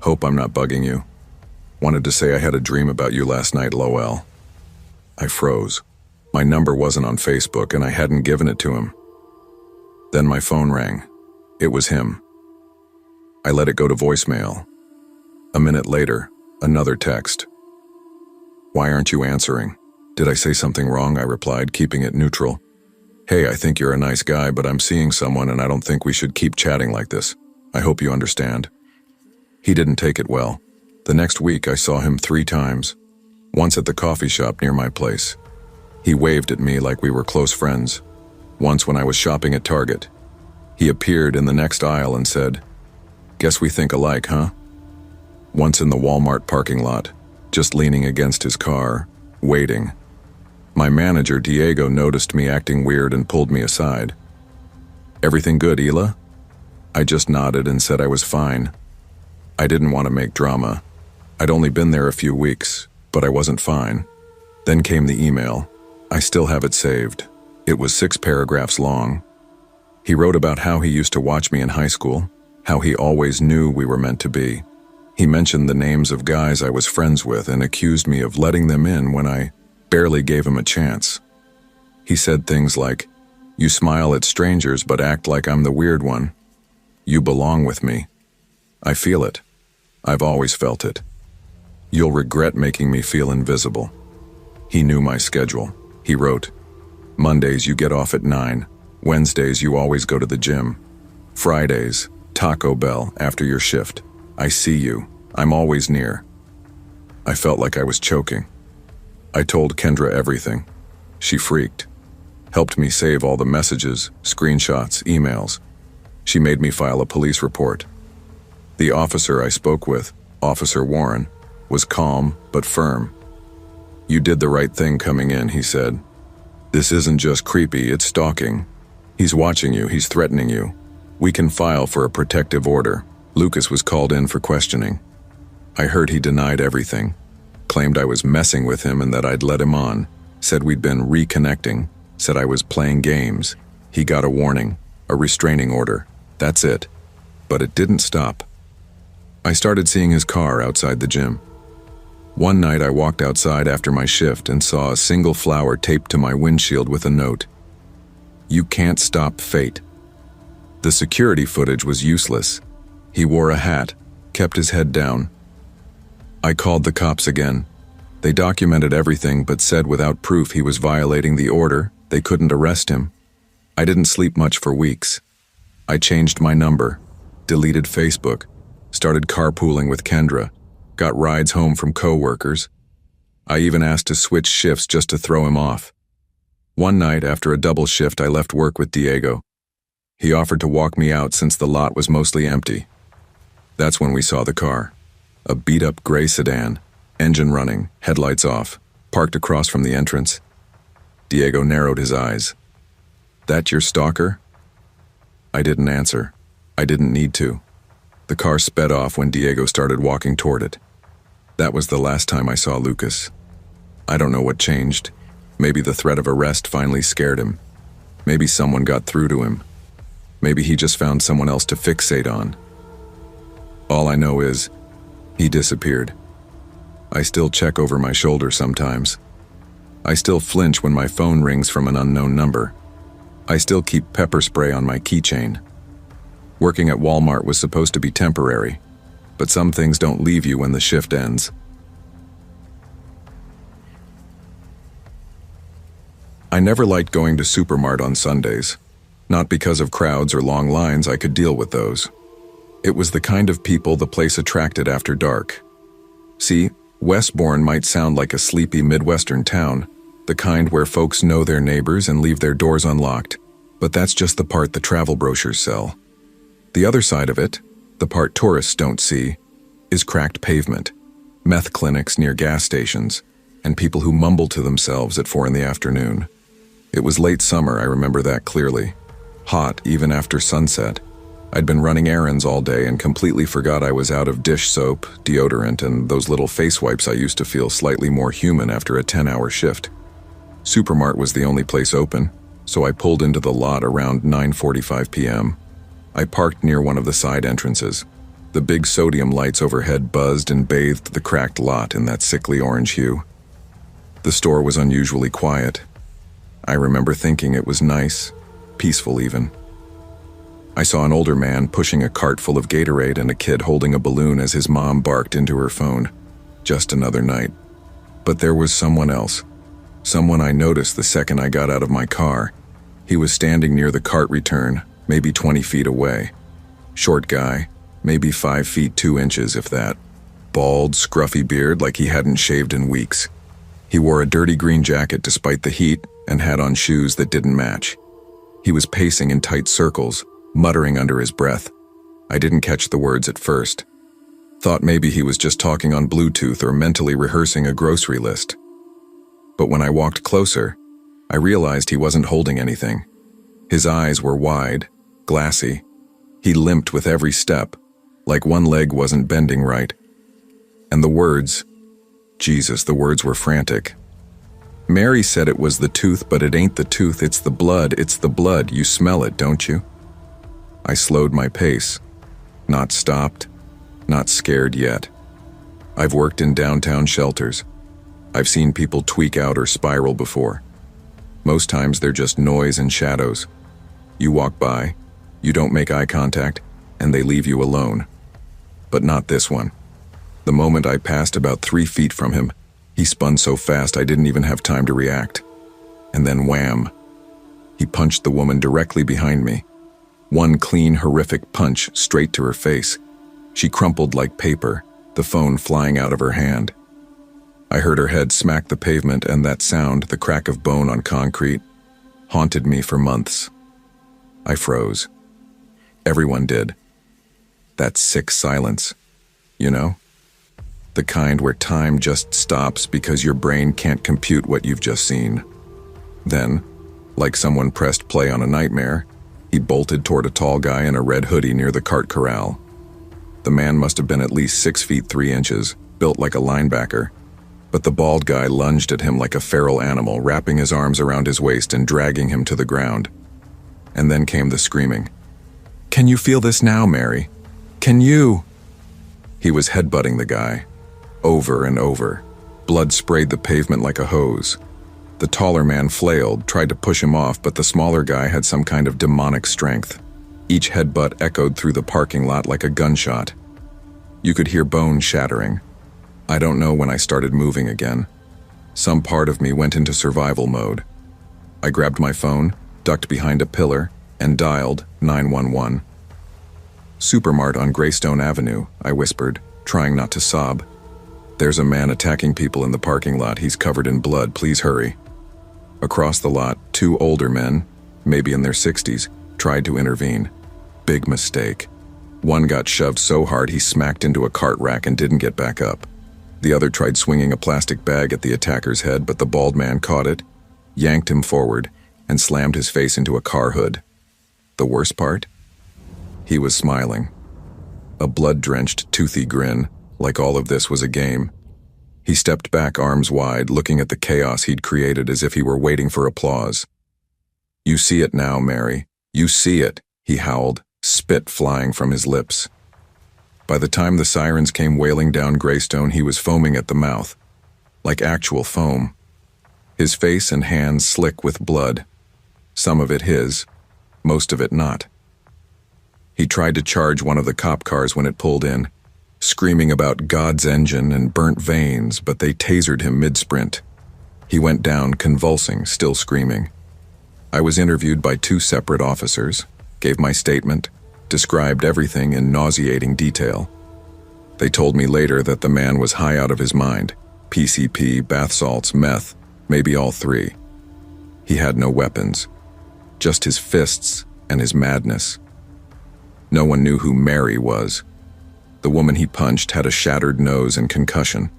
hope I'm not bugging you. Wanted to say I had a dream about you last night, lol." I froze. My number wasn't on Facebook and I hadn't given it to him. Then my phone rang. It was him. I let it go to voicemail. A minute later, another text. "Why aren't you answering?" "Did I say something wrong?" I replied, keeping it neutral. "Hey, I think you're a nice guy, but I'm seeing someone and I don't think we should keep chatting like this. I hope you understand." He didn't take it well. The next week I saw him 3 times. Once at the coffee shop near my place. He waved at me like we were close friends. Once when I was shopping at Target. He appeared in the next aisle and said, "Guess we think alike, huh?" Once in the Walmart parking lot, just leaning against his car, waiting. My manager, Diego, noticed me acting weird and pulled me aside. "Everything good, Hila?" I just nodded and said I was fine. I didn't want to make drama. I'd only been there a few weeks, but I wasn't fine. Then came the email. I still have it saved. It was 6 paragraphs long. He wrote about how he used to watch me in high school, how he always knew we were meant to be. He mentioned the names of guys I was friends with and accused me of letting them in when I barely gave him a chance. He said things like, "You smile at strangers but act like I'm the weird one. You belong with me. I feel it. I've always felt it. You'll regret making me feel invisible." He knew my schedule. He wrote, "Mondays you get off at 9. Wednesdays you always go to the gym. Fridays, Taco Bell after your shift. I see you. I'm always near." I felt like I was choking. I told Kendra everything. She freaked. Helped me save all the messages, screenshots, emails. She made me file a police report. The officer I spoke with, Officer Warren, was calm but firm. "You did the right thing coming in," he said. "This isn't just creepy, it's stalking. He's watching you, he's threatening you. We can file for a protective order." Lucas was called in for questioning. I heard he denied everything, claimed I was messing with him and that I'd let him on, said we'd been reconnecting, said I was playing games. He got a warning, a restraining order. That's it. But it didn't stop. I started seeing his car outside the gym. One night I walked outside after my shift and saw a single flower taped to my windshield with a note. "You can't stop fate." The security footage was useless. He wore a hat, kept his head down. I called the cops again. They documented everything but said without proof he was violating the order, they couldn't arrest him. I didn't sleep much for weeks. I changed my number, deleted Facebook, started carpooling with Kendra, got rides home from coworkers. I even asked to switch shifts just to throw him off. One night after a double shift I left work with Diego. He offered to walk me out since the lot was mostly empty. That's when we saw the car. A beat-up gray sedan, engine running, headlights off, parked across from the entrance. Diego narrowed his eyes. "That your stalker?" I didn't answer. I didn't need to. The car sped off when Diego started walking toward it. That was the last time I saw Lucas. I don't know what changed. Maybe the threat of arrest finally scared him. Maybe someone got through to him. Maybe he just found someone else to fixate on. All I know is, he disappeared. I still check over my shoulder sometimes. I still flinch when my phone rings from an unknown number. I still keep pepper spray on my keychain. Working at Walmart was supposed to be temporary, but some things don't leave you when the shift ends. I never liked going to Supermart on Sundays. Not because of crowds or long lines, I could deal with those. It was the kind of people the place attracted after dark. See, Westbourne might sound like a sleepy Midwestern town, the kind where folks know their neighbors and leave their doors unlocked, but that's just the part the travel brochures sell. The other side of it, the part tourists don't see, is cracked pavement, meth clinics near gas stations, and people who mumble to themselves at 4 in the afternoon. It was late summer, I remember that clearly. Hot even after sunset. I'd been running errands all day and completely forgot I was out of dish soap, deodorant, and those little face wipes I used to feel slightly more human after a 10-hour shift. Supermart was the only place open, so I pulled into the lot around 9:45 p.m. I parked near one of the side entrances. The big sodium lights overhead buzzed and bathed the cracked lot in that sickly orange hue. The store was unusually quiet. I remember thinking it was nice, peaceful even. I saw an older man pushing a cart full of Gatorade and a kid holding a balloon as his mom barked into her phone. Just another night. But there was someone else. Someone I noticed the second I got out of my car. He was standing near the cart return, maybe 20 feet away. Short guy, maybe 5 feet 2 inches if that. Bald, scruffy beard like he hadn't shaved in weeks. He wore a dirty green jacket despite the heat and had on shoes that didn't match. He was pacing in tight circles, muttering under his breath. I didn't catch the words at first. Thought maybe he was just talking on Bluetooth or mentally rehearsing a grocery list. But when I walked closer, I realized he wasn't holding anything. His eyes were wide, glassy. He limped with every step, like one leg wasn't bending right. And the words, Jesus, the words were frantic. Mary said it was the tooth, but it ain't the tooth, it's the blood, you smell it, don't you? I slowed my pace, not stopped, not scared yet. I've worked in downtown shelters. I've seen people tweak out or spiral before. Most times they're just noise and shadows. You walk by, you don't make eye contact, and they leave you alone. But not this one. The moment I passed about 3 feet from him, he spun so fast I didn't even have time to react. And then wham! He punched the woman directly behind me. One clean, horrific punch straight to her face. She crumpled like paper, the phone flying out of her hand. I heard her head smack the pavement, and that sound, the crack of bone on concrete, haunted me for months. I froze. Everyone did. That sick silence, you know? The kind where time just stops because your brain can't compute what you've just seen. Then, like someone pressed play on a nightmare, he bolted toward a tall guy in a red hoodie near the cart corral. The man must have been at least 6 feet 3 inches, built like a linebacker. But the bald guy lunged at him like a feral animal, wrapping his arms around his waist and dragging him to the ground. And then came the screaming. "Can you feel this now, Mary? Can you?" He was headbutting the guy, over and over. Blood sprayed the pavement like a hose. The taller man flailed, tried to push him off, but the smaller guy had some kind of demonic strength. Each headbutt echoed through the parking lot like a gunshot. You could hear bones shattering. I don't know when I started moving again. Some part of me went into survival mode. I grabbed my phone, ducked behind a pillar, and dialed 911. "Supermart on Greystone Avenue," I whispered, trying not to sob. "There's a man attacking people in the parking lot. He's covered in blood. Please hurry." Across the lot, 2 older men, maybe in their 60s, tried to intervene. Big mistake. One got shoved so hard he smacked into a cart rack and didn't get back up. The other tried swinging a plastic bag at the attacker's head, but the bald man caught it, yanked him forward, and slammed his face into a car hood. The worst part? He was smiling. A blood-drenched, toothy grin, like all of this was a game. He stepped back arms wide, looking at the chaos he'd created as if he were waiting for applause. "You see it now, Mary. You see it," he howled, spit flying from his lips. By the time the sirens came wailing down Greystone, he was foaming at the mouth, like actual foam. His face and hands slick with blood. Some of it his, most of it not. He tried to charge one of the cop cars when it pulled in, screaming about God's engine and burnt veins, but they tasered him mid-sprint. He went down, convulsing, still screaming. I was interviewed by 2 separate officers, gave my statement, described everything in nauseating detail. They told me later that the man was high out of his mind, PCP, bath salts, meth, maybe all 3. He had no weapons, just his fists and his madness. No one knew who Mary was. The woman he punched had a shattered nose and concussion.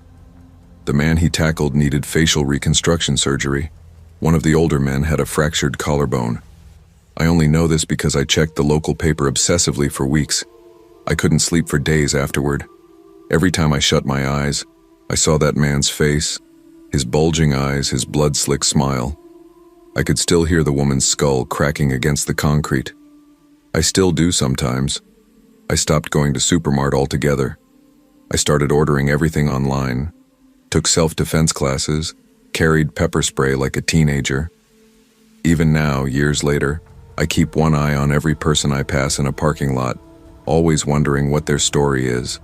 The man he tackled needed facial reconstruction surgery. One of the older men had a fractured collarbone. I only know this because I checked the local paper obsessively for weeks. I couldn't sleep for days afterward. Every time I shut my eyes, I saw that man's face, his bulging eyes, his blood-slick smile. I could still hear the woman's skull cracking against the concrete. I still do sometimes. I stopped going to Supermart altogether. I started ordering everything online, took self-defense classes, carried pepper spray like a teenager. Even now, years later, I keep one eye on every person I pass in a parking lot, always wondering what their story is,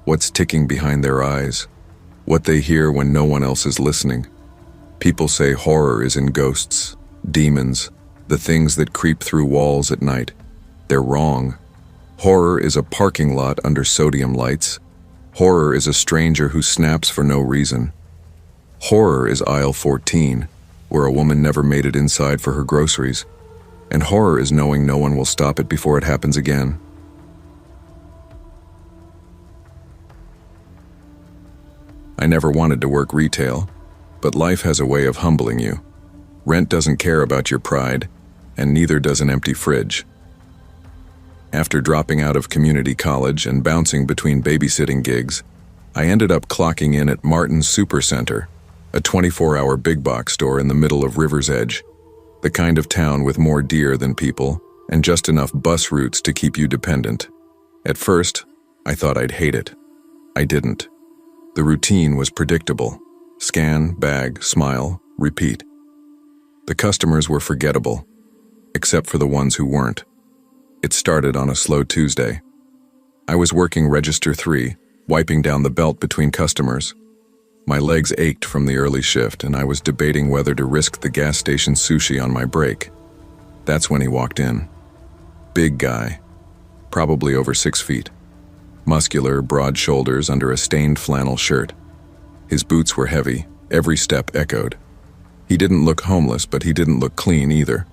what's ticking behind their eyes, what they hear when no one else is listening. People say horror is in ghosts, demons, the things that creep through walls at night. They're wrong. Horror is a parking lot under sodium lights. Horror is a stranger who snaps for no reason. Horror is aisle 14, where a woman never made it inside for her groceries. And horror is knowing no one will stop it before it happens again. I never wanted to work retail, but life has a way of humbling you. Rent doesn't care about your pride, and neither does an empty fridge. After dropping out of community college and bouncing between babysitting gigs, I ended up clocking in at Martin's Supercenter, a 24-hour big box store in the middle of River's Edge, the kind of town with more deer than people and just enough bus routes to keep you dependent. At first, I thought I'd hate it. I didn't. The routine was predictable. Scan, bag, smile, repeat. The customers were forgettable, except for the ones who weren't. It started on a slow Tuesday. I was working Register 3, wiping down the belt between customers. My legs ached from the early shift, and I was debating whether to risk the gas station sushi on my break. That's when he walked in. Big guy, probably over 6 feet. Muscular, broad shoulders under a stained flannel shirt. His boots were heavy, every step echoed. He didn't look homeless, but he didn't look clean either.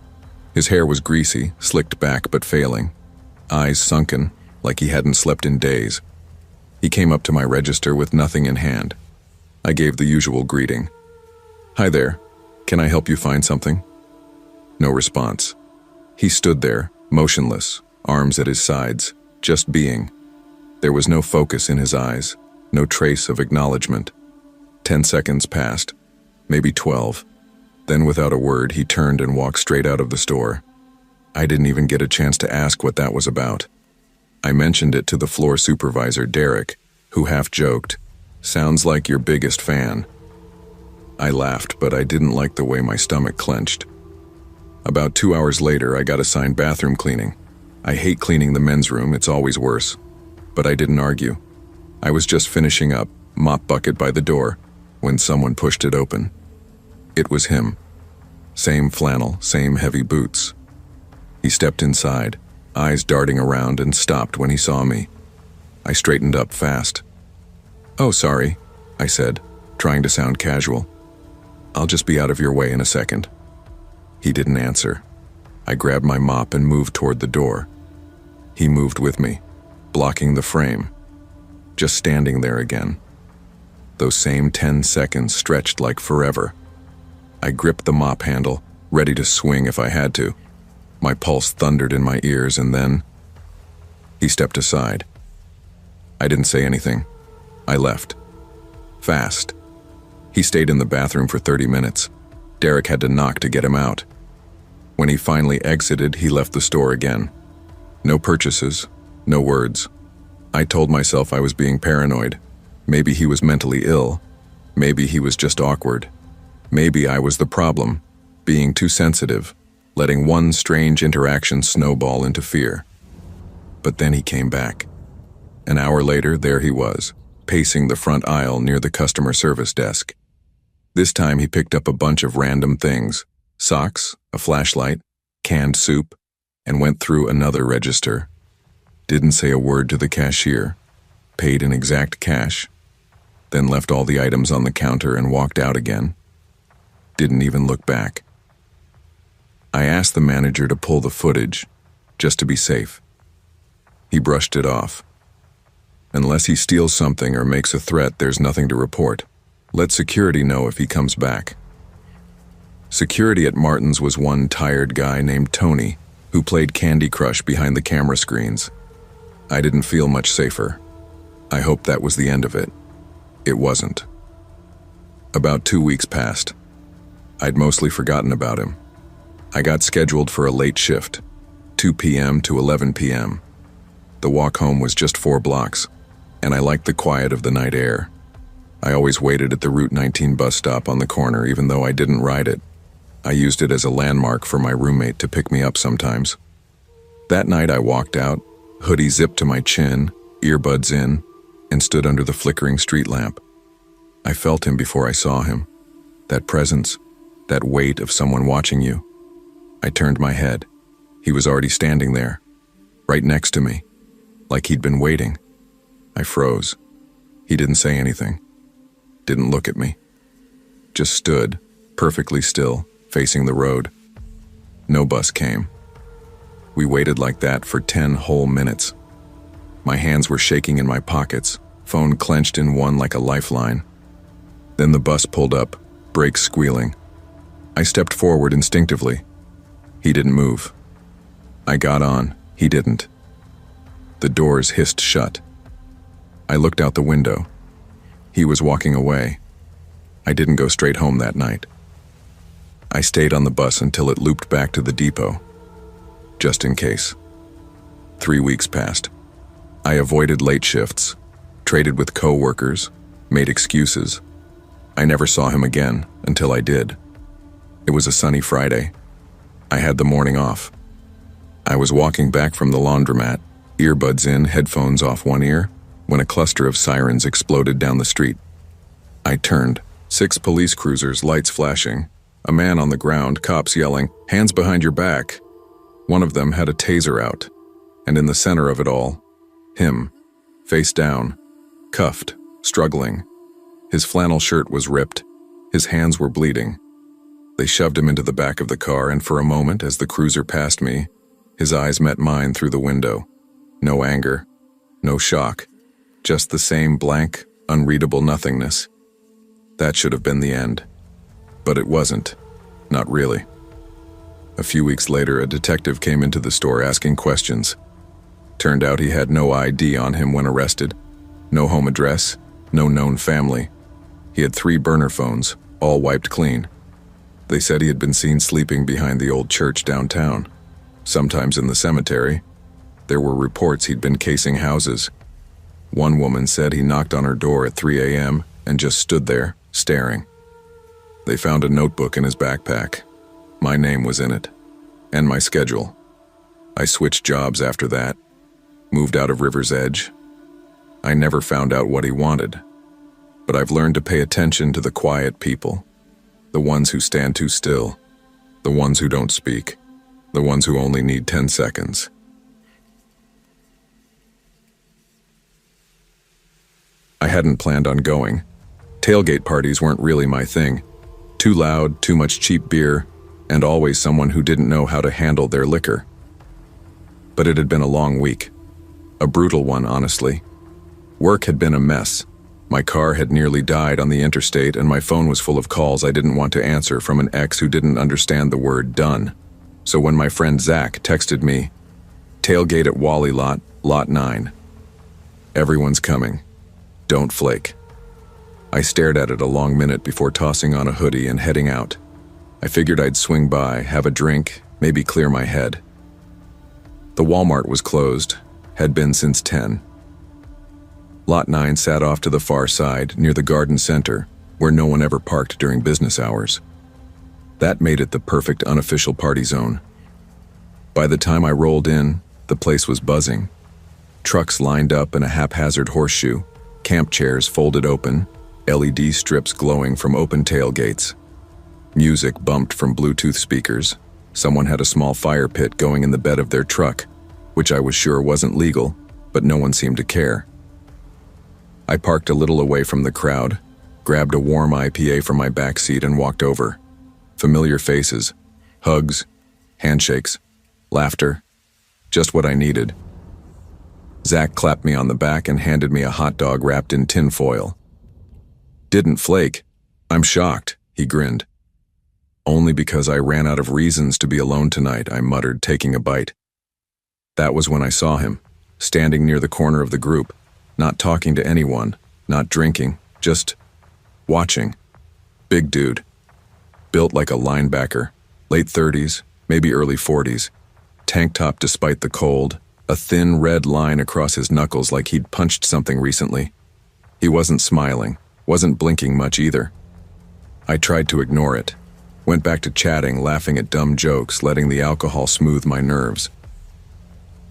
His hair was greasy, slicked back but failing. Eyes sunken, like he hadn't slept in days. He came up to my register with nothing in hand. I gave the usual greeting. "Hi there. Can I help you find something?" No response. He stood there, motionless, arms at his sides, just being. There was no focus in his eyes, no trace of acknowledgement. 10 seconds passed, maybe 12. Then without a word, he turned and walked straight out of the store. I didn't even get a chance to ask what that was about. I mentioned it to the floor supervisor, Derek, who half joked, "Sounds like your biggest fan." I laughed, but I didn't like the way my stomach clenched. About 2 hours later, I got assigned bathroom cleaning. I hate cleaning the men's room, it's always worse. But I didn't argue. I was just finishing up, mop bucket by the door, when someone pushed it open. It was him. Same flannel, same heavy boots. He stepped inside, eyes darting around, and stopped when he saw me. I straightened up fast. "Oh, sorry," I said, trying to sound casual. "I'll just be out of your way in a second." He didn't answer. I grabbed my mop and moved toward the door. He moved with me, blocking the frame, just standing there again. Those same 10 seconds stretched like forever. I gripped the mop handle, ready to swing if I had to. My pulse thundered in my ears, and then he stepped aside. I didn't say anything. I left. Fast. He stayed in the bathroom for 30 minutes. Derek had to knock to get him out. When he finally exited, he left the store again. No purchases, no words. I told myself I was being paranoid. Maybe he was mentally ill. Maybe he was just awkward. Maybe I was the problem, being too sensitive, letting one strange interaction snowball into fear. But then he came back. An hour later, there he was, pacing the front aisle near the customer service desk. This time he picked up a bunch of random things, socks, a flashlight, canned soup, and went through another register. Didn't say a word to the cashier, paid in exact cash, then left all the items on the counter and walked out again. Didn't even look back. I asked the manager to pull the footage, just to be safe. He brushed it off. Unless he steals something or makes a threat, there's nothing to report. Let security know if he comes back. Security at Martin's was one tired guy named Tony, who played Candy Crush behind the camera screens. I didn't feel much safer. I hoped that was the end of it. It wasn't. About 2 weeks passed. I'd mostly forgotten about him. I got scheduled for a late shift, 2 p.m. to 11 p.m. The walk home was just 4 blocks, and I liked the quiet of the night air. I always waited at the Route 19 bus stop on the corner, even though I didn't ride it. I used it as a landmark for my roommate to pick me up sometimes. That night I walked out, hoodie zipped to my chin, earbuds in, and stood under the flickering street lamp. I felt him before I saw him. That presence, that weight of someone watching you. I turned my head. He was already standing there, right next to me, like he'd been waiting. I froze. He didn't say anything, didn't look at me. Just stood, perfectly still, facing the road. No bus came. We waited like that for 10 whole minutes. My hands were shaking in my pockets, phone clenched in one like a lifeline. Then the bus pulled up, brakes squealing. I stepped forward instinctively. He didn't move. I got on. He didn't. The doors hissed shut. I looked out the window. He was walking away. I didn't go straight home that night. I stayed on the bus until it looped back to the depot, just in case. 3 weeks passed. I avoided late shifts, traded with co-workers, made excuses. I never saw him again until I did. It was a sunny Friday. I had the morning off. I was walking back from the laundromat, earbuds in, headphones off one ear, when a cluster of sirens exploded down the street. I turned, 6 police cruisers, lights flashing, a man on the ground, cops yelling, "Hands behind your back." One of them had a taser out, and in the center of it all, him, face down, cuffed, struggling. His flannel shirt was ripped, his hands were bleeding. They shoved him into the back of the car, and for a moment, as the cruiser passed me, his eyes met mine through the window. No anger, no shock, just the same blank, unreadable nothingness. That should have been the end. But it wasn't. Not really. A few weeks later, a detective came into the store asking questions. Turned out he had no ID on him when arrested, no home address, no known family. He had 3 burner phones, all wiped clean. They said he had been seen sleeping behind the old church downtown, sometimes in the cemetery. There were reports he'd been casing houses. One woman said he knocked on her door at 3 a.m. and just stood there, staring. They found a notebook in his backpack. My name was in it, and my schedule. I switched jobs after that, moved out of River's Edge. I never found out what he wanted, but I've learned to pay attention to the quiet people, the ones who stand too still, the ones who don't speak, the ones who only need 10 seconds. I hadn't planned on going. Tailgate parties weren't really my thing. Too loud, too much cheap beer, and always someone who didn't know how to handle their liquor. But it had been a long week. A brutal one, honestly. Work had been a mess. My car had nearly died on the interstate, and my phone was full of calls I didn't want to answer from an ex who didn't understand the word done. So when my friend Zach texted me, "Tailgate at Wally Lot, Lot 9. Everyone's coming. Don't flake." I stared at it a long minute before tossing on a hoodie and heading out. I figured I'd swing by, have a drink, maybe clear my head. The Walmart was closed, had been since 10. Lot 9 sat off to the far side, near the garden center, where no one ever parked during business hours. That made it the perfect unofficial party zone. By the time I rolled in, the place was buzzing. Trucks lined up in a haphazard horseshoe, camp chairs folded open, LED strips glowing from open tailgates. Music bumped from Bluetooth speakers. Someone had a small fire pit going in the bed of their truck, which I was sure wasn't legal, but no one seemed to care. I parked a little away from the crowd, grabbed a warm IPA from my back seat and walked over. Familiar faces, hugs, handshakes, laughter, just what I needed. Zach clapped me on the back and handed me a hot dog wrapped in tin foil. "Didn't flake. I'm shocked," he grinned. "Only because I ran out of reasons to be alone tonight," I muttered, taking a bite. That was when I saw him, standing near the corner of the group, not talking to anyone, not drinking, just watching. Big dude. Built like a linebacker, late 30s, maybe early 40s. Tank top despite the cold, a thin red line across his knuckles like he'd punched something recently. He wasn't smiling, wasn't blinking much either. I tried to ignore it. Went back to chatting, laughing at dumb jokes, letting the alcohol smooth my nerves.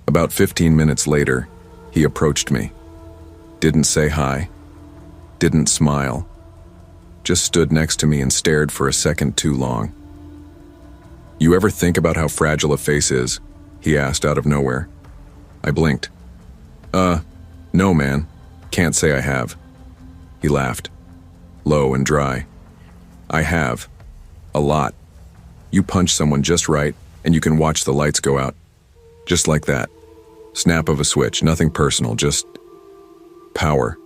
About 15 minutes later, he approached me. Didn't say hi. Didn't smile. Just stood next to me and stared for a second too long. "You ever think about how fragile a face is?" he asked out of nowhere. I blinked. No man. Can't say I have." He laughed, low and dry. "I have. A lot. You punch someone just right, and you can watch the lights go out. Just like that. Snap of a switch, nothing personal, just power."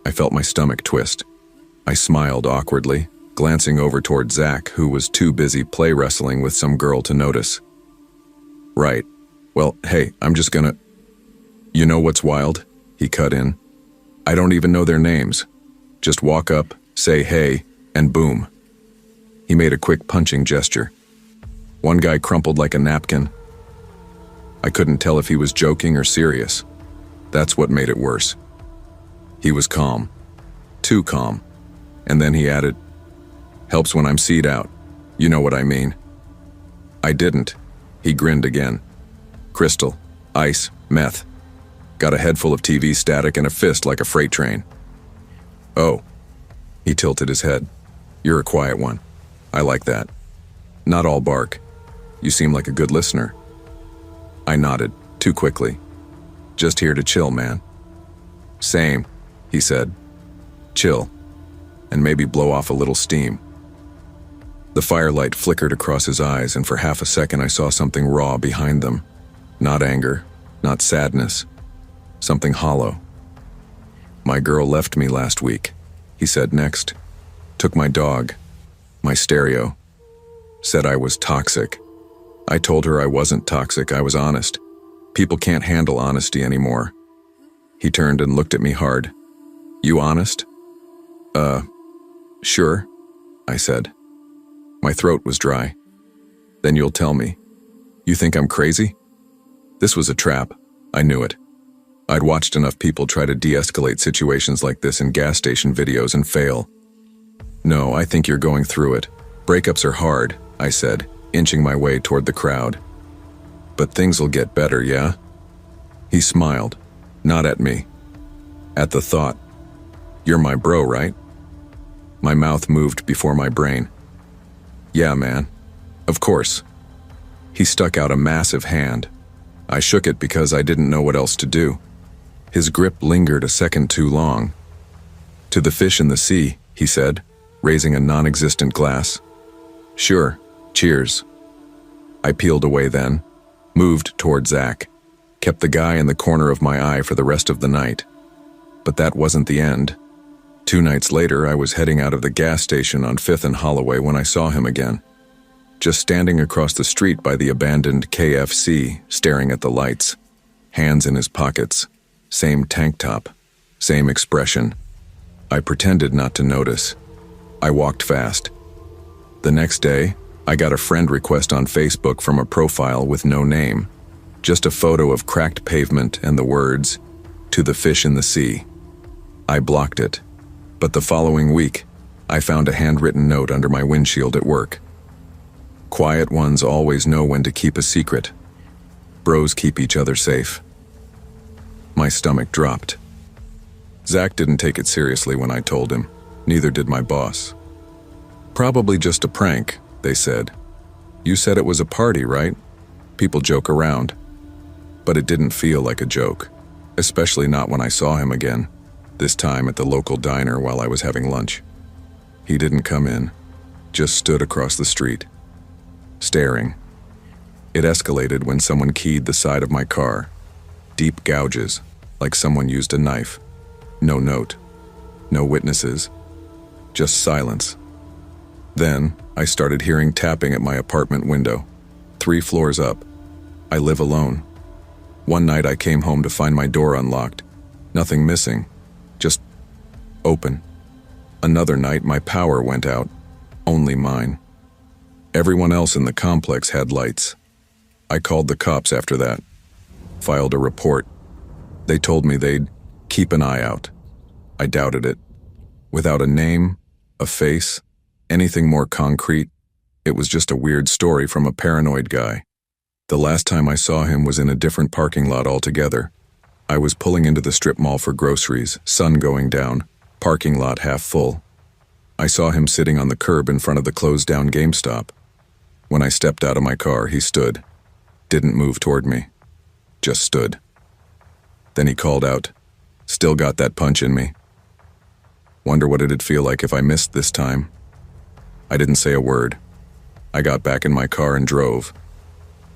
I felt my stomach twist. I smiled awkwardly, glancing over toward Zach, who was too busy play wrestling with some girl to notice. "Right. Well, hey, I'm just gonna—" "You know what's wild?" He cut in. "I don't even know their names. Just walk up, say hey, and boom." He made a quick punching gesture. One guy crumpled like a napkin. I couldn't tell if he was joking or serious. That's what made it worse. He was calm. Too calm. And then he added, "Helps when I'm C'd out. You know what I mean." I didn't. He grinned again. "Crystal, ice, meth. Got a head full of TV static and a fist like a freight train." "Oh." He tilted his head. "You're a quiet one. I like that. Not all bark. You seem like a good listener." I nodded, too quickly. "Just here to chill, man." "Same," he said. "Chill. And maybe blow off a little steam." The firelight flickered across his eyes, and for half a second I saw something raw behind them. Not anger, not sadness. Something hollow. "My girl left me last week," he said next. "Took my dog, my stereo. Said I was toxic. I told her I wasn't toxic, I was honest. People can't handle honesty anymore." He turned and looked at me hard. "You honest?" Sure," I said. My throat was dry. "Then you'll tell me. You think I'm crazy?" This was a trap. I knew it. I'd watched enough people try to de-escalate situations like this in gas station videos and fail. "No, I think you're going through it. Breakups are hard," I said, inching my way toward the crowd. "But things'll get better, yeah?" He smiled, not at me. At the thought. "You're my bro, right?" My mouth moved before my brain. "Yeah, man. Of course." He stuck out a massive hand. I shook it because I didn't know what else to do. His grip lingered a second too long. "To the fish in the sea," he said, raising a non-existent glass. "Sure. Cheers." I peeled away then, moved toward Zach, kept the guy in the corner of my eye for the rest of the night. But that wasn't the end. 2 nights later, I was heading out of the gas station on 5th and Holloway when I saw him again. Just standing across the street by the abandoned KFC, staring at the lights, hands in his pockets, same tank top, same expression. I pretended not to notice. I walked fast. The next day, I got a friend request on Facebook from a profile with no name, just a photo of cracked pavement and the words, "To the fish in the sea." I blocked it. But the following week, I found a handwritten note under my windshield at work. "Quiet ones always know when to keep a secret. Bros keep each other safe." My stomach dropped. Zach didn't take it seriously when I told him. Neither did my boss. "Probably just a prank," they said. "You said it was a party, right? People joke around." But it didn't feel like a joke, especially not when I saw him again. This time at the local diner while I was having lunch. He didn't come in, just stood across the street, staring. It escalated when someone keyed the side of my car. Deep gouges, like someone used a knife. No note, no witnesses, just silence. Then, I started hearing tapping at my apartment window, 3 floors up. I live alone. One night I came home to find my door unlocked, nothing missing. Just open. Another night, my power went out. Only mine. Everyone else in the complex had lights. I called the cops after that. Filed a report. They told me they'd keep an eye out. I doubted it. Without a name, a face, anything more concrete, It was just a weird story from a paranoid guy. The last time I saw him was in a different parking lot altogether. I was pulling into the strip mall for groceries, sun going down, parking lot half full. I saw him sitting on the curb in front of the closed-down GameStop. When I stepped out of my car, he stood. Didn't move toward me. Just stood. Then he called out, "Still got that punch in me." Wonder what it'd feel like if I missed this time. I didn't say a word. I got back in my car and drove.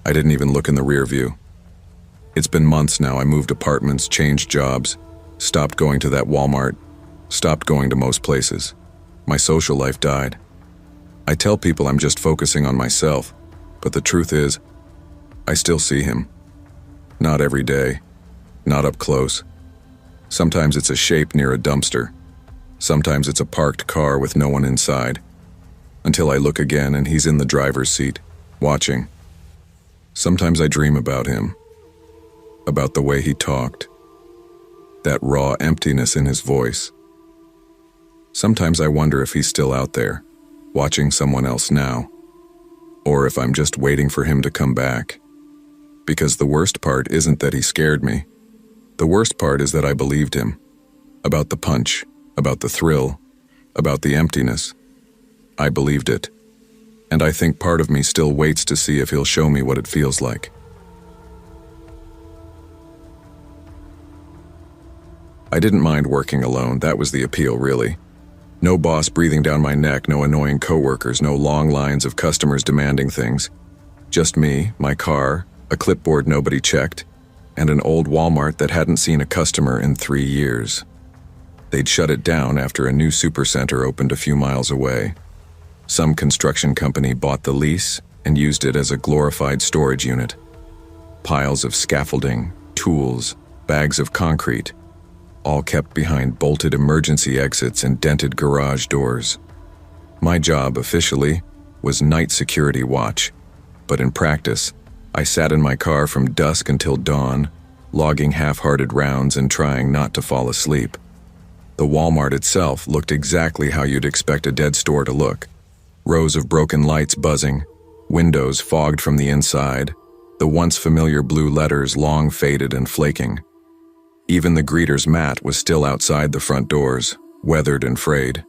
I didn't even look in the rear view. It's been months now. I moved apartments, changed jobs, stopped going to that Walmart, stopped going to most places. My social life died. I tell people I'm just focusing on myself, but the truth is, I still see him. Not every day, not up close. Sometimes it's a shape near a dumpster. Sometimes it's a parked car with no one inside. Until I look again and he's in the driver's seat, watching. Sometimes I dream about him, about the way he talked, that raw emptiness in his voice. Sometimes I wonder if he's still out there, watching someone else now, or if I'm just waiting for him to come back. Because the worst part isn't that he scared me. The worst part is that I believed him. About the punch, about the thrill, about the emptiness. I believed it. And I think part of me still waits to see if he'll show me what it feels like. I didn't mind working alone. That was the appeal, really. No boss breathing down my neck, no annoying coworkers, no long lines of customers demanding things. Just me, my car, a clipboard nobody checked, and an old Walmart that hadn't seen a customer in 3 years. They'd shut it down after a new supercenter opened a few miles away. Some construction company bought the lease and used it as a glorified storage unit. Piles of scaffolding, tools, bags of concrete, all kept behind bolted emergency exits and dented garage doors. My job, officially, was night security watch, but in practice, I sat in my car from dusk until dawn, logging half-hearted rounds and trying not to fall asleep. The Walmart itself looked exactly how you'd expect a dead store to look. Rows of broken lights buzzing, windows fogged from the inside, the once familiar blue letters long faded and flaking. Even the greeter's mat was still outside the front doors, weathered and frayed.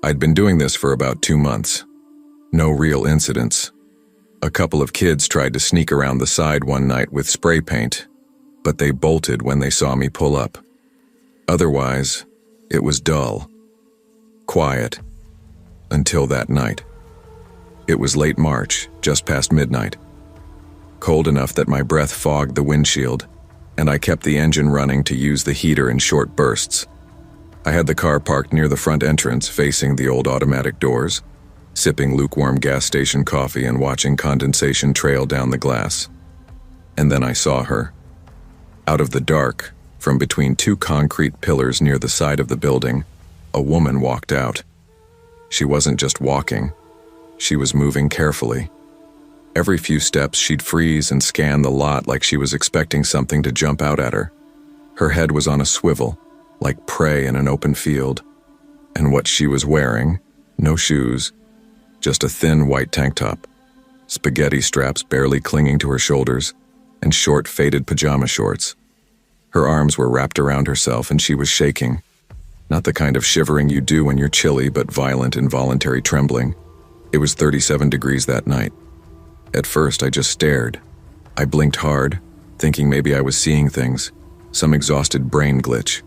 I'd been doing this for about 2 months. No real incidents. A couple of kids tried to sneak around the side one night with spray paint, but they bolted when they saw me pull up. Otherwise, it was dull, quiet, until that night. It was late March, just past midnight. Cold enough that my breath fogged the windshield, and I kept the engine running to use the heater in short bursts. I had the car parked near the front entrance, facing the old automatic doors, sipping lukewarm gas station coffee and watching condensation trail down the glass. And then I saw her. Out of the dark, from between 2 concrete pillars near the side of the building, a woman walked out. She wasn't just walking. She was moving carefully. Every few steps, she'd freeze and scan the lot like she was expecting something to jump out at her. Her head was on a swivel, like prey in an open field. And what she was wearing, no shoes, just a thin white tank top, spaghetti straps barely clinging to her shoulders, and short faded pajama shorts. Her arms were wrapped around herself and she was shaking. Not the kind of shivering you do when you're chilly, but violent, involuntary trembling. It was 37 degrees that night. At first, I just stared. I blinked hard, thinking maybe I was seeing things, some exhausted brain glitch.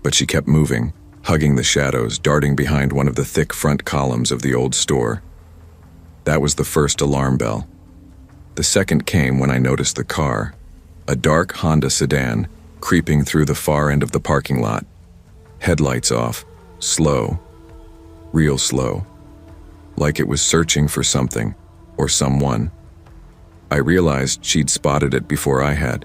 But she kept moving, hugging the shadows, darting behind one of the thick front columns of the old store. That was the first alarm bell. The second came when I noticed the car, a dark Honda sedan, creeping through the far end of the parking lot. Headlights off, slow, real slow, like it was searching for something or someone. I realized she'd spotted it before I had.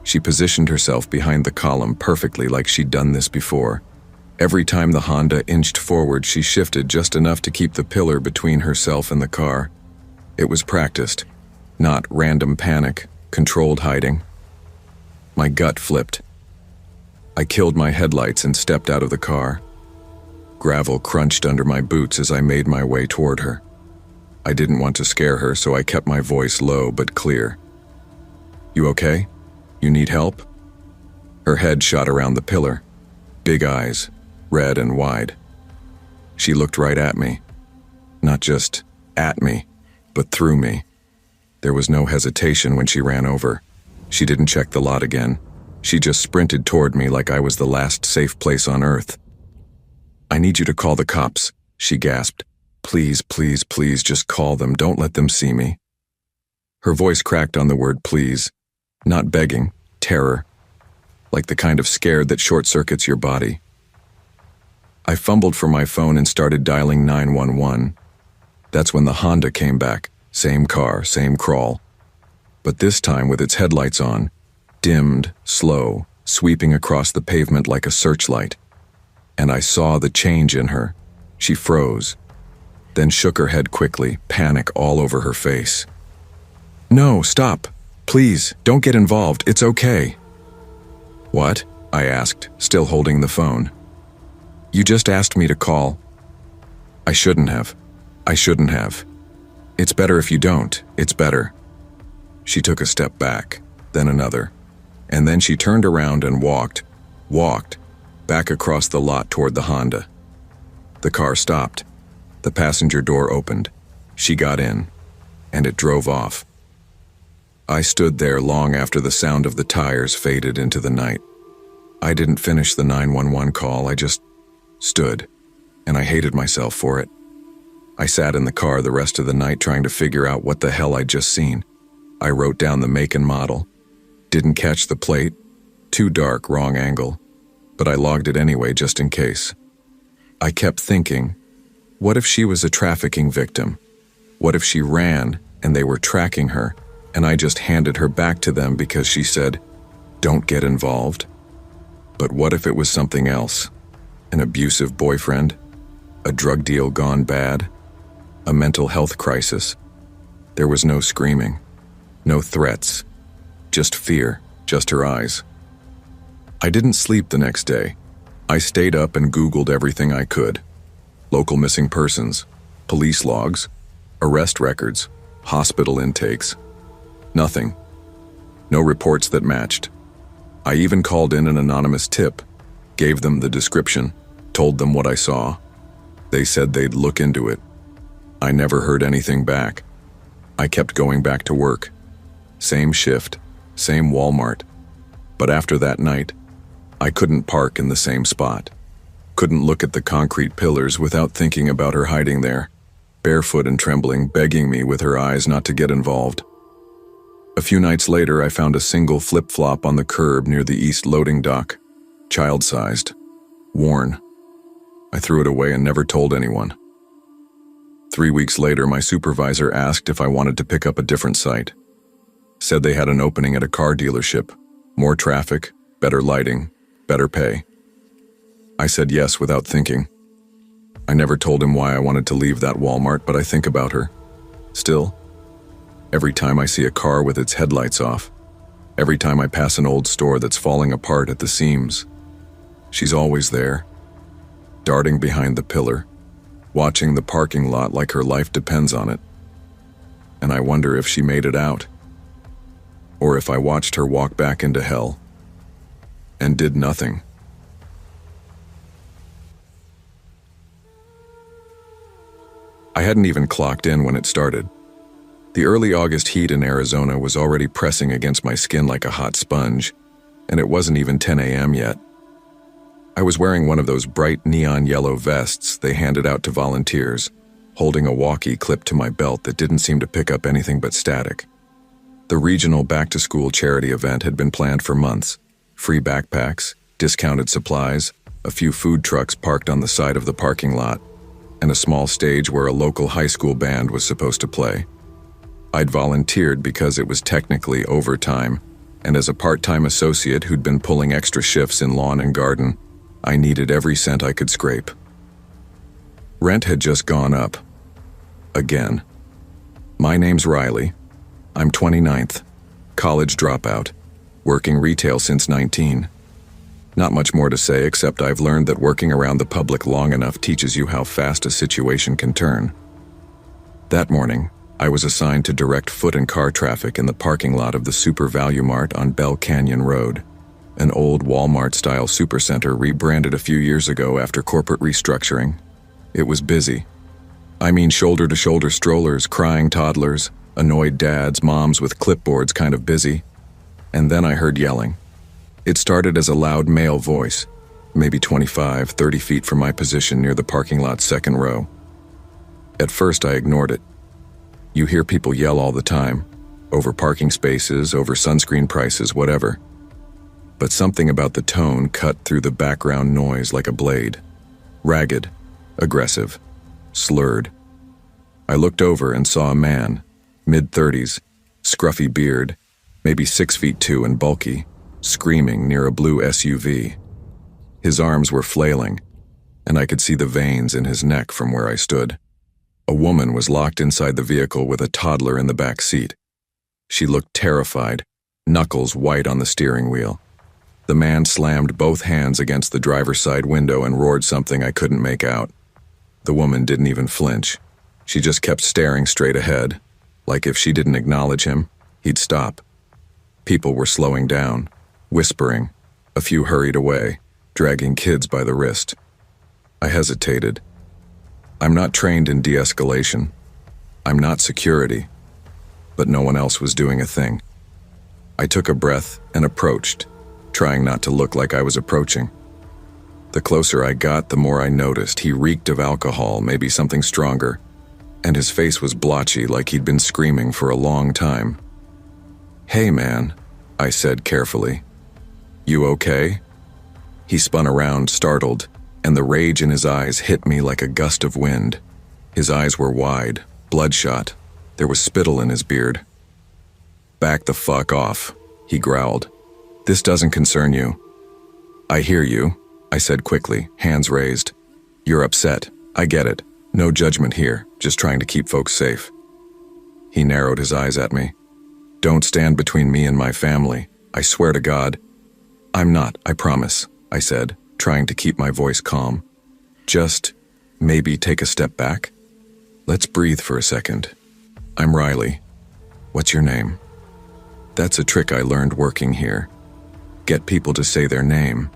She positioned herself behind the column perfectly, like she'd done this before. Every time the Honda inched forward, she shifted just enough to keep the pillar between herself and the car. It was practiced, not random panic, controlled hiding. My gut flipped. I killed my headlights and stepped out of the car. Gravel crunched under my boots as I made my way toward her. I didn't want to scare her, so I kept my voice low but clear. "You okay? You need help?" Her head shot around the pillar, big eyes, red and wide. She looked right at me. Not just at me, but through me. There was no hesitation when she ran over. She didn't check the lot again. She just sprinted toward me like I was the last safe place on earth. "I need you to call the cops," she gasped. "Please, please, please, just call them. Don't let them see me." Her voice cracked on the word please. Not begging, terror. Like the kind of scared that short-circuits your body. I fumbled for my phone and started dialing 911. That's when the Honda came back. Same car, same crawl. But this time with its headlights on, dimmed, slow, sweeping across the pavement like a searchlight. And I saw the change in her. She froze, then shook her head quickly, panic all over her face. "No, stop. Please, don't get involved. It's okay." "What?" I asked, still holding the phone. "You just asked me to call." "I shouldn't have. I shouldn't have. It's better if you don't. It's better." She took a step back, then another, and then she turned around and walked, back across the lot toward the Honda. The car stopped. The passenger door opened. She got in, and it drove off. I stood there long after the sound of the tires faded into the night. I didn't finish the 911 call, I just stood, and I hated myself for it. I sat in the car the rest of the night trying to figure out what the hell I'd just seen. I wrote down the make and model. Didn't catch the plate. Too dark, wrong angle. But I logged it anyway just in case. I kept thinking, what if she was a trafficking victim? What if she ran and they were tracking her, and I just handed her back to them because she said, "Don't get involved"? But what if it was something else? An abusive boyfriend? A drug deal gone bad? A mental health crisis? There was no screaming, no threats, just fear, just her eyes. I didn't sleep the next day. I stayed up and Googled everything I could. Local missing persons, police logs, arrest records, hospital intakes. Nothing. No reports that matched. I even called in an anonymous tip, gave them the description, told them what I saw. They said they'd look into it. I never heard anything back. I kept going back to work. Same shift, same Walmart. But after that night, I couldn't park in the same spot. Couldn't look at the concrete pillars without thinking about her hiding there, barefoot and trembling, begging me with her eyes not to get involved. A few nights later, I found a single flip-flop on the curb near the east loading dock, child-sized, worn. I threw it away and never told anyone. 3 weeks later, my supervisor asked if I wanted to pick up a different site. Said they had an opening at a car dealership, more traffic, better lighting, better pay. I said yes without thinking. I never told him why I wanted to leave that Walmart, but I think about her. Still, every time I see a car with its headlights off, every time I pass an old store that's falling apart at the seams, she's always there, darting behind the pillar, watching the parking lot like her life depends on it. And I wonder if she made it out, or if I watched her walk back into hell and did nothing. I hadn't even clocked in when it started. The early August heat in Arizona was already pressing against my skin like a hot sponge, and it wasn't even 10 a.m. yet. I was wearing one of those bright neon yellow vests they handed out to volunteers, holding a walkie clipped to my belt that didn't seem to pick up anything but static. The regional back-to-school charity event had been planned for months. Free backpacks, discounted supplies, a few food trucks parked on the side of the parking lot, and a small stage where a local high school band was supposed to play. I'd volunteered because it was technically overtime, and as a part-time associate who'd been pulling extra shifts in lawn and garden, I needed every cent I could scrape. Rent had just gone up. Again. My name's Riley. I'm 29th, college dropout, working retail since 19. Not much more to say except I've learned that working around the public long enough teaches you how fast a situation can turn. That morning, I was assigned to direct foot and car traffic in the parking lot of the Super Value Mart on Bell Canyon Road, an old Walmart-style supercenter rebranded a few years ago after corporate restructuring. It was busy. I mean shoulder-to-shoulder strollers, crying toddlers, annoyed dads, moms with clipboards kind of busy. And then I heard yelling. It started as a loud male voice, maybe 25, 30 feet from my position near the parking lot's second row. At first I ignored it. You hear people yell all the time, over parking spaces, over sunscreen prices, whatever. But something about the tone cut through the background noise like a blade. Ragged, aggressive, slurred. I looked over and saw a man, mid-30s, scruffy beard, maybe 6'2" and bulky, screaming near a blue SUV. His arms were flailing, and I could see the veins in his neck from where I stood. A woman was locked inside the vehicle with a toddler in the back seat. She looked terrified, knuckles white on the steering wheel. The man slammed both hands against the driver's side window and roared something I couldn't make out. The woman didn't even flinch. She just kept staring straight ahead, like if she didn't acknowledge him, he'd stop. People were slowing down, whispering. A few hurried away, dragging kids by the wrist. I hesitated. I'm not trained in de-escalation. I'm not security. But no one else was doing a thing. I took a breath and approached, trying not to look like I was approaching. The closer I got, the more I noticed he reeked of alcohol, maybe something stronger, and his face was blotchy like he'd been screaming for a long time. "Hey man," I said carefully. "You okay?" He spun around, startled, and the rage in his eyes hit me like a gust of wind. His eyes were wide, bloodshot. There was spittle in his beard. "Back the fuck off," he growled. "This doesn't concern you." "I hear you," I said quickly, hands raised. "You're upset. I get it. No judgment here, just trying to keep folks safe." He narrowed his eyes at me. "Don't stand between me and my family. I swear to God." "I'm not, I promise," I said, trying to keep my voice calm. "Just maybe take a step back. Let's breathe for a second. I'm Riley. What's your name?" That's a trick I learned working here. Get people to say their name.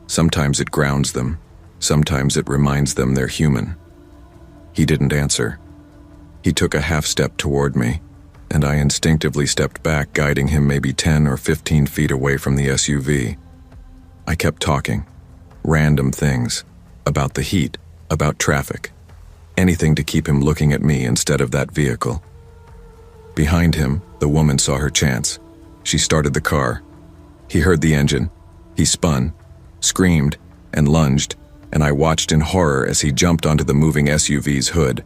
Sometimes it grounds them. Sometimes it reminds them they're human. He didn't answer. He took a half step toward me, and I instinctively stepped back, guiding him maybe 10 or 15 feet away from the SUV. I kept talking. Random things. About the heat, about traffic. Anything to keep him looking at me instead of that vehicle. Behind him, the woman saw her chance. She started the car. He heard the engine. He spun, screamed, and lunged, and I watched in horror as he jumped onto the moving SUV's hood.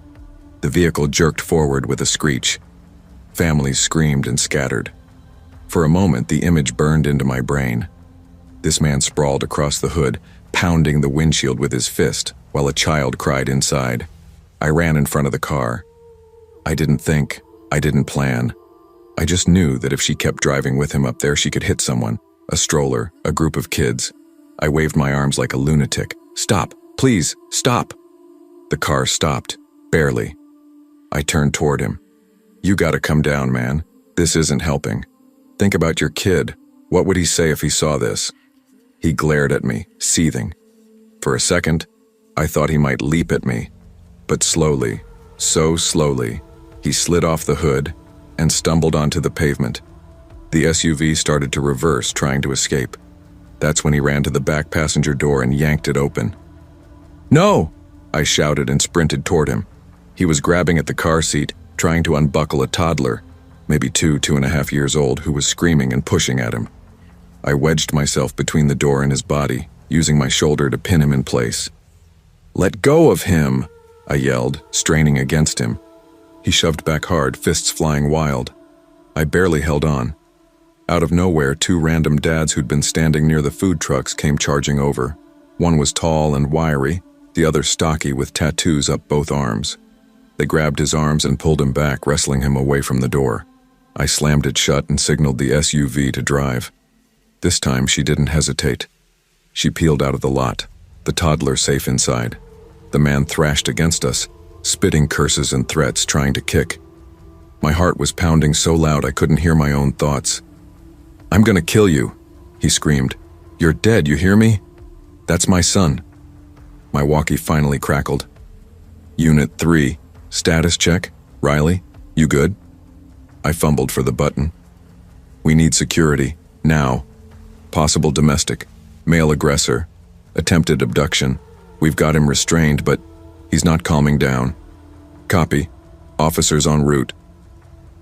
The vehicle jerked forward with a screech. Families screamed and scattered. For a moment, the image burned into my brain. This man sprawled across the hood, pounding the windshield with his fist, while a child cried inside. I ran in front of the car. I didn't think. I didn't plan. I just knew that if she kept driving with him up there, she could hit someone, a stroller, a group of kids. I waved my arms like a lunatic. "Stop! Please, stop!" The car stopped, barely. I turned toward him. "You gotta come down, man. This isn't helping. Think about your kid. What would he say if he saw this?" He glared at me, seething. For a second, I thought he might leap at me. But slowly, so slowly, he slid off the hood and stumbled onto the pavement. The SUV started to reverse, trying to escape. That's when he ran to the back passenger door and yanked it open. "No!" I shouted and sprinted toward him. He was grabbing at the car seat, trying to unbuckle a toddler, maybe 2.5 years old, who was screaming and pushing at him. I wedged myself between the door and his body, using my shoulder to pin him in place. "Let go of him!" I yelled, straining against him. He shoved back hard, fists flying wild. I barely held on. Out of nowhere, 2 random dads who'd been standing near the food trucks came charging over. One was tall and wiry, the other stocky with tattoos up both arms. They grabbed his arms and pulled him back, wrestling him away from the door. I slammed it shut and signaled the SUV to drive. This time, she didn't hesitate. She peeled out of the lot, the toddler safe inside. The man thrashed against us, spitting curses and threats, trying to kick. My heart was pounding so loud I couldn't hear my own thoughts. "I'm gonna kill you," he screamed. "You're dead, you hear me? That's my son." My walkie finally crackled. "Unit 3, status check. Riley, you good?" I fumbled for the button. "We need security, now. Possible domestic, male aggressor, attempted abduction. We've got him restrained, but he's not calming down. Copy. Officers en route."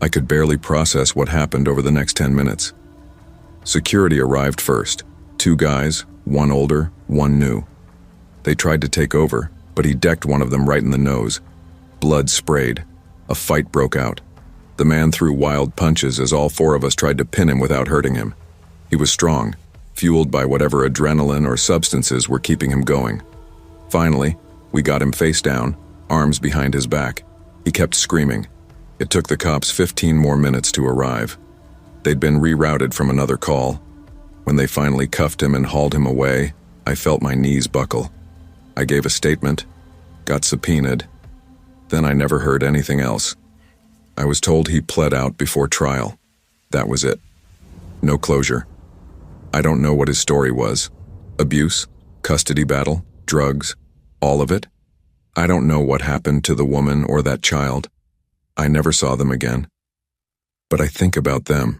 I could barely process what happened over the next 10 minutes. Security arrived first. 2 guys, 1 older, 1 new. They tried to take over, but he decked one of them right in the nose. Blood sprayed. A fight broke out. The man threw wild punches as all 4 of us tried to pin him without hurting him. He was strong, fueled by whatever adrenaline or substances were keeping him going. Finally, we got him face down, arms behind his back. He kept screaming. It took the cops 15 more minutes to arrive. They'd been rerouted from another call. When they finally cuffed him and hauled him away, I felt my knees buckle. I gave a statement, got subpoenaed. Then I never heard anything else. I was told he pled out before trial. That was it. No closure. I don't know what his story was. Abuse, custody battle, drugs, all of it. I don't know what happened to the woman or that child. I never saw them again. But I think about them.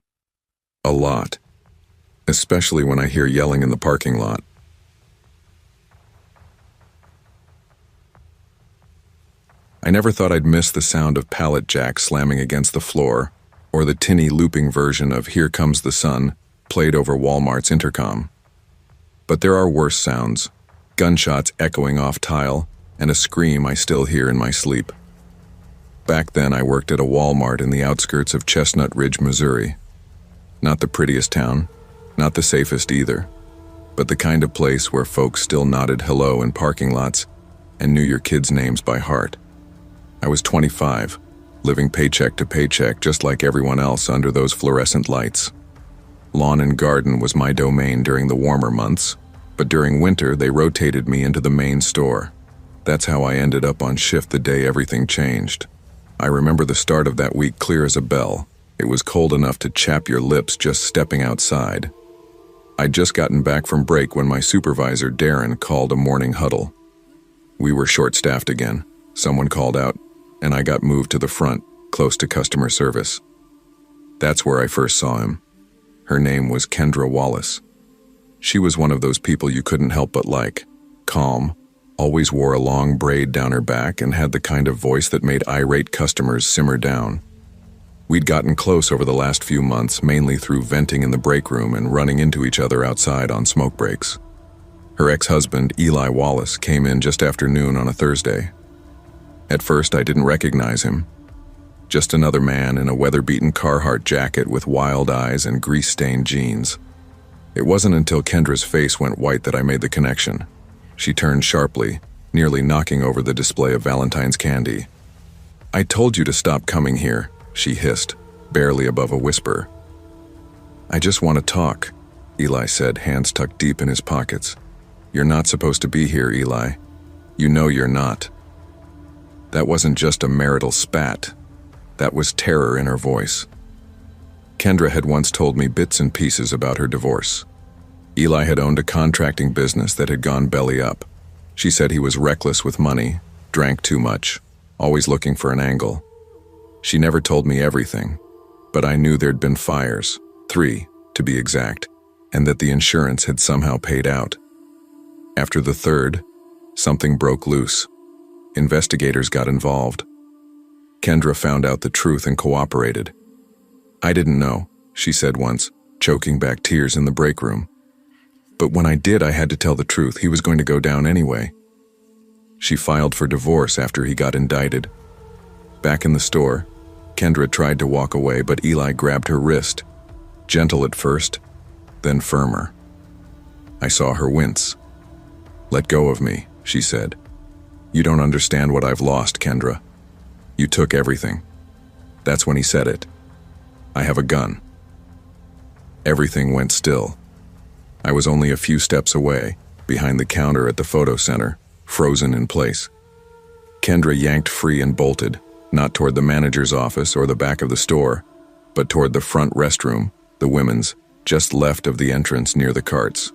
A lot. Especially when I hear yelling in the parking lot. I never thought I'd miss the sound of pallet jacks slamming against the floor, or the tinny looping version of "Here Comes the Sun" played over Walmart's intercom. But there are worse sounds, gunshots echoing off tile, and a scream I still hear in my sleep. Back then I worked at a Walmart in the outskirts of Chestnut Ridge, Missouri. Not the prettiest town, not the safest either, but the kind of place where folks still nodded hello in parking lots and knew your kids' names by heart. I was 25, living paycheck to paycheck just like everyone else under those fluorescent lights. Lawn and garden was my domain during the warmer months, but during winter they rotated me into the main store. That's how I ended up on shift the day everything changed. I remember the start of that week clear as a bell. It was cold enough to chap your lips just stepping outside. I'd just gotten back from break when my supervisor, Darren, called a morning huddle. We were short-staffed again. Someone called out, and I got moved to the front, close to customer service. That's where I first saw him. Her name was Kendra Wallace. She was one of those people you couldn't help but like. Calm, always wore a long braid down her back, and had the kind of voice that made irate customers simmer down. We'd gotten close over the last few months, mainly through venting in the break room and running into each other outside on smoke breaks. Her ex-husband, Eli Wallace, came in just after noon on a Thursday. At first, I didn't recognize him. Just another man in a weather-beaten Carhartt jacket with wild eyes and grease-stained jeans. It wasn't until Kendra's face went white that I made the connection. She turned sharply, nearly knocking over the display of Valentine's candy. "I told you to stop coming here," she hissed, barely above a whisper. "I just want to talk," Eli said, hands tucked deep in his pockets. "You're not supposed to be here, Eli. You know you're not." That wasn't just a marital spat. That was terror in her voice. Kendra had once told me bits and pieces about her divorce. Eli had owned a contracting business that had gone belly up. She said he was reckless with money, drank too much, always looking for an angle. She never told me everything, but I knew there'd been fires, 3 to be exact, and that the insurance had somehow paid out. After the 3rd, something broke loose. Investigators got involved. Kendra found out the truth and cooperated. "I didn't know," she said once, choking back tears in the break room. "But when I did, I had to tell the truth. He was going to go down anyway." She filed for divorce after he got indicted. Back in the store, Kendra tried to walk away, but Eli grabbed her wrist, gentle at first, then firmer. I saw her wince. "Let go of me," she said. "You don't understand what I've lost, Kendra. You took everything." That's when he said it. "I have a gun." Everything went still. I was only a few steps away, behind the counter at the photo center, frozen in place. Kendra yanked free and bolted, not toward the manager's office or the back of the store, but toward the front restroom, the women's, just left of the entrance near the carts.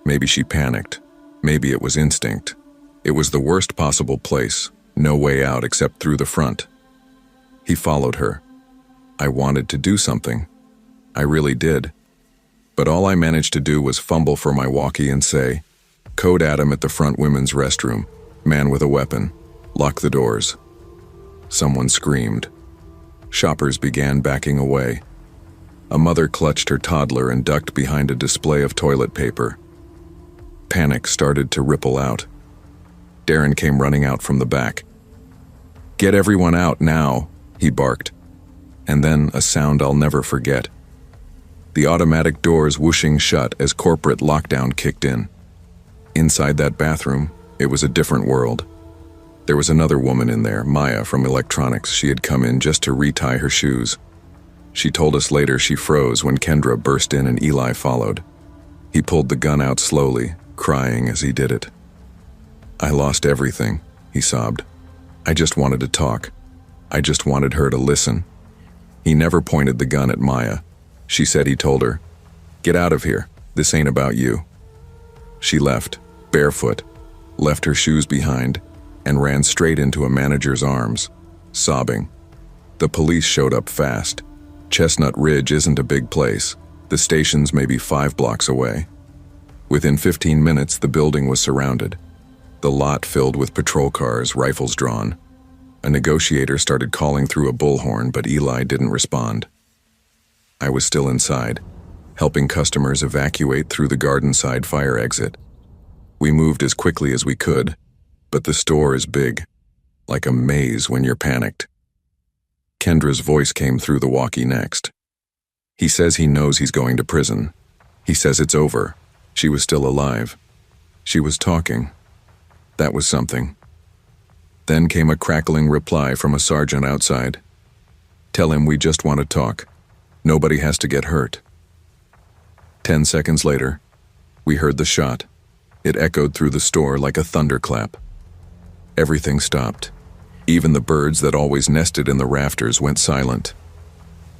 Maybe she panicked. Maybe it was instinct. It was the worst possible place, no way out except through the front. He followed her. I wanted to do something. I really did. But all I managed to do was fumble for my walkie and say, "Code Adam at the front women's restroom. Man with a weapon. Lock the doors." Someone screamed. Shoppers began backing away. A mother clutched her toddler and ducked behind a display of toilet paper. Panic started to ripple out. Darren came running out from the back. "Get everyone out now," he barked. And then a sound I'll never forget. The automatic doors whooshing shut as corporate lockdown kicked in. Inside that bathroom, it was a different world. There was another woman in there, Maya from electronics. She had come in just to retie her shoes. She told us later she froze when Kendra burst in and Eli followed. He pulled the gun out slowly, crying as he did it. "I lost everything," he sobbed. "I just wanted to talk. I just wanted her to listen." He never pointed the gun at Maya. She said he told her, "Get out of here. This ain't about you." She left, barefoot, left her shoes behind, and ran straight into a manager's arms, sobbing. The police showed up fast. Chestnut Ridge isn't a big place. The station's maybe 5 blocks away. Within 15 minutes, the building was surrounded. The lot filled with patrol cars, rifles drawn. A negotiator started calling through a bullhorn, but Eli didn't respond. I was still inside, helping customers evacuate through the garden-side fire exit. We moved as quickly as we could, but the store is big, like a maze when you're panicked. Kendra's voice came through the walkie next. "He says he knows he's going to prison. He says it's over. She was still alive. She was talking. That was something." Then came a crackling reply from a sergeant outside. "Tell him we just want to talk. Nobody has to get hurt." 10 seconds later, we heard the shot. It echoed through the store like a thunderclap. Everything stopped. Even the birds that always nested in the rafters went silent.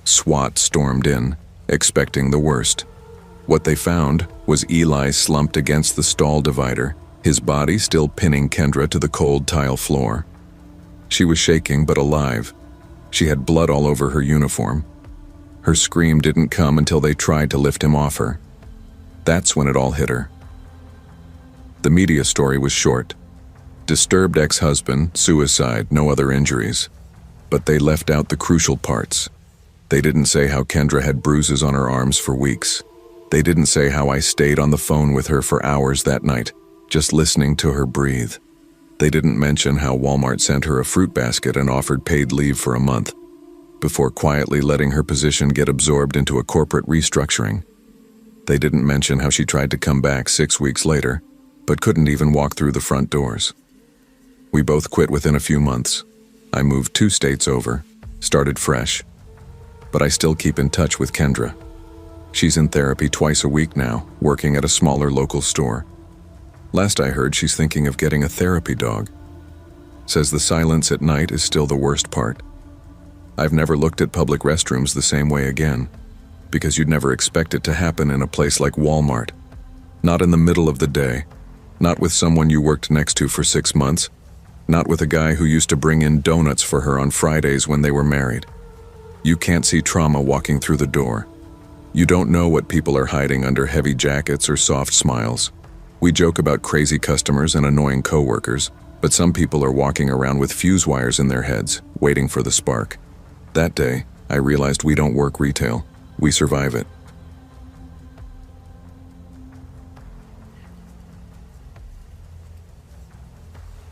SWAT stormed in, expecting the worst. What they found was Eli slumped against the stall divider, his body still pinning Kendra to the cold tile floor. She was shaking but alive. She had blood all over her uniform. Her scream didn't come until they tried to lift him off her. That's when it all hit her. The media story was short. Disturbed ex-husband, suicide, no other injuries. But they left out the crucial parts. They didn't say how Kendra had bruises on her arms for weeks. They didn't say how I stayed on the phone with her for hours that night, just listening to her breathe. They didn't mention how Walmart sent her a fruit basket and offered paid leave for a month, before quietly letting her position get absorbed into a corporate restructuring. They didn't mention how she tried to come back 6 weeks later, but couldn't even walk through the front doors. We both quit within a few months. I moved 2 states over, started fresh. But I still keep in touch with Kendra. She's in therapy twice a week now, working at a smaller local store. Last I heard, she's thinking of getting a therapy dog. Says the silence at night is still the worst part. I've never looked at public restrooms the same way again, because you'd never expect it to happen in a place like Walmart. Not in the middle of the day. Not with someone you worked next to for 6 months. Not with a guy who used to bring in donuts for her on Fridays when they were married. You can't see trauma walking through the door. You don't know what people are hiding under heavy jackets or soft smiles. We joke about crazy customers and annoying coworkers, but some people are walking around with fuse wires in their heads, waiting for the spark. That day, I realized we don't work retail. We survive it.